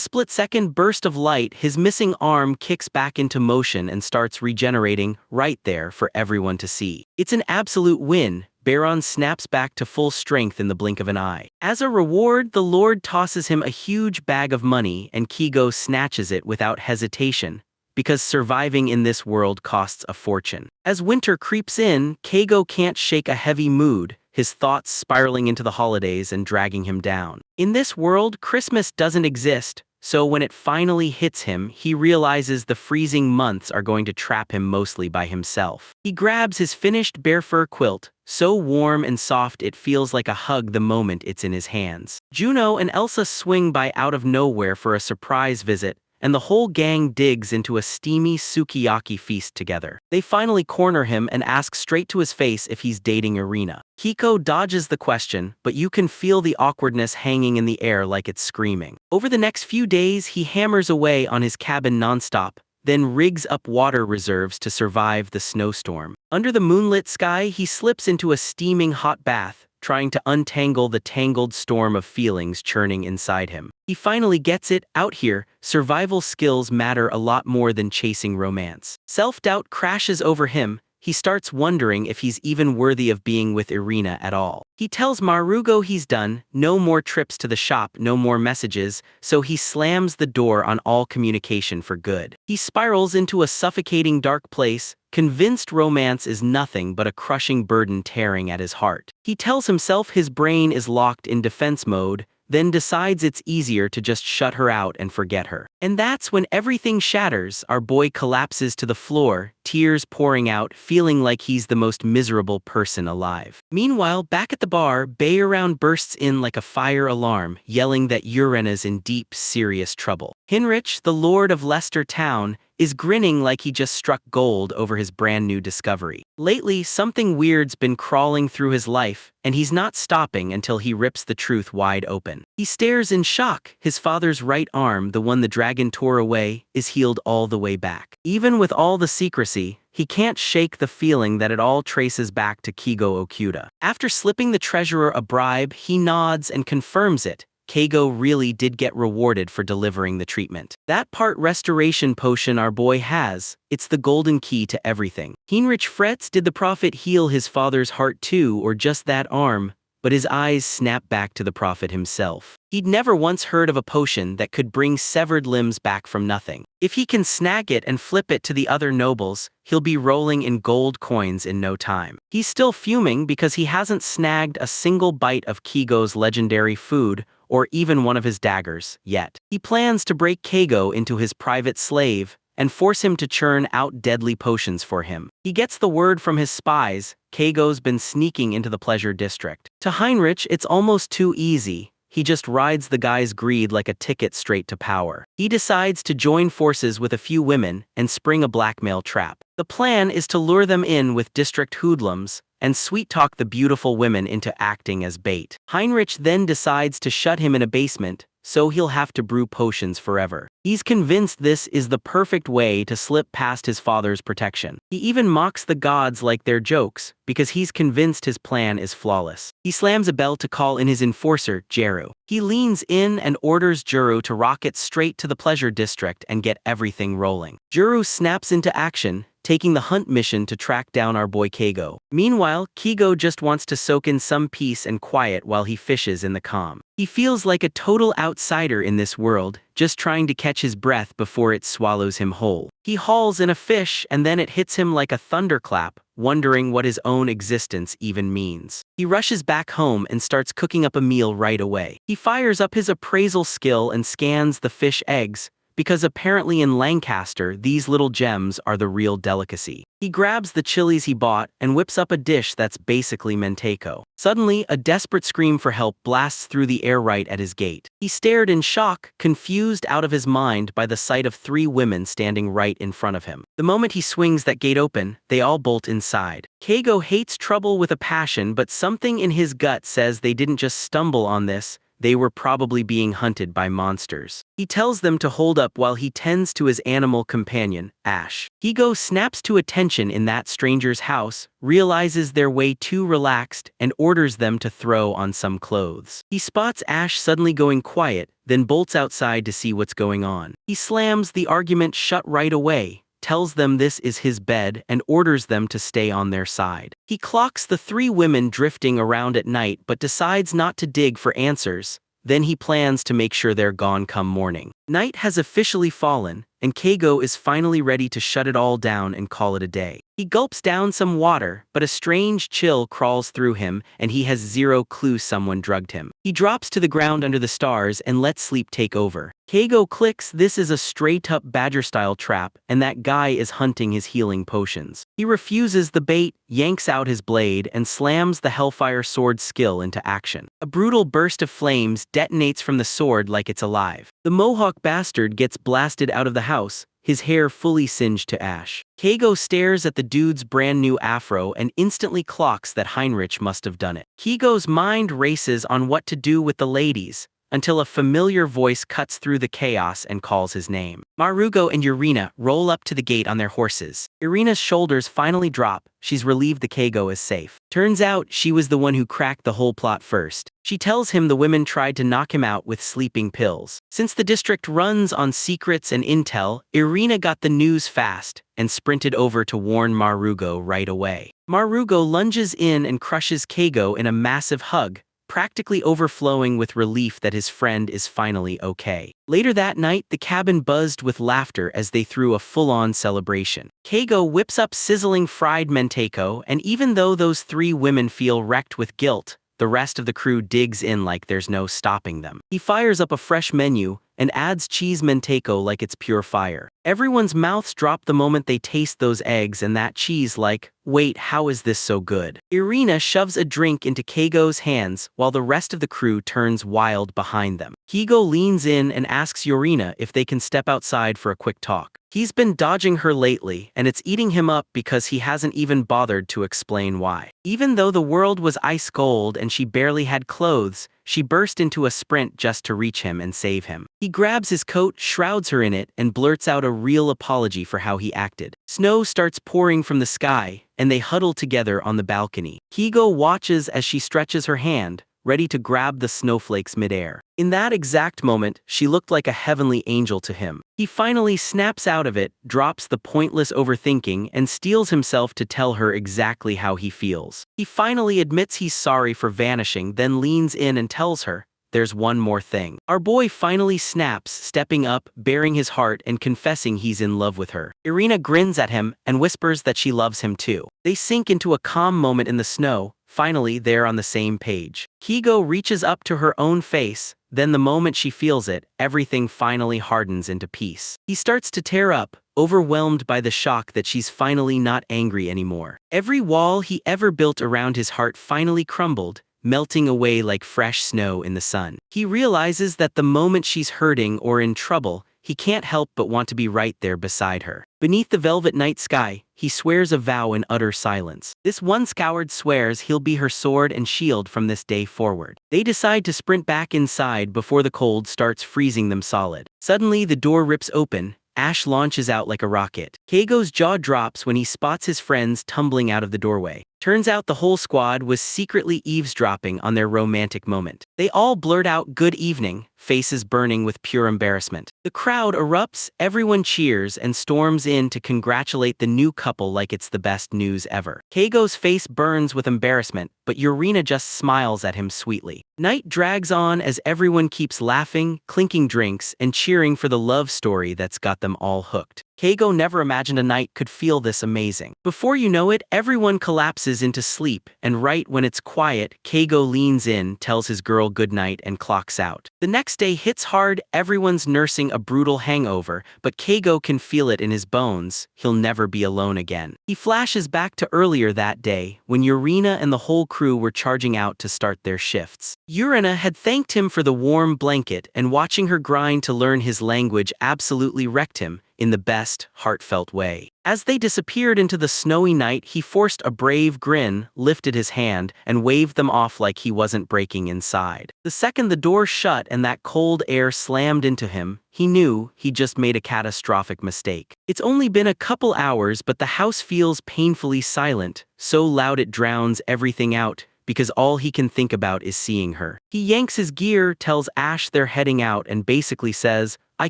split-second burst of light, his missing arm kicks back into motion and starts regenerating right there for everyone to see. It's an absolute win. Bayaran snaps back to full strength in the blink of an eye. As a reward, the Lord tosses him a huge bag of money, and Keigo snatches it without hesitation, because surviving in this world costs a fortune. As winter creeps in, Keigo can't shake a heavy mood, his thoughts spiraling into the holidays and dragging him down. In this world, Christmas doesn't exist, so when it finally hits him, he realizes the freezing months are going to trap him mostly by himself. He grabs his finished bear fur quilt, so warm and soft it feels like a hug the moment it's in his hands. Juno and Elsa swing by out of nowhere for a surprise visit, and the whole gang digs into a steamy sukiyaki feast together. They finally corner him and ask straight to his face if he's dating Irina. Kiko dodges the question, but you can feel the awkwardness hanging in the air like it's screaming. Over the next few days, he hammers away on his cabin nonstop, then rigs up water reserves to survive the snowstorm. Under the moonlit sky, he slips into a steaming hot bath, trying to untangle the tangled storm of feelings churning inside him. He finally gets it. Out here, survival skills matter a lot more than chasing romance. Self-doubt crashes over him. He starts wondering if he's even worthy of being with Irina at all. He tells Marugo he's done, no more trips to the shop, no more messages, so he slams the door on all communication for good. He spirals into a suffocating dark place, convinced romance is nothing but a crushing burden tearing at his heart. He tells himself his brain is locked in defense mode, then decides it's easier to just shut her out and forget her. And that's when everything shatters. Our boy collapses to the floor, tears pouring out, feeling like he's the most miserable person alive. Meanwhile, back at the bar, Bayaran bursts in like a fire alarm, yelling that Urena's in deep, serious trouble. Hinrich, the lord of Leicester Town, is grinning like he just struck gold over his brand new discovery. Lately, something weird's been crawling through his life, and he's not stopping until he rips the truth wide open. He stares in shock. His father's right arm, the one the dragon tore away, is healed all the way back. Even with all the secrecy, he can't shake the feeling that it all traces back to Kigo Okuda. After slipping the treasurer a bribe, he nods and confirms it. Keigo really did get rewarded for delivering the treatment. That part restoration potion our boy has, it's the golden key to everything. Heinrich frets, did the prophet heal his father's heart too, or just that arm? But his eyes snap back to the prophet himself. He'd never once heard of a potion that could bring severed limbs back from nothing. If he can snag it and flip it to the other nobles, he'll be rolling in gold coins in no time. He's still fuming because he hasn't snagged a single bite of Kigo's legendary food, or even one of his daggers, yet. He plans to break Keigo into his private slave and force him to churn out deadly potions for him. He gets the word from his spies, Keigo's been sneaking into the pleasure district. To Heinrich, it's almost too easy. He just rides the guy's greed like a ticket straight to power. He decides to join forces with a few women and spring a blackmail trap. The plan is to lure them in with district hoodlums and sweet-talk the beautiful women into acting as bait. Heinrich then decides to shut him in a basement, so he'll have to brew potions forever. He's convinced this is the perfect way to slip past his father's protection. He even mocks the gods like they're jokes, because he's convinced his plan is flawless. He slams a bell to call in his enforcer, Jeru. He leans in and orders Jeru to rocket straight to the pleasure district and get everything rolling. Jeru snaps into action, taking the hunt mission to track down our boy Keigo. Meanwhile, Keigo just wants to soak in some peace and quiet while he fishes in the calm. He feels like a total outsider in this world, just trying to catch his breath before it swallows him whole. He hauls in a fish and then it hits him like a thunderclap, wondering what his own existence even means. He rushes back home and starts cooking up a meal right away. He fires up his appraisal skill and scans the fish eggs, because apparently in Lancaster, these little gems are the real delicacy. He grabs the chilies he bought and whips up a dish that's basically Menteco. Suddenly, a desperate scream for help blasts through the air right at his gate. He stared in shock, confused out of his mind by the sight of 3 women standing right in front of him. The moment he swings that gate open, they all bolt inside. Keigo hates trouble with a passion, but something in his gut says they didn't just stumble on this, they were probably being hunted by monsters. He tells them to hold up while he tends to his animal companion, Ash. Keigo snaps to attention in that stranger's house, realizes they're way too relaxed, and orders them to throw on some clothes. He spots Ash suddenly going quiet, then bolts outside to see what's going on. He slams the argument shut right away, tells them this is his bed, and orders them to stay on their side. He clocks the 3 women drifting around at night but decides not to dig for answers. Then he plans to make sure they're gone come morning. Night has officially fallen, and Keigo is finally ready to shut it all down and call it a day. He gulps down some water, but a strange chill crawls through him, and he has zero clue someone drugged him. He drops to the ground under the stars and lets sleep take over. Keigo clicks this is a straight-up badger-style trap, and that guy is hunting his healing potions. He refuses the bait, yanks out his blade, and slams the Hellfire Sword skill into action. A brutal burst of flames detonates from the sword like it's alive. The Mohawk bastard gets blasted out of the house, his hair fully singed to ash. Keigo stares at the dude's brand new afro and instantly clocks that Heinrich must have done it. Keigo's mind races on what to do with the ladies, until a familiar voice cuts through the chaos and calls his name. Marugo and Irina roll up to the gate on their horses. Irina's shoulders finally drop, she's relieved the Keigo is safe. Turns out she was the one who cracked the whole plot first. She tells him the women tried to knock him out with sleeping pills. Since the district runs on secrets and intel, Irina got the news fast and sprinted over to warn Marugo right away. Marugo lunges in and crushes Keigo in a massive hug, practically overflowing with relief that his friend is finally okay. Later that night, the cabin buzzed with laughter as they threw a full-on celebration. Keigo whips up sizzling fried Menteco, and even though those 3 women feel wrecked with guilt, the rest of the crew digs in like there's no stopping them. He fires up a fresh menu, and adds cheese manteco like it's pure fire. Everyone's mouths drop the moment they taste those eggs and that cheese like, wait, how is this so good? Irina shoves a drink into Keigo's hands while the rest of the crew turns wild behind them. Keigo leans in and asks Yorina if they can step outside for a quick talk. He's been dodging her lately, and it's eating him up because he hasn't even bothered to explain why. Even though the world was ice cold and she barely had clothes, she burst into a sprint just to reach him and save him. He grabs his coat, shrouds her in it, and blurts out a real apology for how he acted. Snow starts pouring from the sky, and they huddle together on the balcony. Keigo watches as she stretches her hand, ready to grab the snowflakes midair. In that exact moment, she looked like a heavenly angel to him. He finally snaps out of it, drops the pointless overthinking, and steels himself to tell her exactly how he feels. He finally admits he's sorry for vanishing, then leans in and tells her, "There's one more thing." Our boy finally snaps, stepping up, baring his heart, and confessing he's in love with her. Irina grins at him and whispers that she loves him too. They sink into a calm moment in the snow. Finally, they're on the same page. Keigo reaches up to her own face, then the moment she feels it, everything finally hardens into peace. He starts to tear up, overwhelmed by the shock that she's finally not angry anymore. Every wall he ever built around his heart finally crumbled, melting away like fresh snow in the sun. He realizes that the moment she's hurting or in trouble, he can't help but want to be right there beside her. Beneath the velvet night sky, he swears a vow in utter silence. This one scoured swears he'll be her sword and shield from this day forward. They decide to sprint back inside before the cold starts freezing them solid. Suddenly, the door rips open. Ash launches out like a rocket. Keigo's jaw drops when he spots his friends tumbling out of the doorway. Turns out the whole squad was secretly eavesdropping on their romantic moment. They all blurt out "good evening," faces burning with pure embarrassment. The crowd erupts, everyone cheers, and storms in to congratulate the new couple like it's the best news ever. Keigo's face burns with embarrassment, but Yorina just smiles at him sweetly. Night drags on as everyone keeps laughing, clinking drinks, and cheering for the love story that's got them all hooked. Keigo never imagined a night could feel this amazing. Before you know it, everyone collapses into sleep, and right when it's quiet, Keigo leans in, tells his girl goodnight, and clocks out. The next day hits hard, everyone's nursing a brutal hangover, but Keigo can feel it in his bones. He'll never be alone again. He flashes back to earlier that day, when Yorina and the whole crew were charging out to start their shifts. Yorina had thanked him for the warm blanket, and watching her grind to learn his language absolutely wrecked him, in the best, heartfelt way. As they disappeared into the snowy night, he forced a brave grin, lifted his hand, and waved them off like he wasn't breaking inside. The second the door shut and that cold air slammed into him, he knew he'd just made a catastrophic mistake. It's only been a couple hours, but the house feels painfully silent, so loud it drowns everything out, because all he can think about is seeing her. He yanks his gear, tells Ash they're heading out, and basically says, "I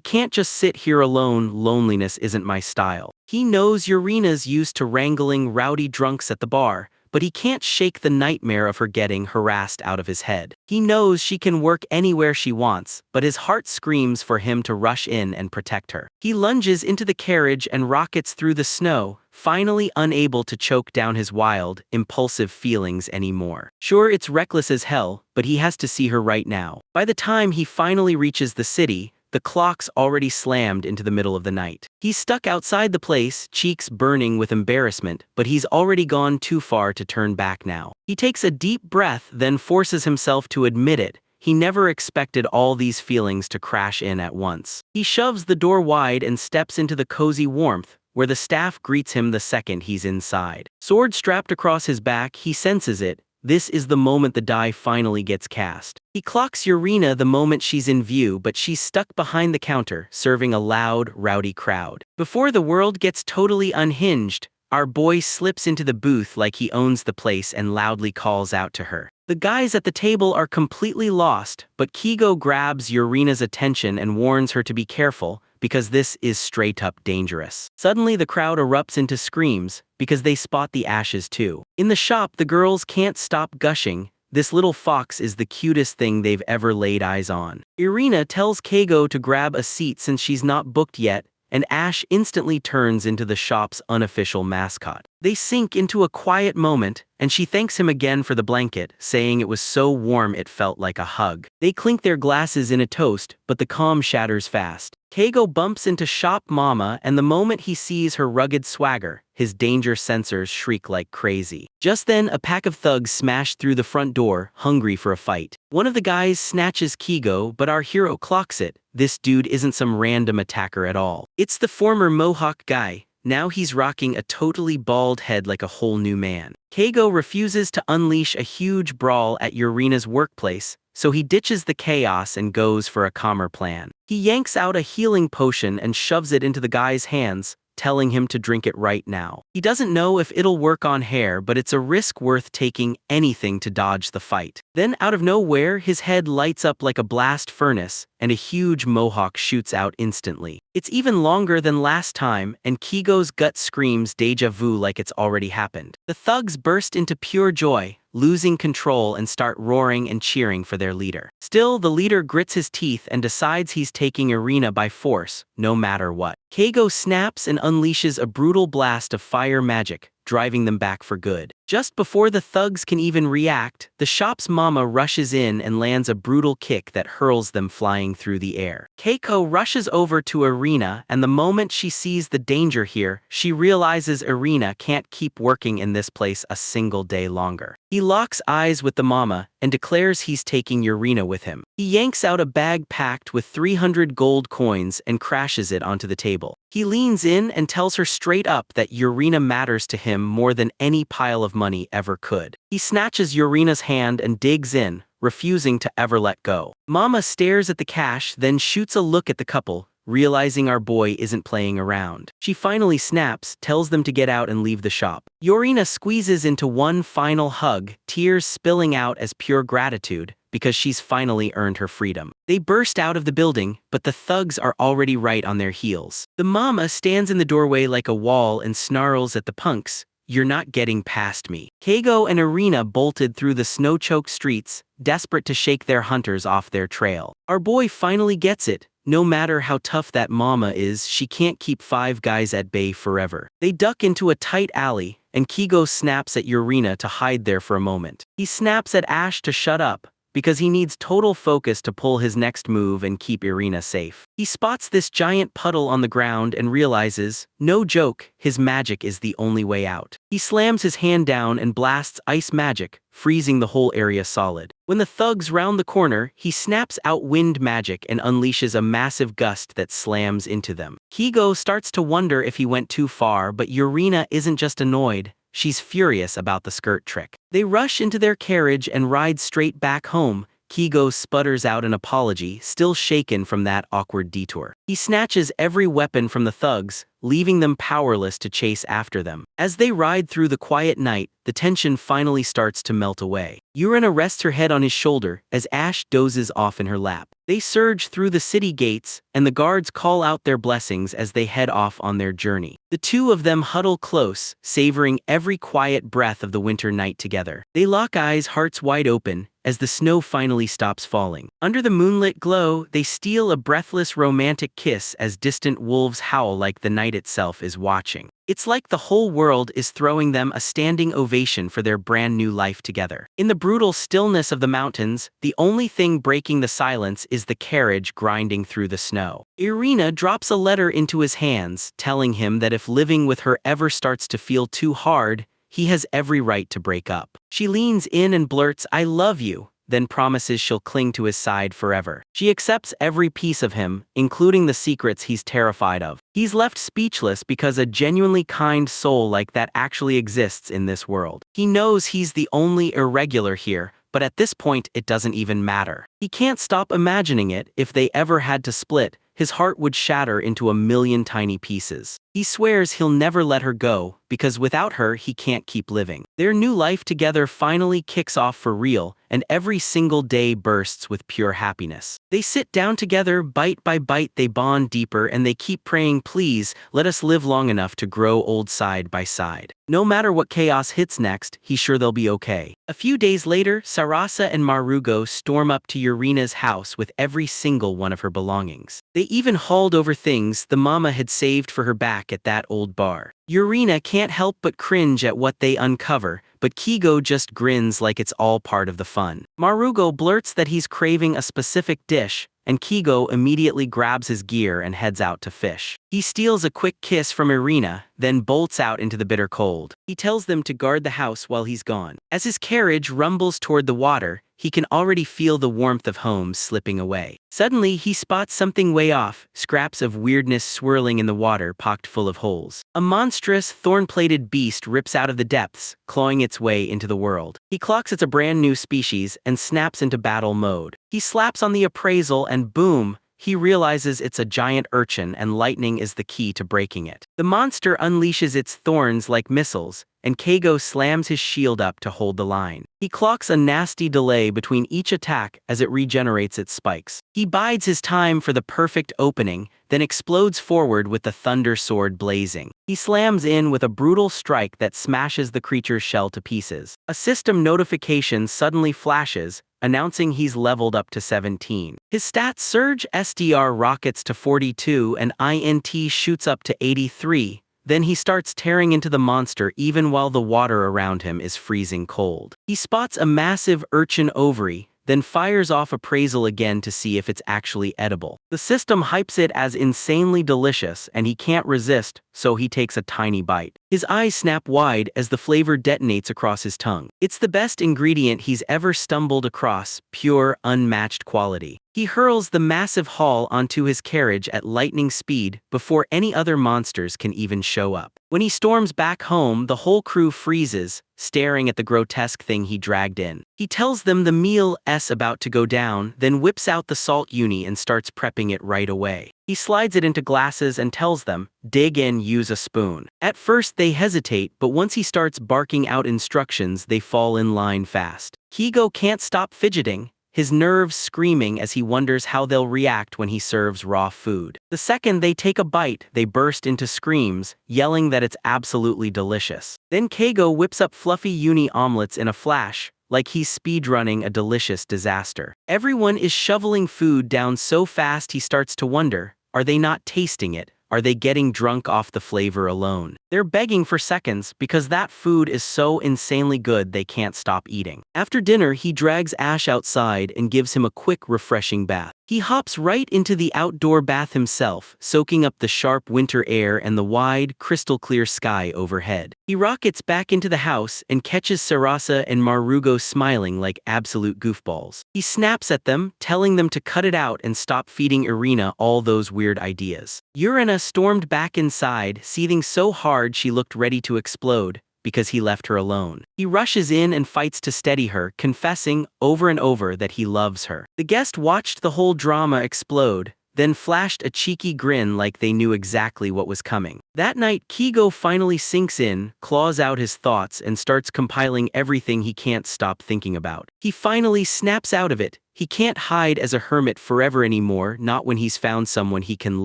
can't just sit here alone, loneliness isn't my style." He knows Yorina's used to wrangling rowdy drunks at the bar, but he can't shake the nightmare of her getting harassed out of his head. He knows she can work anywhere she wants, but his heart screams for him to rush in and protect her. He lunges into the carriage and rockets through the snow, finally unable to choke down his wild, impulsive feelings anymore. Sure, it's reckless as hell, but he has to see her right now. By the time he finally reaches the city, the clock's already slammed into the middle of the night. He's stuck outside the place, cheeks burning with embarrassment, but he's already gone too far to turn back now. He takes a deep breath, then forces himself to admit it. He never expected all these feelings to crash in at once. He shoves the door wide and steps into the cozy warmth, where the staff greets him the second he's inside. Sword strapped across his back, he senses it. This is the moment the die finally gets cast. He clocks Yorina the moment she's in view, but she's stuck behind the counter, serving a loud, rowdy crowd. Before the world gets totally unhinged, our boy slips into the booth like he owns the place and loudly calls out to her. The guys at the table are completely lost, but Keigo grabs Yorina's attention and warns her to be careful, because this is straight up dangerous. Suddenly the crowd erupts into screams, because they spot the ashes too. In the shop, the girls can't stop gushing. This little fox is the cutest thing they've ever laid eyes on. Irina tells Keigo to grab a seat since she's not booked yet, and Ash instantly turns into the shop's unofficial mascot. They sink into a quiet moment, and she thanks him again for the blanket, saying it was so warm it felt like a hug. They clink their glasses in a toast, but the calm shatters fast. Keigo bumps into Shop Mama, and the moment he sees her rugged swagger, his danger sensors shriek like crazy. Just then, a pack of thugs smash through the front door, hungry for a fight. One of the guys snatches Keigo, but our hero clocks it. This dude isn't some random attacker at all. It's the former Mohawk guy. Now he's rocking a totally bald head like a whole new man. Keigo refuses to unleash a huge brawl at Yurina's workplace, so he ditches the chaos and goes for a calmer plan. He yanks out a healing potion and shoves it into the guy's hands, telling him to drink it right now. He doesn't know if it'll work on hair, but it's a risk worth taking anything to dodge the fight. Then out of nowhere, his head lights up like a blast furnace, and a huge mohawk shoots out instantly. It's even longer than last time, and Kigo's gut screams deja vu like it's already happened. The thugs burst into pure joy, losing control and start roaring and cheering for their leader. Still, the leader grits his teeth and decides he's taking Irina by force, no matter what. Keigo snaps and unleashes a brutal blast of fire magic, driving them back for good. Just before the thugs can even react, the shop's mama rushes in and lands a brutal kick that hurls them flying through the air. Keiko rushes over to Irina, and the moment she sees the danger here, she realizes Irina can't keep working in this place a single day longer. He locks eyes with the mama and declares he's taking Irina with him. He yanks out a bag packed with 300 gold coins and crashes it onto the table. He leans in and tells her straight up that Irina matters to him more than any pile of money ever could. He snatches Irina's hand and digs in, refusing to ever let go. Mama stares at the cash, then shoots a look at the couple, realizing our boy isn't playing around. She finally snaps, tells them to get out and leave the shop. Yorina squeezes into one final hug, tears spilling out as pure gratitude, because she's finally earned her freedom. They burst out of the building, but the thugs are already right on their heels. The mama stands in the doorway like a wall and snarls at the punks, "You're not getting past me." Keigo and Irina bolted through the snow-choked streets, desperate to shake their hunters off their trail. Our boy finally gets it. No matter how tough that mama is, she can't keep 5 guys at bay forever. They duck into a tight alley, and Keigo snaps at Irina to hide there for a moment. He snaps at Ash to shut up, because he needs total focus to pull his next move and keep Irina safe. He spots this giant puddle on the ground and realizes, no joke, his magic is the only way out. He slams his hand down and blasts ice magic, freezing the whole area solid. When the thugs round the corner, he snaps out wind magic and unleashes a massive gust that slams into them. Keigo starts to wonder if he went too far, but Irina isn't just annoyed. She's furious about the skirt trick. They rush into their carriage and ride straight back home. Keigo sputters out an apology, still shaken from that awkward detour. He snatches every weapon from the thugs, leaving them powerless to chase after them. As they ride through the quiet night, the tension finally starts to melt away. Urina rests her head on his shoulder as Ash dozes off in her lap. They surge through the city gates, and the guards call out their blessings as they head off on their journey. The two of them huddle close, savoring every quiet breath of the winter night together. They lock eyes, hearts wide open, as the snow finally stops falling. Under the moonlit glow, they steal a breathless romantic kiss as distant wolves howl like the night itself is watching. It's like the whole world is throwing them a standing ovation for their brand new life together. In the brutal stillness of the mountains, the only thing breaking the silence is the carriage grinding through the snow. Irina drops a letter into his hands, telling him that if living with her ever starts to feel too hard, he has every right to break up. She leans in and blurts, "I love you," then promises she'll cling to his side forever. She accepts every piece of him, including the secrets he's terrified of. He's left speechless because a genuinely kind soul like that actually exists in this world. He knows he's the only irregular here, but at this point it doesn't even matter. He can't stop imagining it. If they ever had to split, his heart would shatter into a million tiny pieces. He swears he'll never let her go, because without her he can't keep living. Their new life together finally kicks off for real, and every single day bursts with pure happiness. They sit down together, bite by bite they bond deeper, and they keep praying, "Please, let us live long enough to grow old side by side." No matter what chaos hits next, he's sure they'll be okay. A few days later, Sarasa and Marugo storm up to Yurina's house with every single one of her belongings. They even hauled over things the mama had saved for her back back at that old bar. Yurina can't help but cringe at what they uncover, but Kigo just grins like it's all part of the fun. Marugo blurts that he's craving a specific dish, and Kigo immediately grabs his gear and heads out to fish. He steals a quick kiss from Irina, then bolts out into the bitter cold. He tells them to guard the house while he's gone. As his carriage rumbles toward the water, he can already feel the warmth of home slipping away. Suddenly, he spots something way off, scraps of weirdness swirling in the water pocked full of holes. A monstrous, thorn-plated beast rips out of the depths, clawing its way into the world. He clocks it's a brand new species and snaps into battle mode. He slaps on the appraisal and boom, he realizes it's a giant urchin and lightning is the key to breaking it. The monster unleashes its thorns like missiles, and Keigo slams his shield up to hold the line. He clocks a nasty delay between each attack as it regenerates its spikes. He bides his time for the perfect opening, then explodes forward with the thunder sword blazing. He slams in with a brutal strike that smashes the creature's shell to pieces. A system notification suddenly flashes, announcing he's leveled up to 17. His stats surge, SDR rockets to 42 and INT shoots up to 83. Then he starts tearing into the monster even while the water around him is freezing cold. He spots a massive urchin ovary, then fires off appraisal again to see if it's actually edible. The system hypes it as insanely delicious and he can't resist, so he takes a tiny bite. His eyes snap wide as the flavor detonates across his tongue. It's the best ingredient he's ever stumbled across, pure, unmatched quality. He hurls the massive haul onto his carriage at lightning speed before any other monsters can even show up. When he storms back home, the whole crew freezes, staring at the grotesque thing he dragged in. He tells them the meal's about to go down, then whips out the salt uni and starts prepping it right away. He slides it into glasses and tells them, dig in, use a spoon. At first they hesitate, but once he starts barking out instructions, they fall in line fast. Kigo can't stop fidgeting, his nerves screaming as he wonders how they'll react when he serves raw food. The second they take a bite, they burst into screams, yelling that it's absolutely delicious. Then Keigo whips up fluffy uni omelets in a flash, like he's speedrunning a delicious disaster. Everyone is shoveling food down so fast he starts to wonder, are they not tasting it? Are they getting drunk off the flavor alone? They're begging for seconds because that food is so insanely good they can't stop eating. After dinner, he drags Ash outside and gives him a quick, refreshing bath. He hops right into the outdoor bath himself, soaking up the sharp winter air and the wide, crystal-clear sky overhead. He rockets back into the house and catches Sarasa and Marugo smiling like absolute goofballs. He snaps at them, telling them to cut it out and stop feeding Irina all those weird ideas. Urina stormed back inside, seething so hard she looked ready to explode, because he left her alone. He rushes in and fights to steady her, confessing over and over that he loves her. The guest watched the whole drama explode, then flashed a cheeky grin like they knew exactly what was coming. That night, Kigo finally sinks in, claws out his thoughts, and starts compiling everything he can't stop thinking about. He finally snaps out of it. He can't hide as a hermit forever anymore, not when he's found someone he can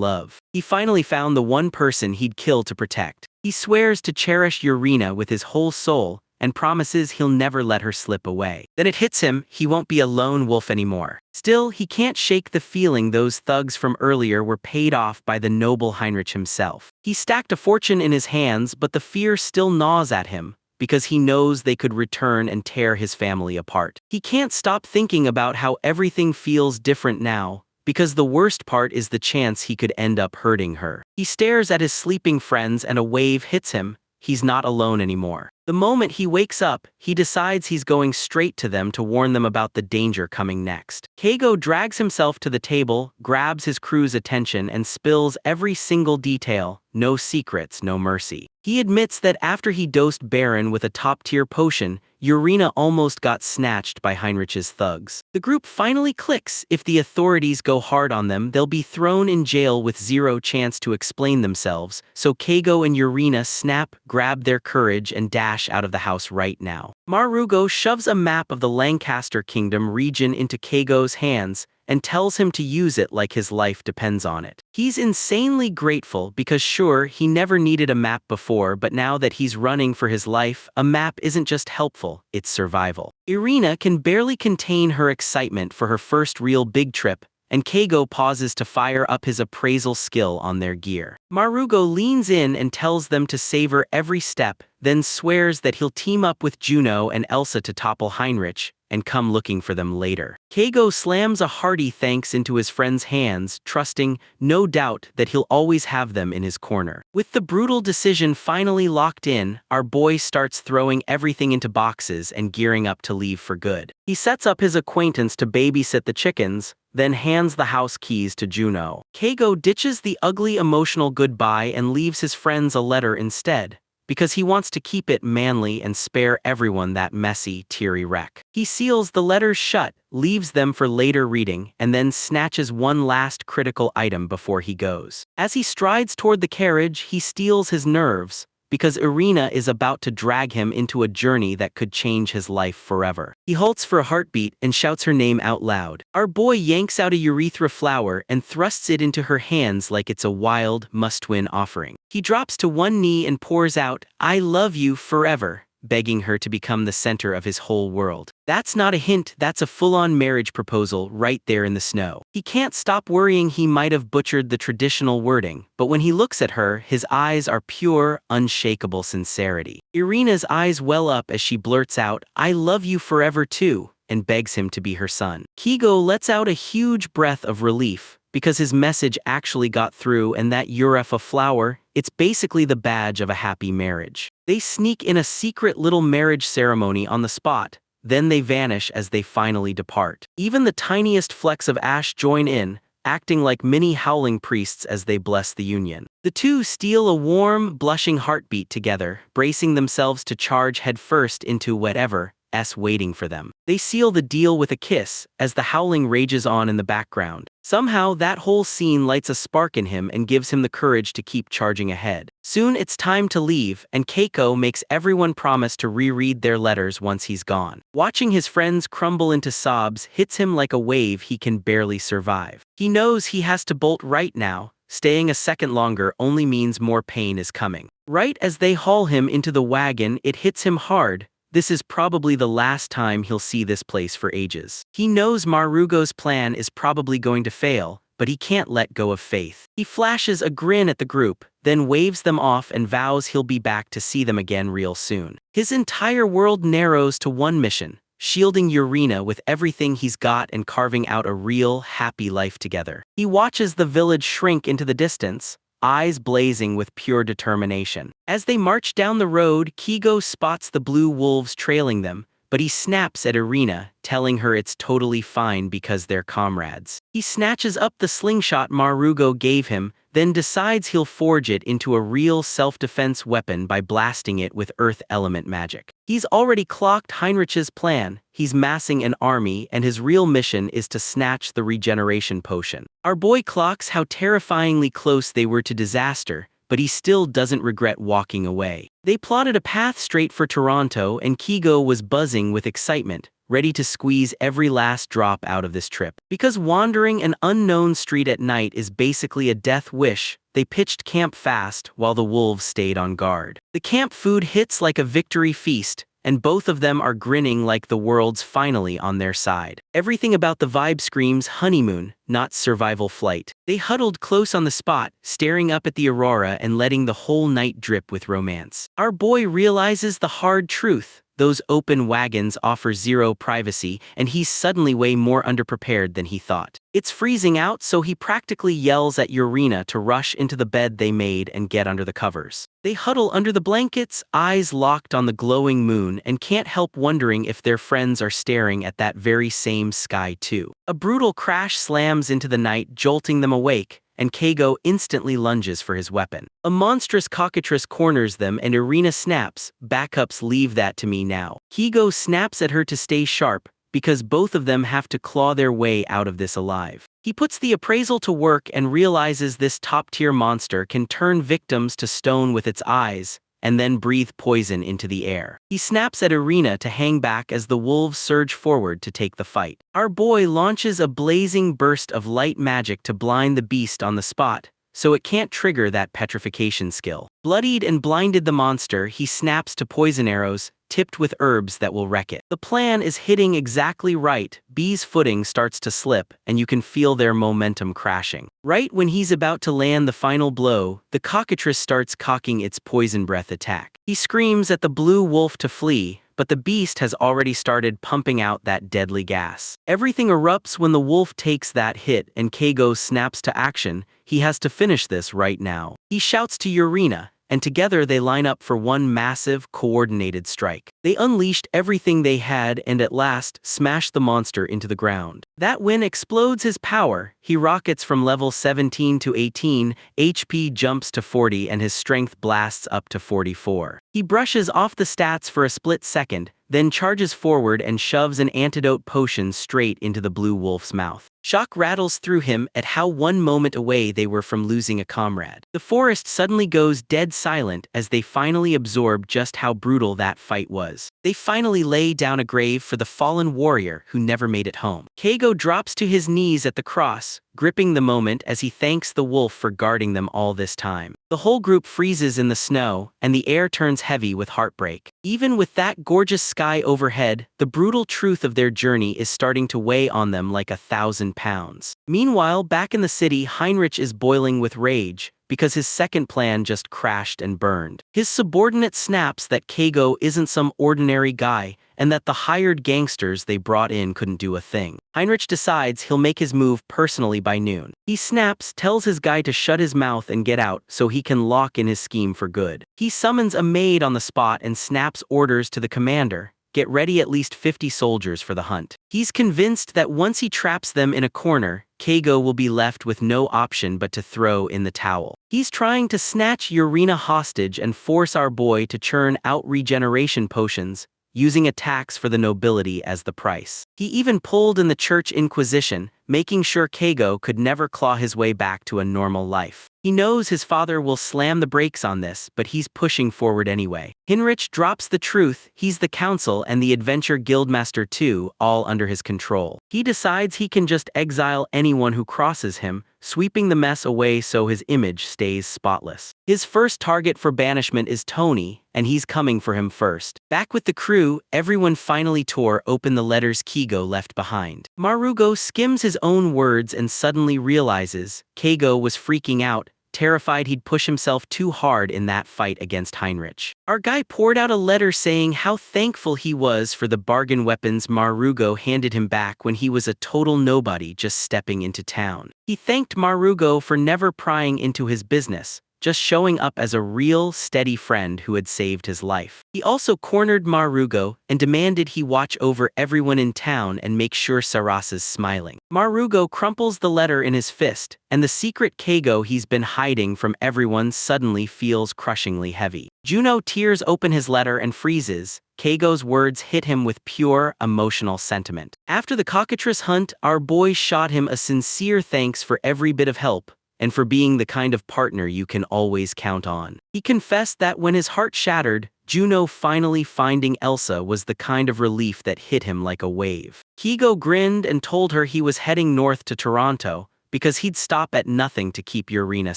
love. He finally found the one person he'd kill to protect. He swears to cherish Urina with his whole soul, and promises he'll never let her slip away. Then it hits him, he won't be a lone wolf anymore. Still, he can't shake the feeling those thugs from earlier were paid off by the noble Heinrich himself. He stacked a fortune in his hands, but the fear still gnaws at him, because he knows they could return and tear his family apart. He can't stop thinking about how everything feels different now, because the worst part is the chance he could end up hurting her. He stares at his sleeping friends and a wave hits him. He's not alone anymore. The moment he wakes up, he decides he's going straight to them to warn them about the danger coming next. Keigo drags himself to the table, grabs his crew's attention, and spills every single detail. No secrets, no mercy. He admits that after he dosed Baron with a top-tier potion, Urina almost got snatched by Heinrich's thugs. The group finally clicks. If the authorities go hard on them, they'll be thrown in jail with zero chance to explain themselves, so Keigo and Urina snap, grab their courage, and dash out of the house right now. Marugo shoves a map of the Lancaster Kingdom region into Keigo's hands, and tells him to use it like his life depends on it. He's insanely grateful because sure, he never needed a map before, but now that he's running for his life, a map isn't just helpful, it's survival. Irina can barely contain her excitement for her first real big trip, and Keigo pauses to fire up his appraisal skill on their gear. Marugo leans in and tells them to savor every step, then swears that he'll team up with Juno and Elsa to topple Heinrich and come looking for them later. Keigo slams a hearty thanks into his friend's hands, trusting, no doubt, that he'll always have them in his corner. With the brutal decision finally locked in, our boy starts throwing everything into boxes and gearing up to leave for good. He sets up his acquaintance to babysit the chickens, then hands the house keys to Juno. Keigo ditches the ugly emotional goodbye and leaves his friends a letter instead, because he wants to keep it manly and spare everyone that messy, teary wreck. He seals the letters shut, leaves them for later reading, and then snatches one last critical item before he goes. As he strides toward the carriage, he steels his nerves, because Irina is about to drag him into a journey that could change his life forever. He halts for a heartbeat and shouts her name out loud. Our boy yanks out a urethra flower and thrusts it into her hands like it's a wild, must-win offering. He drops to one knee and pours out, "I love you forever," begging her to become the center of his whole world. That's not a hint, that's a full-on marriage proposal right there in the snow. He can't stop worrying he might have butchered the traditional wording, but when he looks at her, his eyes are pure, unshakable sincerity. Irina's eyes well up as she blurts out, "I love you forever too," and begs him to be her son. Keigo lets out a huge breath of relief, because his message actually got through, and that urethra flower, it's basically the badge of a happy marriage. They sneak in a secret little marriage ceremony on the spot, then they vanish as they finally depart. Even the tiniest flecks of ash join in, acting like mini howling priests as they bless the union. The two steal a warm, blushing heartbeat together, bracing themselves to charge headfirst into whatever's waiting for them. They seal the deal with a kiss, as the howling rages on in the background. Somehow, that whole scene lights a spark in him and gives him the courage to keep charging ahead. Soon it's time to leave, and Keiko makes everyone promise to reread their letters once he's gone. Watching his friends crumble into sobs hits him like a wave he can barely survive. He knows he has to bolt right now. Staying a second longer only means more pain is coming. Right as they haul him into the wagon, it hits him hard. This is probably the last time he'll see this place for ages. He knows Marugo's plan is probably going to fail, but he can't let go of faith. He flashes a grin at the group, then waves them off and vows he'll be back to see them again real soon. His entire world narrows to one mission: shielding Urina with everything he's got and carving out a real, happy life together. He watches the village shrink into the distance, eyes blazing with pure determination. As they march down the road, Keigo spots the blue wolves trailing them, but he snaps at Irina, telling her it's totally fine because they're comrades. He snatches up the slingshot Marugo gave him, then decides he'll forge it into a real self-defense weapon by blasting it with earth element magic. He's already clocked Heinrich's plan. He's massing an army, and his real mission is to snatch the regeneration potion. Our boy clocks how terrifyingly close they were to disaster, but he still doesn't regret walking away. They plotted a path straight for Toronto, and Keigo was buzzing with excitement, ready to squeeze every last drop out of this trip. Because wandering an unknown street at night is basically a death wish, they pitched camp fast while the wolves stayed on guard. The camp food hits like a victory feast, and both of them are grinning like the world's finally on their side. Everything about the vibe screams honeymoon, not survival flight. They huddled close on the spot, staring up at the aurora and letting the whole night drip with romance. Our boy realizes the hard truth. Those open wagons offer zero privacy, and he's suddenly way more underprepared than he thought. It's freezing out, so he practically yells at Urina to rush into the bed they made and get under the covers. They huddle under the blankets, eyes locked on the glowing moon, and can't help wondering if their friends are staring at that very same sky too. A brutal crash slams into the night, jolting them awake, and Keigo instantly lunges for his weapon. A monstrous cockatrice corners them, and Irina snaps, "Backups, leave that to me now." Keigo snaps at her to stay sharp, because both of them have to claw their way out of this alive. He puts the appraisal to work and realizes this top-tier monster can turn victims to stone with its eyes, and then breathe poison into the air. He snaps at Irina to hang back as the wolves surge forward to take the fight. Our boy launches a blazing burst of light magic to blind the beast on the spot, so it can't trigger that petrification skill. Bloodied and blinded the monster, he snaps to poison arrows, tipped with herbs that will wreck it. The plan is hitting exactly right. B's footing starts to slip, and you can feel their momentum crashing. Right when he's about to land the final blow, the cockatrice starts cocking its poison breath attack. He screams at the blue wolf to flee, but the beast has already started pumping out that deadly gas. Everything erupts when the wolf takes that hit and Keigo snaps to action. He has to finish this right now. He shouts to Yurina, and together they line up for one massive, coordinated strike. They unleashed everything they had and at last smashed the monster into the ground. That win explodes his power. He rockets from level 17 to 18, HP jumps to 40 and his strength blasts up to 44. He brushes off the stats for a split second, then charges forward and shoves an antidote potion straight into the blue wolf's mouth. Shock rattles through him at how one moment away they were from losing a comrade. The forest suddenly goes dead silent as they finally absorb just how brutal that fight was. They finally lay down a grave for the fallen warrior who never made it home. Keigo drops to his knees at the cross, gripping the moment as he thanks the wolf for guarding them all this time. The whole group freezes in the snow, and the air turns heavy with heartbreak. Even with that gorgeous sky overhead, the brutal truth of their journey is starting to weigh on them like 1,000 pounds. Meanwhile, back in the city, Heinrich is boiling with rage, because his second plan just crashed and burned. His subordinate snaps that Keigo isn't some ordinary guy, and that the hired gangsters they brought in couldn't do a thing. Heinrich decides he'll make his move personally by noon. He snaps, tells his guy to shut his mouth and get out so he can lock in his scheme for good. He summons a maid on the spot and snaps orders to the commander. Get ready at least 50 soldiers for the hunt. He's convinced that once he traps them in a corner, Keigo will be left with no option but to throw in the towel. He's trying to snatch Yurina hostage and force our boy to churn out regeneration potions, using a tax for the nobility as the price. He even pulled in the Church Inquisition, making sure Keigo could never claw his way back to a normal life. He knows his father will slam the brakes on this, but he's pushing forward anyway. Heinrich drops the truth, he's the council and the adventure guildmaster too, all under his control. He decides he can just exile anyone who crosses him, sweeping the mess away so his image stays spotless. His first target for banishment is Tony, and he's coming for him first. Back with the crew, everyone finally tore open the letters Keigo left behind. Marugo skims his own words and suddenly realizes Keigo was freaking out, terrified he'd push himself too hard in that fight against Heinrich. Our guy poured out a letter saying how thankful he was for the bargain weapons Marugo handed him back when he was a total nobody just stepping into town. He thanked Marugo for never prying into his business, just showing up as a real, steady friend who had saved his life. He also cornered Marugo and demanded he watch over everyone in town and make sure Sarasa's smiling. Marugo crumples the letter in his fist, and the secret Keigo he's been hiding from everyone suddenly feels crushingly heavy. Juno tears open his letter and freezes. Keigo's words hit him with pure, emotional sentiment. After the cockatrice hunt, our boy shot him a sincere thanks for every bit of help, and for being the kind of partner you can always count on. He confessed that when his heart shattered, Juno finally finding Elsa was the kind of relief that hit him like a wave. Keigo grinned and told her he was heading north to Toronto, because he'd stop at nothing to keep Yurina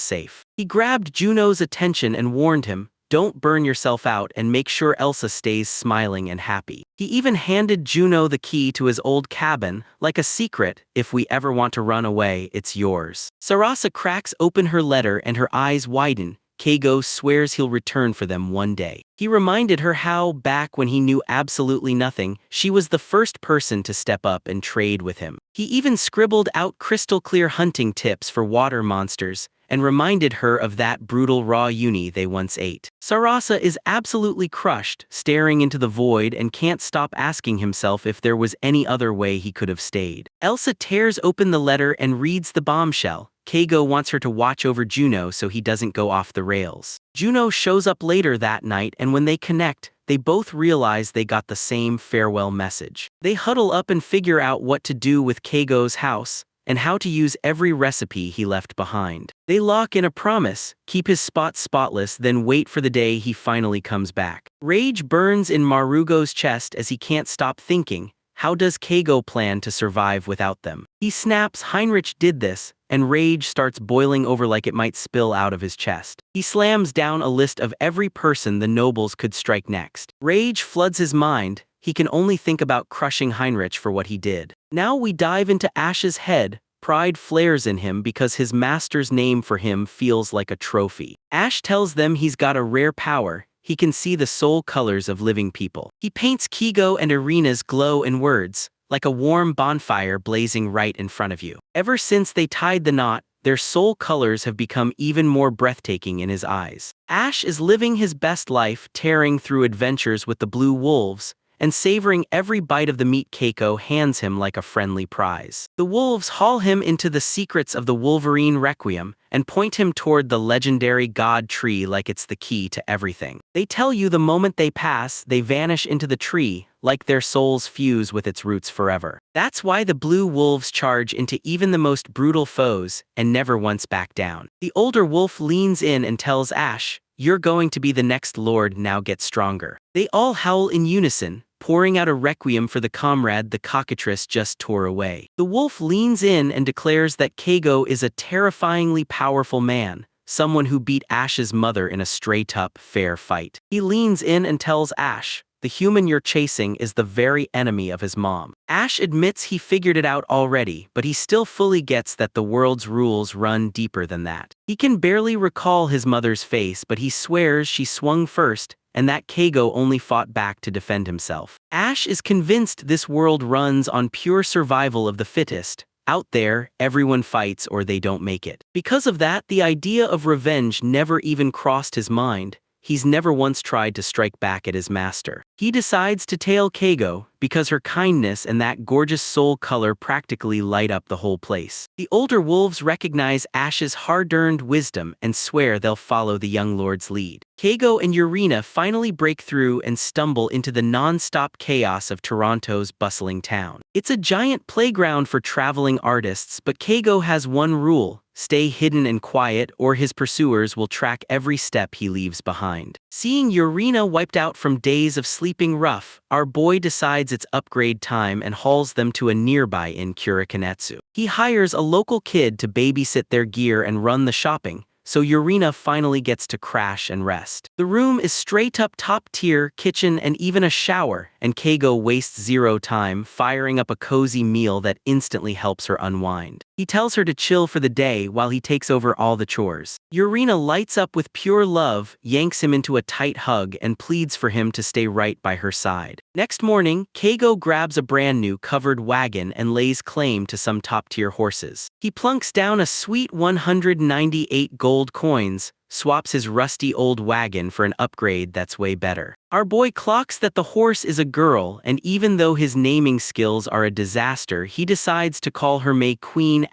safe. He grabbed Juno's attention and warned him, "Don't burn yourself out and make sure Elsa stays smiling and happy." He even handed Juno the key to his old cabin, like a secret, "If we ever want to run away, it's yours." Sarasa cracks open her letter and her eyes widen. Keigo swears he'll return for them one day. He reminded her how, back when he knew absolutely nothing, she was the first person to step up and trade with him. He even scribbled out crystal-clear hunting tips for water monsters, and reminded her of that brutal raw uni they once ate. Sarasa is absolutely crushed, staring into the void and can't stop asking himself if there was any other way he could have stayed. Elsa tears open the letter and reads the bombshell. Keigo wants her to watch over Juno so he doesn't go off the rails. Juno shows up later that night, and when they connect, they both realize they got the same farewell message. They huddle up and figure out what to do with Keigo's house, and how to use every recipe he left behind. They lock in a promise, keep his spot spotless, then wait for the day he finally comes back. Rage burns in Marugo's chest as he can't stop thinking, how does Keigo plan to survive without them? He snaps Heinrich did this, and rage starts boiling over like it might spill out of his chest. He slams down a list of every person the nobles could strike next. Rage floods his mind. He can only think about crushing Heinrich for what he did. Now we dive into Ash's head. Pride flares in him because his master's name for him feels like a trophy. Ash tells them he's got a rare power. He can see the soul colors of living people. He paints Kigo and Irina's glow in words, like a warm bonfire blazing right in front of you. Ever since they tied the knot, their soul colors have become even more breathtaking in his eyes. Ash is living his best life, tearing through adventures with the blue wolves, and savoring every bite of the meat Keiko hands him like a friendly prize. The wolves haul him into the secrets of the Wolverine Requiem and point him toward the legendary God tree like it's the key to everything. They tell you the moment they pass, they vanish into the tree, like their souls fuse with its roots forever. That's why the blue wolves charge into even the most brutal foes and never once back down. The older wolf leans in and tells Ash, "You're going to be the next lord, now get stronger." They all howl in unison, pouring out a requiem for the comrade the cockatrice just tore away. The wolf leans in and declares that Keigo is a terrifyingly powerful man, someone who beat Ash's mother in a straight-up fair fight. He leans in and tells Ash, "The human you're chasing is the very enemy of his mom." Ash admits he figured it out already, but he still fully gets that the world's rules run deeper than that. He can barely recall his mother's face, but he swears she swung first, and that Keigo only fought back to defend himself. Ash is convinced this world runs on pure survival of the fittest. Out there, everyone fights or they don't make it. Because of that, the idea of revenge never even crossed his mind. He's never once tried to strike back at his master. He decides to tail Keigo, because her kindness and that gorgeous soul color practically light up the whole place. The older wolves recognize Ash's hard-earned wisdom and swear they'll follow the young lord's lead. Keigo and Irina finally break through and stumble into the non-stop chaos of Toronto's bustling town. It's a giant playground for traveling artists, but Keigo has one rule: stay hidden and quiet, or his pursuers will track every step he leaves behind. Seeing Irina wiped out from days of sleeping rough, our boy decides it's upgrade time and hauls them to a nearby inn Kurikanetsu. He hires a local kid to babysit their gear and run the shopping, so Irina finally gets to crash and rest. The room is straight up top tier, kitchen and even a shower, and Keigo wastes zero time firing up a cozy meal that instantly helps her unwind. He tells her to chill for the day while he takes over all the chores. Irina lights up with pure love, yanks him into a tight hug and pleads for him to stay right by her side. Next morning, Keigo grabs a brand new covered wagon and lays claim to some top-tier horses. He plunks down a sweet 198 gold coins, swaps his rusty old wagon for an upgrade that's way better. Our boy clocks that the horse is a girl, and even though his naming skills are a disaster, he decides to call her May Queen ***,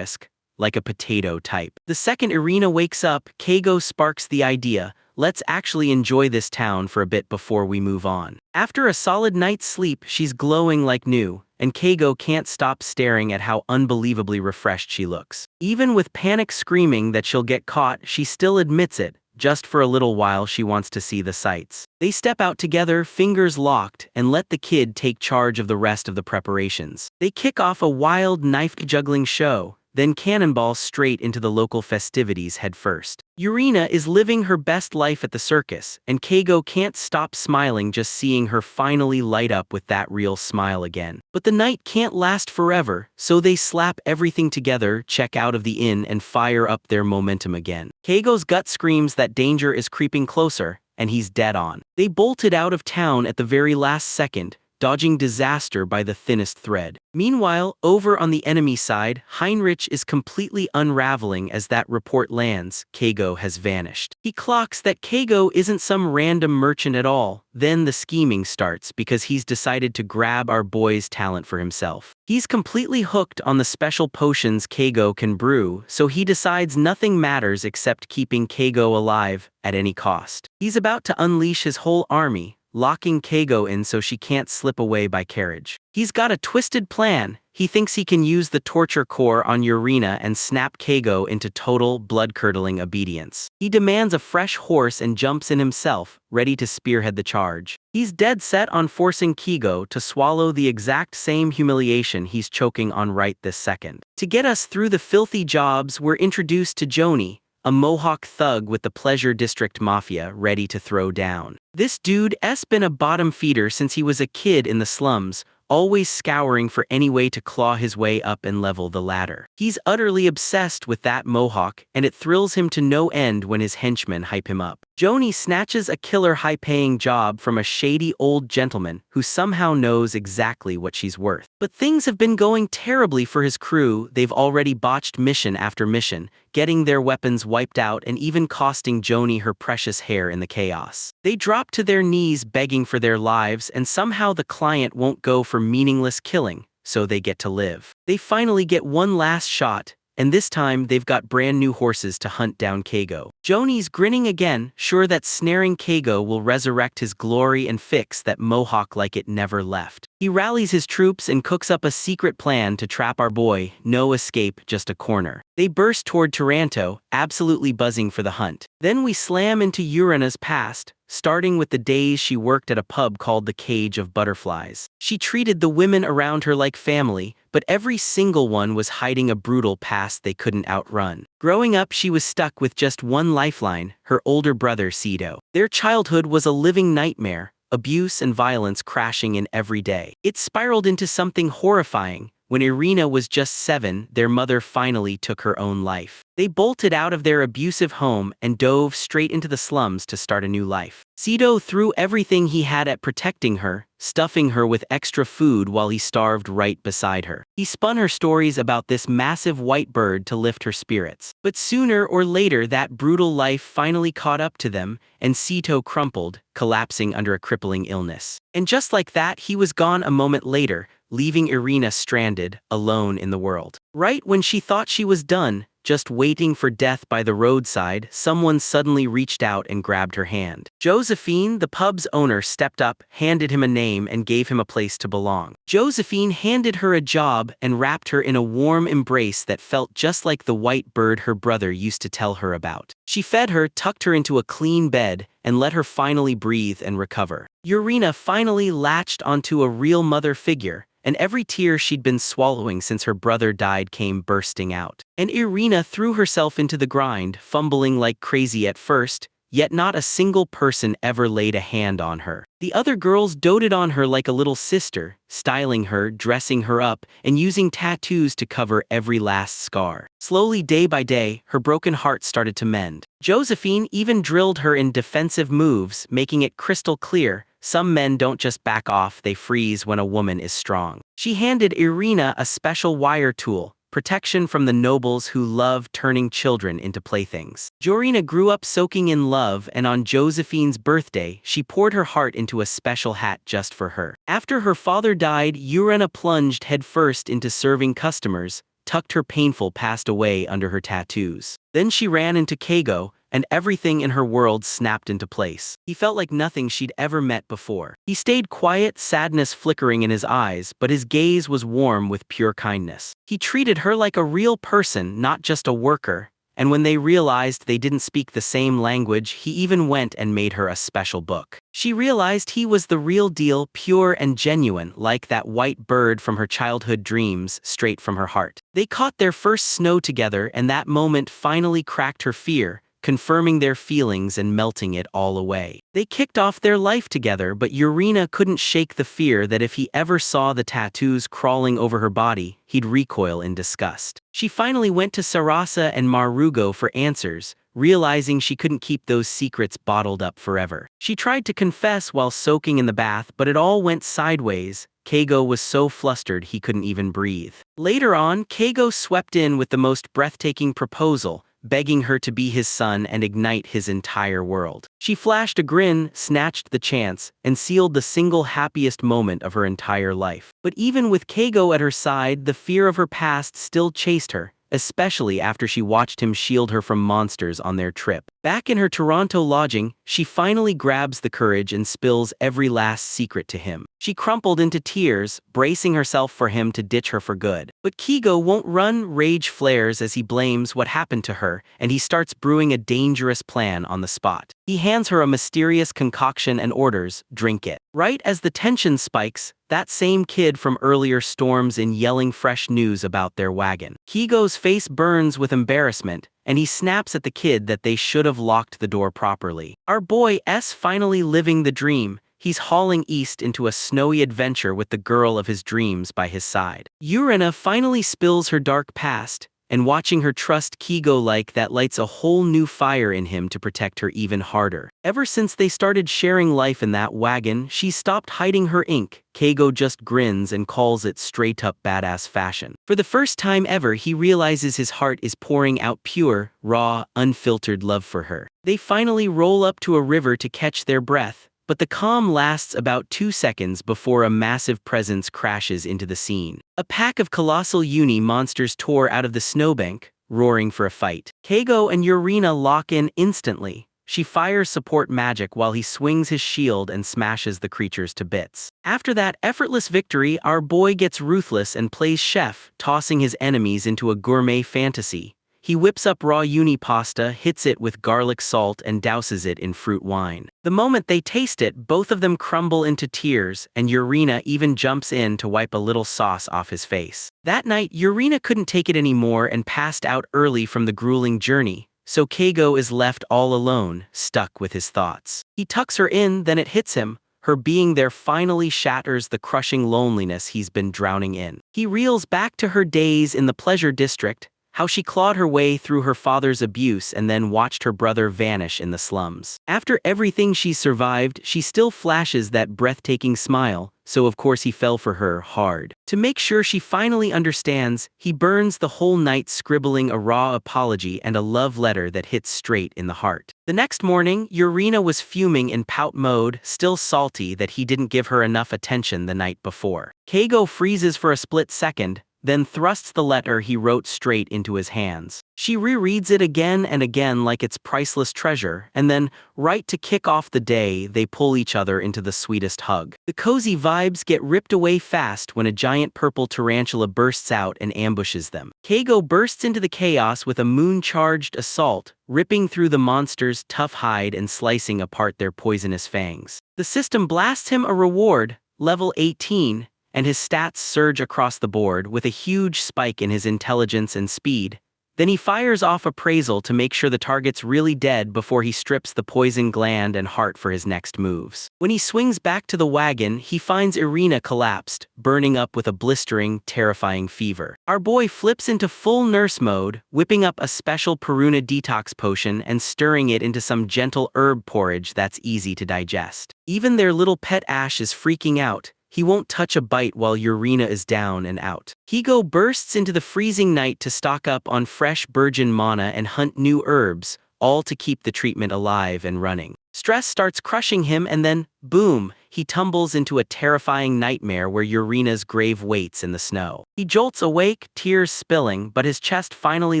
like a potato type. The second Irina wakes up, Keigo sparks the idea: let's actually enjoy this town for a bit before we move on. After a solid night's sleep, she's glowing like new, and Keigo can't stop staring at how unbelievably refreshed she looks. Even with panic screaming that she'll get caught, she still admits it. Just for a little while she wants to see the sights. They step out together, fingers locked, and let the kid take charge of the rest of the preparations. They kick off a wild knife-juggling show, then cannonball straight into the local festivities head first. Irina is living her best life at the circus, and Keigo can't stop smiling just seeing her finally light up with that real smile again. But the night can't last forever, so they slap everything together, check out of the inn, and fire up their momentum again. Keigo's gut screams that danger is creeping closer, and he's dead on. They bolted out of town at the very last second, dodging disaster by the thinnest thread. Meanwhile, over on the enemy side, Heinrich is completely unraveling as that report lands: Keigo has vanished. He clocks that Keigo isn't some random merchant at all. Then the scheming starts because he's decided to grab our boy's talent for himself. He's completely hooked on the special potions Keigo can brew, so he decides nothing matters except keeping Keigo alive at any cost. He's about to unleash his whole army, locking Keigo in so she can't slip away by carriage. He's got a twisted plan. He thinks he can use the torture core on Irina and snap Keigo into total, blood-curdling obedience. He demands a fresh horse and jumps in himself, ready to spearhead the charge. He's dead set on forcing Keigo to swallow the exact same humiliation he's choking on right this second. To get us through the filthy jobs, we're introduced to Joni, a Mohawk thug with the Pleasure District Mafia ready to throw down. This dude's been a bottom feeder since he was a kid in the slums, always scouring for any way to claw his way up and level the ladder. He's utterly obsessed with that mohawk, and it thrills him to no end when his henchmen hype him up. Joni snatches a killer high-paying job from a shady old gentleman who somehow knows exactly what she's worth. But things have been going terribly for his crew. They've already botched mission after mission, getting their weapons wiped out and even costing Joni her precious hair in the chaos. They drop to their knees begging for their lives, and somehow the client won't go for meaningless killing, so they get to live. They finally get one last shot, and this time they've got brand new horses to hunt down Keigo. Joni's grinning again, sure that snaring Keigo will resurrect his glory and fix that mohawk like it never left. He rallies his troops and cooks up a secret plan to trap our boy. No escape, just a corner. They burst toward Taranto, absolutely buzzing for the hunt. Then we slam into Urina's past, starting with the days she worked at a pub called the Cage of Butterflies. She treated the women around her like family, but every single one was hiding a brutal past they couldn't outrun. Growing up, she was stuck with just one lifeline, her older brother Sito. Their childhood was a living nightmare, abuse and violence crashing in every day. It spiraled into something horrifying. When Irina was just 7, their mother finally took her own life. They bolted out of their abusive home and dove straight into the slums to start a new life. Sito threw everything he had at protecting her, stuffing her with extra food while he starved right beside her. He spun her stories about this massive white bird to lift her spirits. But sooner or later that brutal life finally caught up to them, and Sito crumpled, collapsing under a crippling illness. And just like that, he was gone a moment later, leaving Irina stranded, alone in the world. Right when she thought she was done, just waiting for death by the roadside, someone suddenly reached out and grabbed her hand. Josephine, the pub's owner, stepped up, handed him a name, and gave him a place to belong. Josephine handed her a job and wrapped her in a warm embrace that felt just like the white bird her brother used to tell her about. She fed her, tucked her into a clean bed, and let her finally breathe and recover. Urina finally latched onto a real mother figure, and every tear she'd been swallowing since her brother died came bursting out. And Irina threw herself into the grind, fumbling like crazy at first, yet not a single person ever laid a hand on her. The other girls doted on her like a little sister, styling her, dressing her up, and using tattoos to cover every last scar. Slowly, day by day, her broken heart started to mend. Josephine even drilled her in defensive moves, making it crystal clear: some men don't just back off, they freeze when a woman is strong. She handed Irina a special wire tool, protection from the nobles who love turning children into playthings. Jorina grew up soaking in love, and on Josephine's birthday, she poured her heart into a special hat just for her. After her father died, Urina plunged headfirst into serving customers, tucked her painful past away under her tattoos. Then she ran into Keigo, and everything in her world snapped into place. He felt like nothing she'd ever met before. He stayed quiet, sadness flickering in his eyes, but his gaze was warm with pure kindness. He treated her like a real person, not just a worker, and when they realized they didn't speak the same language, he even went and made her a special book. She realized he was the real deal, pure and genuine, like that white bird from her childhood dreams, straight from her heart. They caught their first snow together, and that moment finally cracked her fear, confirming their feelings and melting it all away. They kicked off their life together, but Urina couldn't shake the fear that if he ever saw the tattoos crawling over her body, he'd recoil in disgust. She finally went to Sarasa and Marugo for answers, realizing she couldn't keep those secrets bottled up forever. She tried to confess while soaking in the bath, but it all went sideways. Keigo was so flustered he couldn't even breathe. Later on, Keigo swept in with the most breathtaking proposal, begging her to be his son and ignite his entire world. She flashed a grin, snatched the chance, and sealed the single happiest moment of her entire life. But even with Keigo at her side, the fear of her past still chased her, especially after she watched him shield her from monsters on their trip. Back in her Toronto lodging, she finally grabs the courage and spills every last secret to him. She crumpled into tears, bracing herself for him to ditch her for good. But Kigo won't run. Rage flares as he blames what happened to her, and he starts brewing a dangerous plan on the spot. He hands her a mysterious concoction and orders, "Drink it." Right as the tension spikes, that same kid from earlier storms in yelling fresh news about their wagon. Kigo's face burns with embarrassment, and he snaps at the kid that they should have locked the door properly. Our boy S finally living the dream. He's hauling east into a snowy adventure with the girl of his dreams by his side. Urina finally spills her dark past, and watching her trust Kigo like that lights a whole new fire in him to protect her even harder. Ever since they started sharing life in that wagon, she stopped hiding her ink. Kigo just grins and calls it straight-up badass fashion. For the first time ever, he realizes his heart is pouring out pure, raw, unfiltered love for her. They finally roll up to a river to catch their breath, but the calm lasts about 2 seconds before a massive presence crashes into the scene. A pack of colossal uni monsters tore out of the snowbank, roaring for a fight. Kigo and Urina lock in instantly. She fires support magic while he swings his shield and smashes the creatures to bits. After that effortless victory, our boy gets ruthless and plays chef, tossing his enemies into a gourmet fantasy. He whips up raw uni pasta, hits it with garlic salt, and douses it in fruit wine. The moment they taste it, both of them crumble into tears, and Urina even jumps in to wipe a little sauce off his face. That night, Urina couldn't take it anymore and passed out early from the grueling journey, so Kigo is left all alone, stuck with his thoughts. He tucks her in, then it hits him. Her being there finally shatters the crushing loneliness he's been drowning in. He reels back to her days in the pleasure district, how she clawed her way through her father's abuse and then watched her brother vanish in the slums. After everything she's survived, she still flashes that breathtaking smile, so of course he fell for her hard. To make sure she finally understands, he burns the whole night scribbling a raw apology and a love letter that hits straight in the heart. The next morning, Urina was fuming in pout mode, still salty that he didn't give her enough attention the night before. Kigo freezes for a split second, then thrusts the letter he wrote straight into his hands. She rereads it again and again like it's priceless treasure, and then, right to kick off the day, they pull each other into the sweetest hug. The cozy vibes get ripped away fast when a giant purple tarantula bursts out and ambushes them. Kigo bursts into the chaos with a moon-charged assault, ripping through the monster's tough hide and slicing apart their poisonous fangs. The system blasts him a reward, level 18, and his stats surge across the board with a huge spike in his intelligence and speed. Then he fires off appraisal to make sure the target's really dead before he strips the poison gland and heart for his next moves. When he swings back to the wagon, he finds Irina collapsed, burning up with a blistering, terrifying fever. Our boy flips into full nurse mode, whipping up a special Peruna detox potion and stirring it into some gentle herb porridge that's easy to digest. Even their little pet Ash is freaking out. He won't touch a bite while Urina is down and out. Kigo bursts into the freezing night to stock up on fresh virgin mana and hunt new herbs, all to keep the treatment alive and running. Stress starts crushing him and then, boom, he tumbles into a terrifying nightmare where Urina's grave waits in the snow. He jolts awake, tears spilling, but his chest finally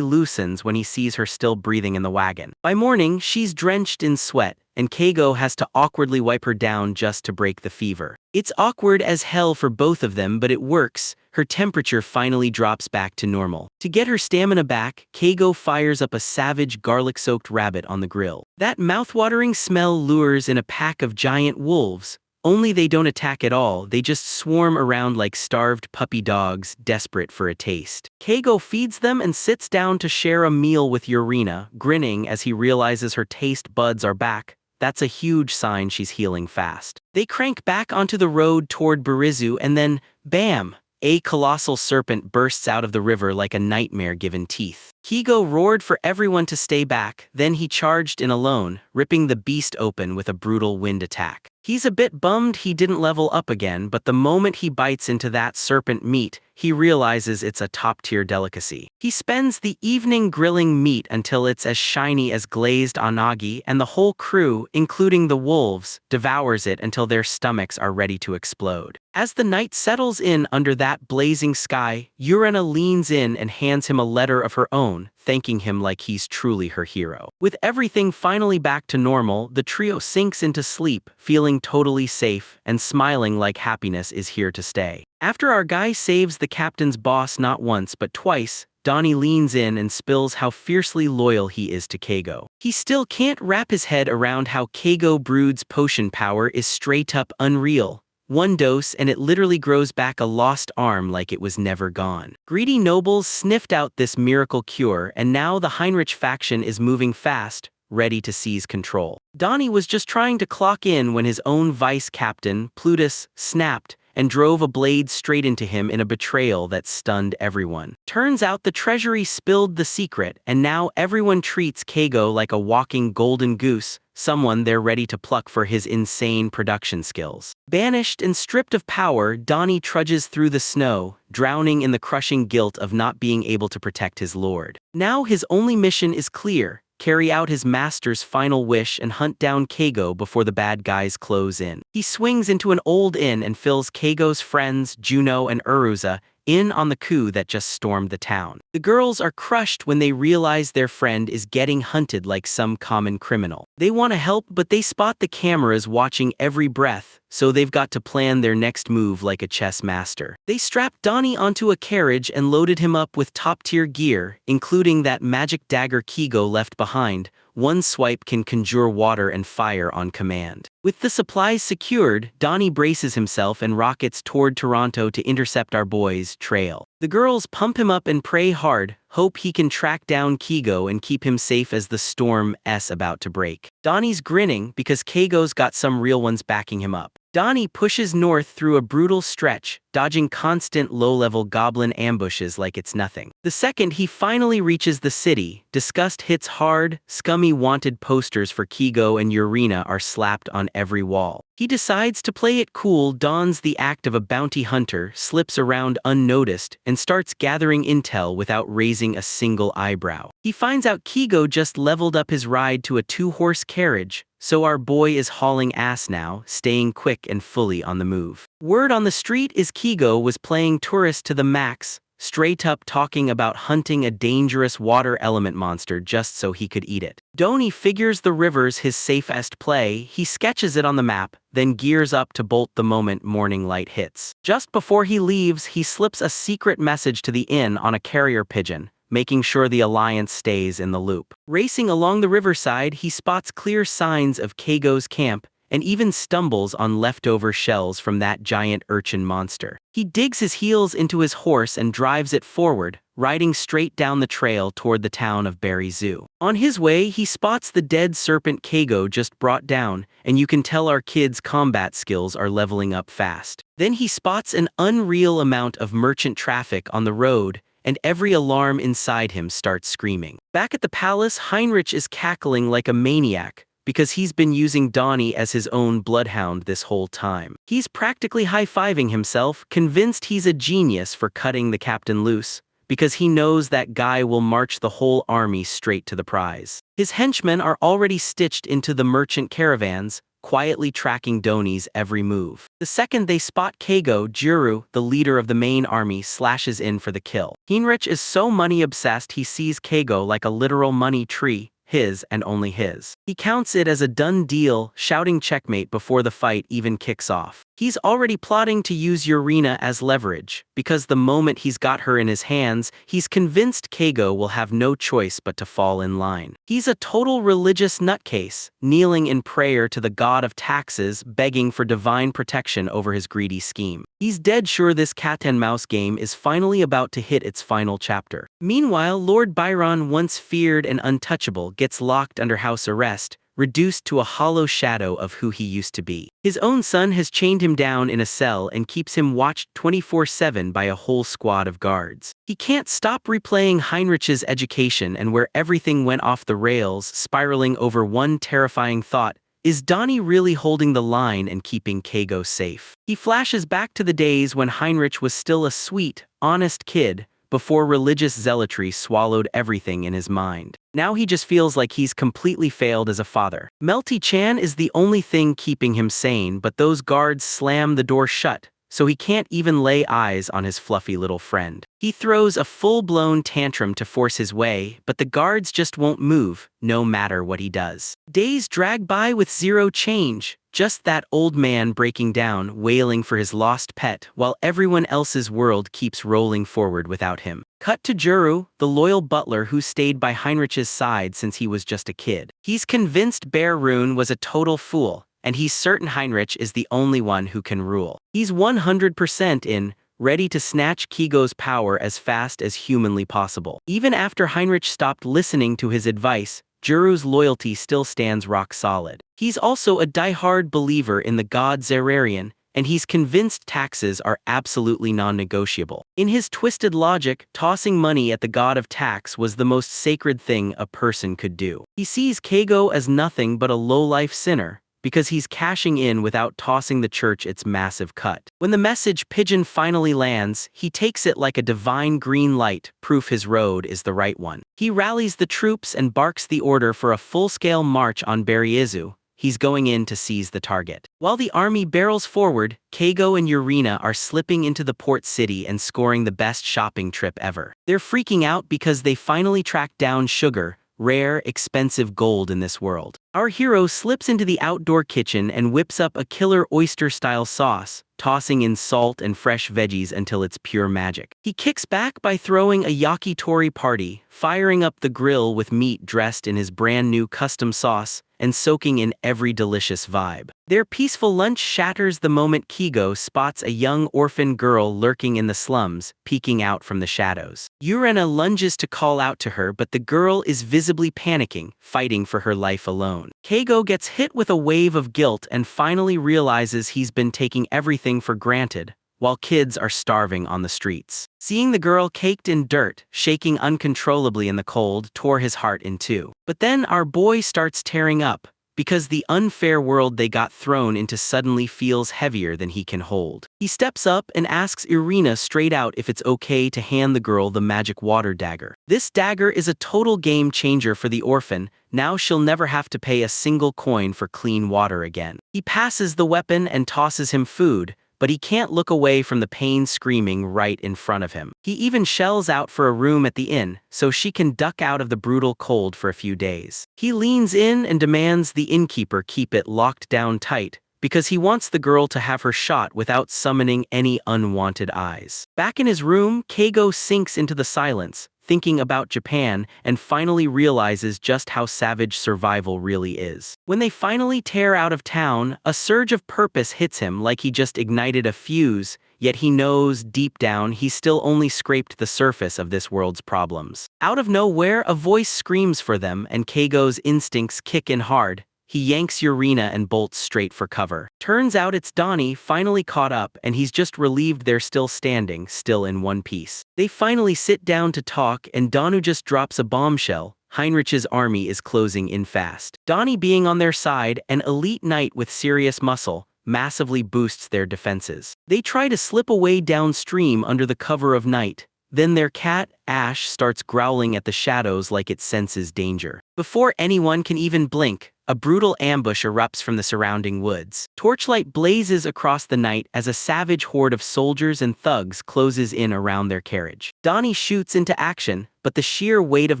loosens when he sees her still breathing in the wagon. By morning, she's drenched in sweat, and Kigo has to awkwardly wipe her down just to break the fever. It's awkward as hell for both of them, but it works. Her temperature finally drops back to normal. To get her stamina back, Kigo fires up a savage garlic-soaked rabbit on the grill. That mouthwatering smell lures in a pack of giant wolves. Only they don't attack at all, they just swarm around like starved puppy dogs, desperate for a taste. Kigo feeds them and sits down to share a meal with Urina, grinning as he realizes her taste buds are back. That's a huge sign she's healing fast. They crank back onto the road toward Barizu and then, bam! A colossal serpent bursts out of the river like a nightmare given teeth. Kigo roared for everyone to stay back, then he charged in alone, ripping the beast open with a brutal wind attack. He's a bit bummed he didn't level up again, but the moment he bites into that serpent meat, he realizes it's a top-tier delicacy. He spends the evening grilling meat until it's as shiny as glazed onagi, and the whole crew, including the wolves, devours it until their stomachs are ready to explode. As the night settles in under that blazing sky, Urina leans in and hands him a letter of her own, phone, thanking him like he's truly her hero. With everything finally back to normal, the trio sinks into sleep, feeling totally safe and smiling like happiness is here to stay. After our guy saves the captain's boss not once but twice, Donnie leans in and spills how fiercely loyal he is to Keigo. He still can't wrap his head around how Keigo Brood's potion power is straight up unreal. One dose and it literally grows back a lost arm like it was never gone. Greedy nobles sniffed out this miracle cure, and now the Heinrich faction is moving fast, ready to seize control. Donnie was just trying to clock in when his own vice captain, Plutus, snapped and drove a blade straight into him in a betrayal that stunned everyone. Turns out the treasury spilled the secret, and now everyone treats Keigo like a walking golden goose, someone they're ready to pluck for his insane production skills. Banished and stripped of power, Donnie trudges through the snow, drowning in the crushing guilt of not being able to protect his lord. Now his only mission is clear: carry out his master's final wish and hunt down Keigo before the bad guys close in. He swings into an old inn and fills Keigo's friends, Juno and Uruza, in on the coup that just stormed the town. The girls are crushed when they realize their friend is getting hunted like some common criminal. They want to help, but they spot the cameras watching every breath, so they've got to plan their next move like a chess master. They strapped Donnie onto a carriage and loaded him up with top-tier gear, including that magic dagger Keigo left behind. One swipe can conjure water and fire on command. With the supplies secured, Donnie braces himself and rockets toward Toronto to intercept our boy's trail. The girls pump him up and pray hard, hope he can track down Keigo and keep him safe as the storm's about to break. Donnie's grinning because Keigo's got some real ones backing him up. Donnie pushes north through a brutal stretch, dodging constant low-level goblin ambushes like it's nothing. The second he finally reaches the city, disgust hits hard. Scummy wanted posters for Keigo and Urina are slapped on every wall. He decides to play it cool, dons the act of a bounty hunter, slips around unnoticed, and starts gathering intel without raising a single eyebrow. He finds out Keigo just leveled up his ride to a 2-horse carriage, so our boy is hauling ass now, staying quick and fully on the move. Word on the street is Keigo was playing tourist to the max, straight up talking about hunting a dangerous water element monster just so he could eat it. Donnie figures the river's his safest play. He sketches it on the map, then gears up to bolt the moment morning light hits. Just before he leaves, he slips a secret message to the inn on a carrier pigeon, making sure the Alliance stays in the loop. Racing along the riverside, he spots clear signs of Keigo's camp, and even stumbles on leftover shells from that giant urchin monster. He digs his heels into his horse and drives it forward, riding straight down the trail toward the town of Berry Zoo. On his way, he spots the dead serpent Keigo just brought down, and you can tell our kids' combat skills are leveling up fast. Then he spots an unreal amount of merchant traffic on the road, and every alarm inside him starts screaming. Back at the palace, Heinrich is cackling like a maniac, because he's been using Donnie as his own bloodhound this whole time. He's practically high-fiving himself, convinced he's a genius for cutting the captain loose, because he knows that guy will march the whole army straight to the prize. His henchmen are already stitched into the merchant caravans, quietly tracking Donnie's every move. The second they spot Keigo, Juru, the leader of the main army, slashes in for the kill. Heinrich is so money-obsessed he sees Keigo like a literal money tree, his and only his. He counts it as a done deal, shouting checkmate before the fight even kicks off. He's already plotting to use Urina as leverage, because the moment he's got her in his hands, he's convinced Keigo will have no choice but to fall in line. He's a total religious nutcase, kneeling in prayer to the god of taxes, begging for divine protection over his greedy scheme. He's dead sure this cat-and-mouse game is finally about to hit its final chapter. Meanwhile, Lord Byron, once feared and untouchable, gets locked under house arrest, reduced to a hollow shadow of who he used to be. His own son has chained him down in a cell and keeps him watched 24/7 by a whole squad of guards. He can't stop replaying Heinrich's education and where everything went off the rails, spiraling over one terrifying thought: is Donnie really holding the line and keeping Keigo safe? He flashes back to the days when Heinrich was still a sweet, honest kid, before religious zealotry swallowed everything in his mind. Now he just feels like he's completely failed as a father. Melty Chan is the only thing keeping him sane, but those guards slam the door shut, so he can't even lay eyes on his fluffy little friend. He throws a full-blown tantrum to force his way, but the guards just won't move, no matter what he does. Days drag by with zero change, just that old man breaking down, wailing for his lost pet, while everyone else's world keeps rolling forward without him. Cut to Juru, the loyal butler who stayed by Heinrich's side since he was just a kid. He's convinced Bear Rune was a total fool, and he's certain Heinrich is the only one who can rule. He's 100% in, ready to snatch Kigo's power as fast as humanly possible. Even after Heinrich stopped listening to his advice, Juru's loyalty still stands rock solid. He's also a die-hard believer in the god Zerarian, and he's convinced taxes are absolutely non-negotiable. In his twisted logic, tossing money at the god of tax was the most sacred thing a person could do. He sees Keigo as nothing but a low-life sinner, because he's cashing in without tossing the church its massive cut. When the message pigeon finally lands, he takes it like a divine green light, proof his road is the right one. He rallies the troops and barks the order for a full-scale march on Berryizu. He's going in to seize the target. While the army barrels forward, Keigo and Urina are slipping into the port city and scoring the best shopping trip ever. They're freaking out because they finally tracked down sugar, rare, expensive gold in this world. Our hero slips into the outdoor kitchen and whips up a killer oyster-style sauce, tossing in salt and fresh veggies until it's pure magic. He kicks back by throwing a yakitori party, firing up the grill with meat dressed in his brand new custom sauce, and soaking in every delicious vibe. Their peaceful lunch shatters the moment Kigo spots a young orphan girl lurking in the slums, peeking out from the shadows. Urena lunges to call out to her, but the girl is visibly panicking, fighting for her life alone. Keigo gets hit with a wave of guilt and finally realizes he's been taking everything for granted, while kids are starving on the streets. Seeing the girl caked in dirt, shaking uncontrollably in the cold, tore his heart in two. But then our boy starts tearing up, because the unfair world they got thrown into suddenly feels heavier than he can hold. He steps up and asks Irina straight out if it's okay to hand the girl the magic water dagger. This dagger is a total game changer for the orphan. Now she'll never have to pay a single coin for clean water again. He passes the weapon and tosses him food, but he can't look away from the pain screaming right in front of him. He even shells out for a room at the inn, so she can duck out of the brutal cold for a few days. He leans in and demands the innkeeper keep it locked down tight, because he wants the girl to have her shot without summoning any unwanted eyes. Back in his room, Keigo sinks into the silence, thinking about Japan, and finally realizes just how savage survival really is. When they finally tear out of town, a surge of purpose hits him like he just ignited a fuse, yet he knows deep down he's still only scraped the surface of this world's problems. Out of nowhere, a voice screams for them, and Keigo's instincts kick in hard. He yanks Urina and bolts straight for cover. Turns out it's Donnie, finally caught up, and he's just relieved they're still standing, still in one piece. They finally sit down to talk, and Donu just drops a bombshell. Heinrich's army is closing in fast. Donnie being on their side, an elite knight with serious muscle, massively boosts their defenses. They try to slip away downstream under the cover of night. Then their cat, Ash, starts growling at the shadows like it senses danger. Before anyone can even blink, a brutal ambush erupts from the surrounding woods. Torchlight blazes across the night as a savage horde of soldiers and thugs closes in around their carriage. Donnie shoots into action, but the sheer weight of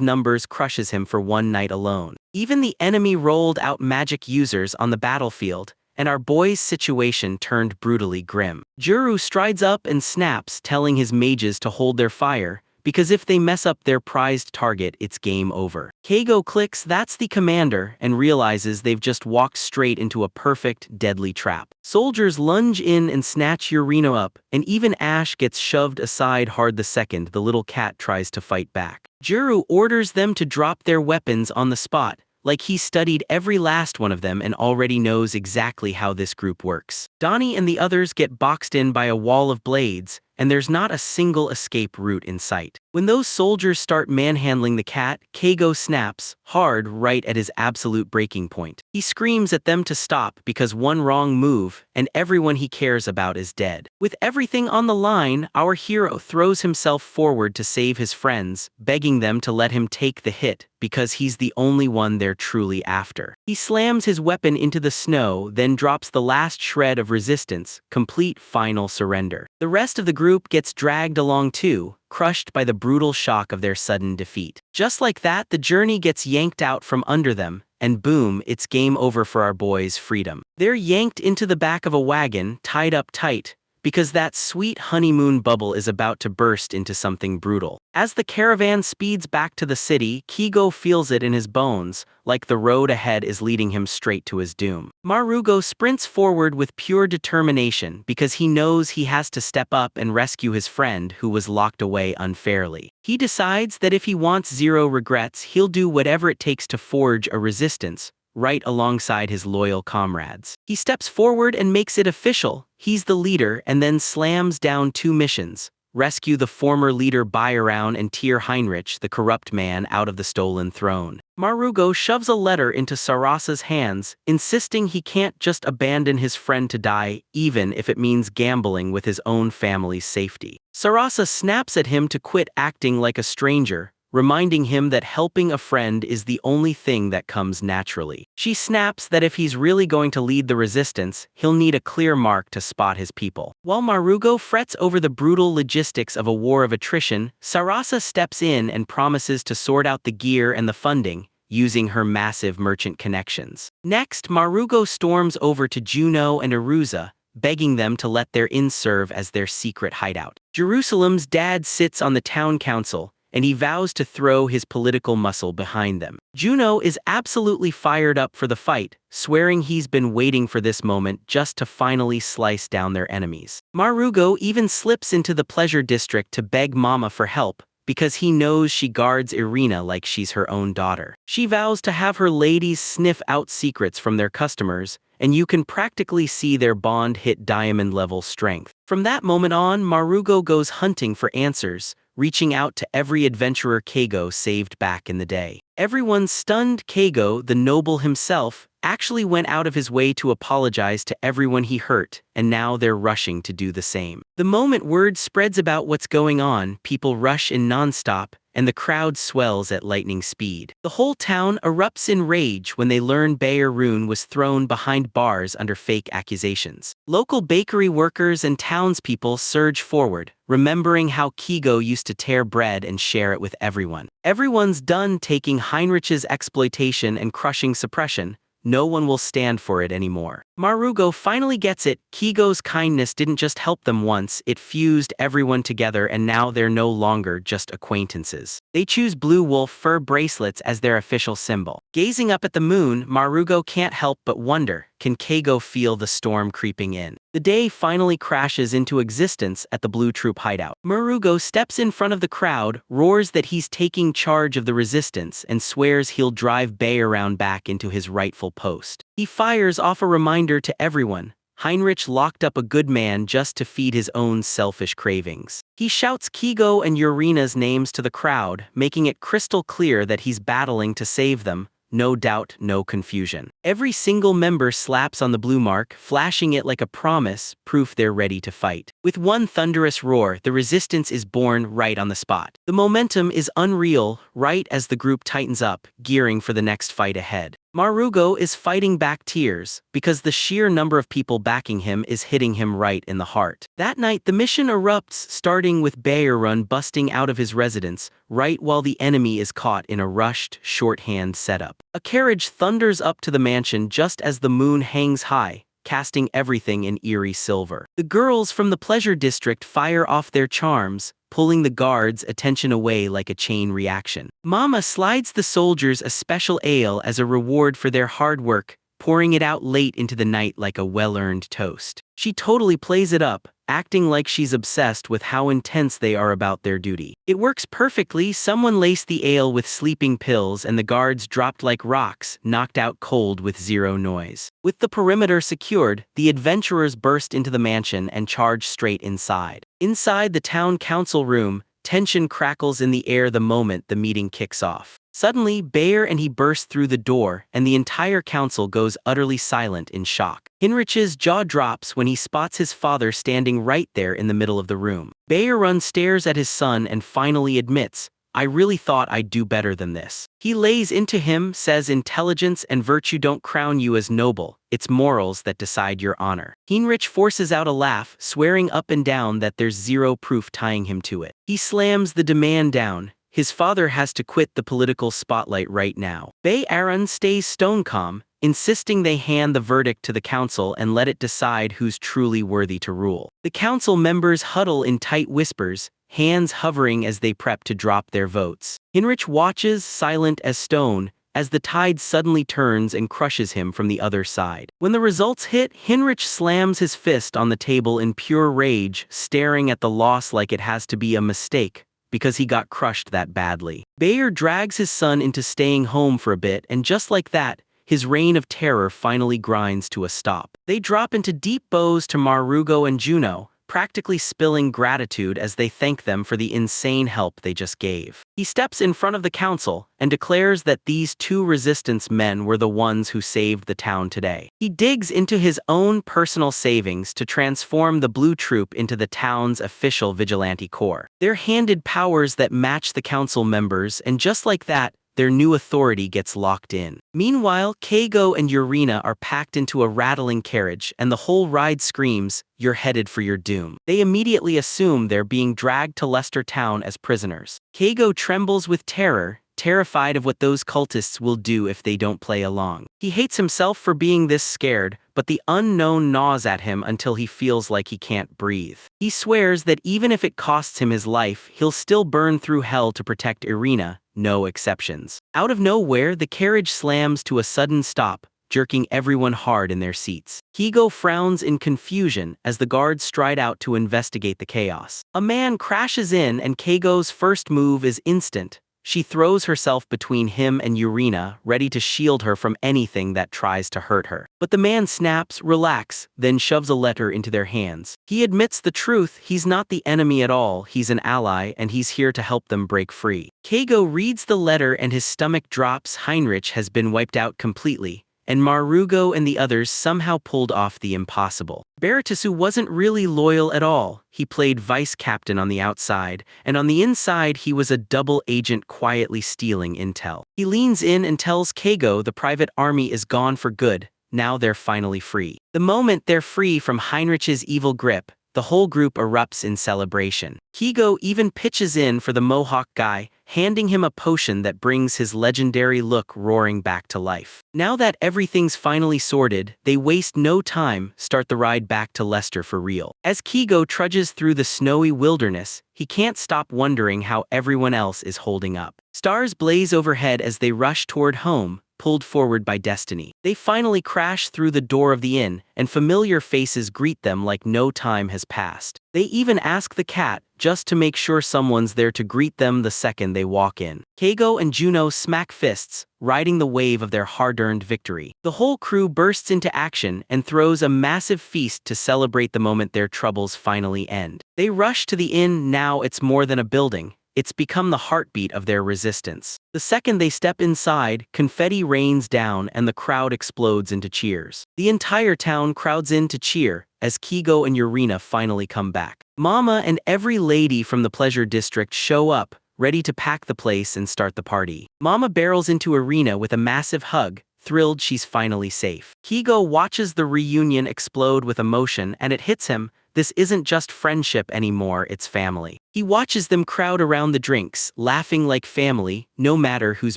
numbers crushes him for one night alone. Even the enemy rolled out magic users on the battlefield, and our boy's situation turned brutally grim. Juru strides up and snaps, telling his mages to hold their fire, because if they mess up their prized target, it's game over. Keigo clicks that's the commander and realizes they've just walked straight into a perfect, deadly trap. Soldiers lunge in and snatch Urino up, and even Ash gets shoved aside hard the second the little cat tries to fight back. Juru orders them to drop their weapons on the spot, like he studied every last one of them and already knows exactly how this group works. Donnie and the others get boxed in by a wall of blades, and there's not a single escape route in sight. When those soldiers start manhandling the cat, Keigo snaps, hard right at his absolute breaking point. He screams at them to stop because one wrong move, and everyone he cares about is dead. With everything on the line, our hero throws himself forward to save his friends, begging them to let him take the hit, because he's the only one they're truly after. He slams his weapon into the snow, then drops the last shred of resistance, complete final surrender. The rest of the group gets dragged along too, crushed by the brutal shock of their sudden defeat. Just like that, the journey gets yanked out from under them, and boom, it's game over for our boys' freedom. They're yanked into the back of a wagon, tied up tight, because that sweet honeymoon bubble is about to burst into something brutal. As the caravan speeds back to the city, Keigo feels it in his bones, like the road ahead is leading him straight to his doom. Marugo sprints forward with pure determination because he knows he has to step up and rescue his friend who was locked away unfairly. He decides that if he wants zero regrets, he'll do whatever it takes to forge a resistance, right alongside his loyal comrades. He steps forward and makes it official. He's the leader and then slams down 2 missions. Rescue the former leader Bayerraun and Tyr Heinrich, the corrupt man, out of the stolen throne. Marugo shoves a letter into Sarasa's hands, insisting he can't just abandon his friend to die, even if it means gambling with his own family's safety. Sarasa snaps at him to quit acting like a stranger, reminding him that helping a friend is the only thing that comes naturally. She snaps that if he's really going to lead the resistance, he'll need a clear mark to spot his people. While Marugo frets over the brutal logistics of a war of attrition, Sarasa steps in and promises to sort out the gear and the funding, using her massive merchant connections. Next, Marugo storms over to Juno and Arusa, begging them to let their inn serve as their secret hideout. Jerusalem's dad sits on the town council, and he vows to throw his political muscle behind them. Juno is absolutely fired up for the fight, swearing he's been waiting for this moment just to finally slice down their enemies. Marugo even slips into the pleasure district to beg Mama for help, because he knows she guards Irina like she's her own daughter. She vows to have her ladies sniff out secrets from their customers, and you can practically see their bond hit diamond-level strength. From that moment on, Marugo goes hunting for answers, reaching out to every adventurer Keigo saved back in the day. Everyone stunned. Keigo, the noble himself, actually went out of his way to apologize to everyone he hurt, and now they're rushing to do the same. The moment word spreads about what's going on, people rush in nonstop, and the crowd swells at lightning speed. The whole town erupts in rage when they learn Bayerraun was thrown behind bars under fake accusations. Local bakery workers and townspeople surge forward, remembering how Keigo used to tear bread and share it with everyone. Everyone's done taking Heinrich's exploitation and crushing suppression. No one will stand for it anymore. Marugo finally gets it. Keigo's kindness didn't just help them once, it fused everyone together, and now they're no longer just acquaintances. They choose blue wolf fur bracelets as their official symbol. Gazing up at the moon, Marugo can't help but wonder, can Keigo feel the storm creeping in? The day finally crashes into existence at the Blue Troop hideout. Marugo steps in front of the crowd, roars that he's taking charge of the resistance, and swears he'll drive Bayerraun back into his rightful post. He fires off a reminder to everyone. Heinrich locked up a good man just to feed his own selfish cravings. He shouts Keigo and Urina's names to the crowd, making it crystal clear that he's battling to save them. No doubt, no confusion. Every single member slaps on the blue mark, flashing it like a promise, proof they're ready to fight. With one thunderous roar, the resistance is born right on the spot. The momentum is unreal, right as the group tightens up, gearing for the next fight ahead. Marugo is fighting back tears, because the sheer number of people backing him is hitting him right in the heart. That night, the mission erupts, starting with Bayerraun busting out of his residence, right while the enemy is caught in a rushed, shorthand setup. A carriage thunders up to the mansion just as the moon hangs high, casting everything in eerie silver. The girls from the pleasure district fire off their charms, pulling the guards' attention away like a chain reaction. Mama slides the soldiers a special ale as a reward for their hard work, pouring it out late into the night like a well-earned toast. She totally plays it up, acting like she's obsessed with how intense they are about their duty. It works perfectly. Someone laced the ale with sleeping pills and the guards dropped like rocks, knocked out cold with zero noise. With the perimeter secured, the adventurers burst into the mansion and charge straight inside. Inside the town council room, Tension crackles in the air the moment the meeting kicks off. Suddenly, Bayer and he burst through the door, and the entire council goes utterly silent in shock. Heinrich's jaw drops when he spots his father standing right there in the middle of the room. Bayer stares at his son and finally admits, "I really thought I'd do better than this." He lays into him, says intelligence and virtue don't crown you as noble, it's morals that decide your honor. Heinrich forces out a laugh, swearing up and down that there's zero proof tying him to it. He slams the demand down. His father has to quit the political spotlight right now. Bayer stays stone calm, insisting they hand the verdict to the council and let it decide who's truly worthy to rule. The council members huddle in tight whispers, hands hovering as they prep to drop their votes. Heinrich watches, silent as stone, as the tide suddenly turns and crushes him from the other side. When the results hit, Heinrich slams his fist on the table in pure rage, staring at the loss like it has to be a mistake, because he got crushed that badly. Bayer drags his son into staying home for a bit, and just like that, his reign of terror finally grinds to a stop. They drop into deep bows to Marugo and Juno, practically spilling gratitude as they thank them for the insane help they just gave. He steps in front of the council and declares that these two resistance men were the ones who saved the town today. He digs into his own personal savings to transform the Blue Troop into the town's official vigilante corps. They're handed powers that match the council members, and just like that, their new authority gets locked in. Meanwhile, Keigo and Yurina are packed into a rattling carriage, and the whole ride screams, "You're headed for your doom." They immediately assume they're being dragged to Leicester Town as prisoners. Keigo trembles with terror, terrified of what those cultists will do if they don't play along. He hates himself for being this scared, but the unknown gnaws at him until he feels like he can't breathe. He swears that even if it costs him his life, he'll still burn through hell to protect Irina, no exceptions. Out of nowhere, the carriage slams to a sudden stop, jerking everyone hard in their seats. Keigo frowns in confusion as the guards stride out to investigate the chaos. A man crashes in, and Keigo's first move is instant. She throws herself between him and Yurina, ready to shield her from anything that tries to hurt her. But the man snaps, "Relax," then shoves a letter into their hands. He admits the truth, he's not the enemy at all, he's an ally, and he's here to help them break free. Keigo reads the letter and his stomach drops. Heinrich has been wiped out completely, and Marugo and the others somehow pulled off the impossible. Baratisu wasn't really loyal at all. He played vice captain on the outside, and on the inside he was a double agent quietly stealing intel. He leans in and tells Keigo the private army is gone for good, now they're finally free. The moment they're free from Heinrich's evil grip, the whole group erupts in celebration. Keigo even pitches in for the Mohawk guy, handing him a potion that brings his legendary look roaring back to life. Now that everything's finally sorted, they waste no time, start the ride back to Leicester for real. As Keigo trudges through the snowy wilderness, he can't stop wondering how everyone else is holding up. Stars blaze overhead as they rush toward home, pulled forward by destiny. They finally crash through the door of the inn, and familiar faces greet them like no time has passed. They even ask the cat, just to make sure someone's there to greet them the second they walk in. Keigo and Juno smack fists, riding the wave of their hard-earned victory. The whole crew bursts into action and throws a massive feast to celebrate the moment their troubles finally end. They rush to the inn. Now it's more than a building. It's become the heartbeat of their resistance. The second they step inside, confetti rains down and the crowd explodes into cheers. The entire town crowds in to cheer as Keigo and Yurina finally come back. Mama and every lady from the pleasure district show up, ready to pack the place and start the party. Mama barrels into Irina with a massive hug, thrilled she's finally safe. Keigo watches the reunion explode with emotion, and it hits him. This isn't just friendship anymore, it's family. He watches them crowd around the drinks, laughing like family, no matter who's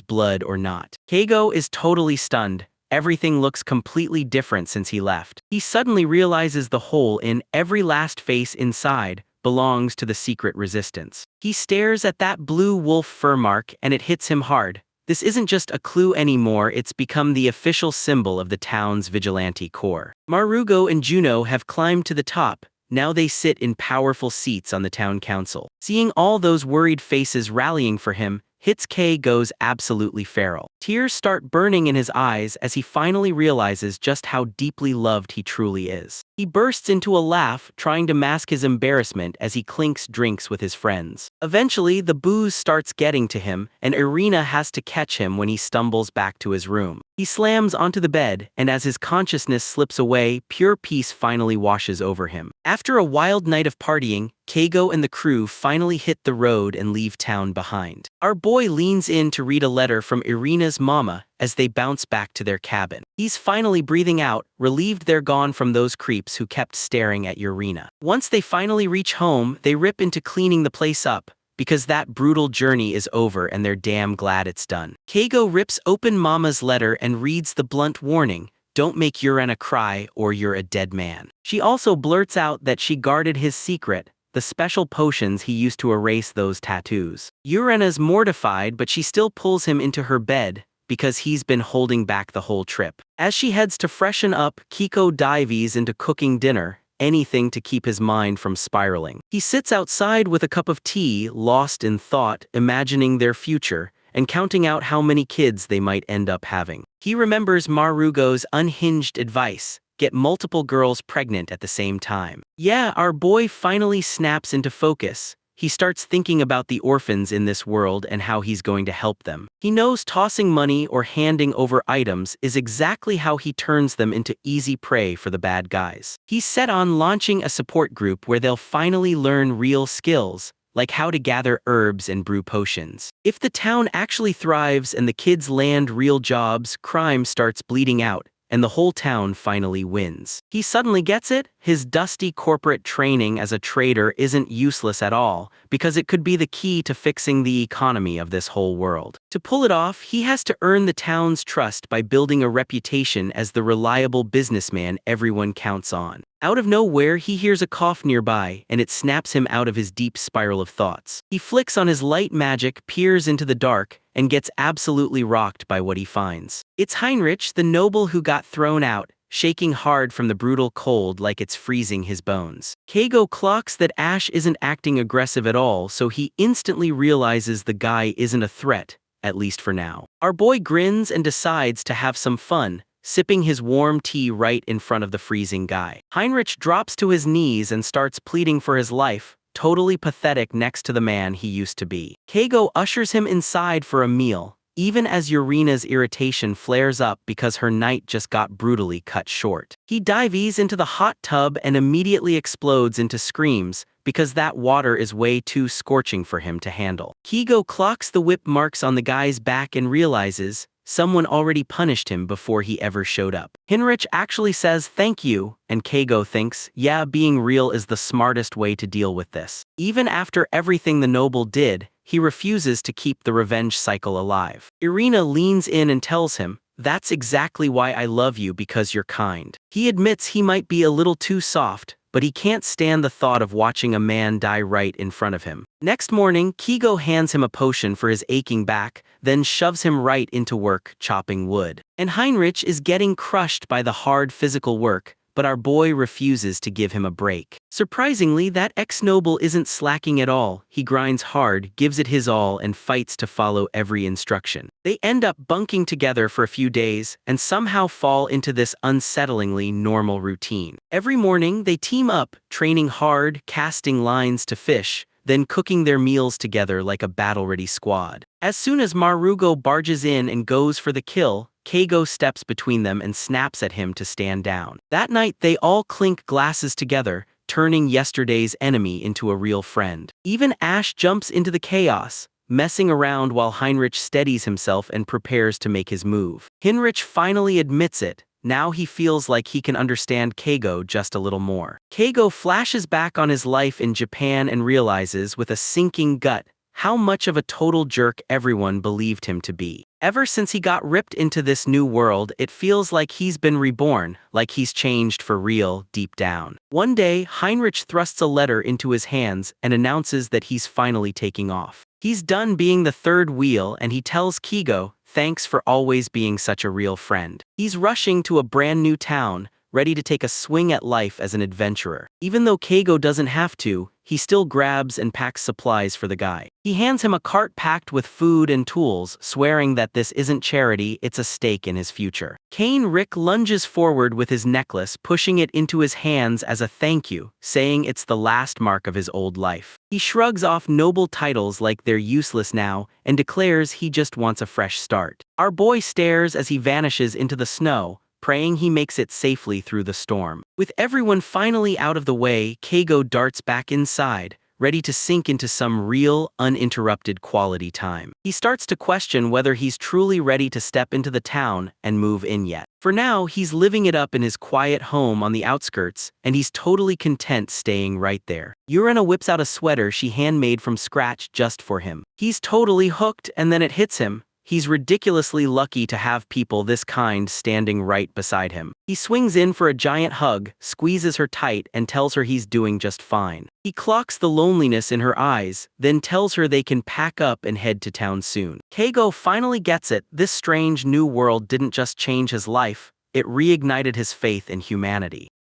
blood or not. Keigo is totally stunned. Everything looks completely different since he left. He suddenly realizes the hole in every last face inside belongs to the secret resistance. He stares at that blue wolf fur mark, and it hits him hard. This isn't just a clue anymore, it's become the official symbol of the town's vigilante corps. Marugo and Juno have climbed to the top. Now they sit in powerful seats on the town council. Seeing all those worried faces rallying for him, hits K goes absolutely feral. Tears start burning in his eyes as he finally realizes just how deeply loved he truly is. He bursts into a laugh, trying to mask his embarrassment as he clinks drinks with his friends. Eventually, the booze starts getting to him, and Irina has to catch him when he stumbles back to his room. He slams onto the bed, and as his consciousness slips away, pure peace finally washes over him. After a wild night of partying, Keigo and the crew finally hit the road and leave town behind. Our boy leans in to read a letter from Irina's mama as they bounce back to their cabin. He's finally breathing out, relieved they're gone from those creeps who kept staring at Irina. Once they finally reach home, they rip into cleaning the place up, because that brutal journey is over and they're damn glad it's done. Keigo rips open Mama's letter and reads the blunt warning, "Don't make Urena cry or you're a dead man." She also blurts out that she guarded his secret, the special potions he used to erase those tattoos. Urena's mortified, but she still pulls him into her bed, because he's been holding back the whole trip. As she heads to freshen up, Kiko dives into cooking dinner, anything to keep his mind from spiraling. He sits outside with a cup of tea, lost in thought, imagining their future, and counting out how many kids they might end up having. He remembers Marugo's unhinged advice, get multiple girls pregnant at the same time. Yeah, our boy finally snaps into focus. He starts thinking about the orphans in this world and how he's going to help them. He knows tossing money or handing over items is exactly how he turns them into easy prey for the bad guys. He's set on launching a support group where they'll finally learn real skills, like how to gather herbs and brew potions. If the town actually thrives and the kids land real jobs, crime starts bleeding out, and the whole town finally wins. He suddenly gets it. His dusty corporate training as a trader isn't useless at all, because it could be the key to fixing the economy of this whole world. To pull it off, he has to earn the town's trust by building a reputation as the reliable businessman everyone counts on. Out of nowhere, he hears a cough nearby, and it snaps him out of his deep spiral of thoughts. He flicks on his light magic, peers into the dark, and gets absolutely rocked by what he finds. It's Heinrich, the noble who got thrown out, shaking hard from the brutal cold like it's freezing his bones. Keigo clocks that Ash isn't acting aggressive at all, so he instantly realizes the guy isn't a threat, at least for now. Our boy grins and decides to have some fun, sipping his warm tea right in front of the freezing guy. Heinrich drops to his knees and starts pleading for his life, totally pathetic next to the man he used to be. Keigo ushers him inside for a meal, even as Urena's irritation flares up because her night just got brutally cut short. He dives into the hot tub and immediately explodes into screams, because that water is way too scorching for him to handle. Keigo clocks the whip marks on the guy's back and realizes someone already punished him before he ever showed up. Heinrich actually says thank you, and Keigo thinks, yeah, being real is the smartest way to deal with this. Even after everything the noble did, he refuses to keep the revenge cycle alive. Irina leans in and tells him, "That's exactly why I love you, because you're kind." He admits he might be a little too soft, but he can't stand the thought of watching a man die right in front of him. Next morning, Keigo hands him a potion for his aching back, then shoves him right into work chopping wood. And Heinrich is getting crushed by the hard physical work, but our boy refuses to give him a break. Surprisingly, that ex-noble isn't slacking at all. He grinds hard, gives it his all, and fights to follow every instruction. They end up bunking together for a few days, and somehow fall into this unsettlingly normal routine. Every morning, they team up, training hard, casting lines to fish, then cooking their meals together like a battle-ready squad. As soon as Marugo barges in and goes for the kill, Keigo steps between them and snaps at him to stand down. That night, they all clink glasses together, turning yesterday's enemy into a real friend. Even Ash jumps into the chaos, messing around while Heinrich steadies himself and prepares to make his move. Heinrich finally admits it. Now he feels like he can understand Keigo just a little more. Keigo flashes back on his life in Japan and realizes with a sinking gut how much of a total jerk everyone believed him to be. Ever since he got ripped into this new world, it feels like he's been reborn, like he's changed for real deep down. One day, Heinrich thrusts a letter into his hands and announces that he's finally taking off. He's done being the third wheel, and he tells Keigo, "Thanks for always being such a real friend." He's rushing to a brand new town, ready to take a swing at life as an adventurer. Even though Keigo doesn't have to, he still grabs and packs supplies for the guy. He hands him a cart packed with food and tools, swearing that this isn't charity, it's a stake in his future. Rick lunges forward with his necklace, pushing it into his hands as a thank you, saying it's the last mark of his old life. He shrugs off noble titles like they're useless now and declares he just wants a fresh start. Our boy stares as he vanishes into the snow, praying he makes it safely through the storm. With everyone finally out of the way, Keigo darts back inside, ready to sink into some real, uninterrupted quality time. He starts to question whether he's truly ready to step into the town and move in yet. For now, he's living it up in his quiet home on the outskirts, and he's totally content staying right there. Yurina whips out a sweater she handmade from scratch just for him. He's totally hooked, and then it hits him. He's ridiculously lucky to have people this kind standing right beside him. He swings in for a giant hug, squeezes her tight, and tells her he's doing just fine. He clocks the loneliness in her eyes, then tells her they can pack up and head to town soon. Keigo finally gets it. This strange new world didn't just change his life, it reignited his faith in humanity.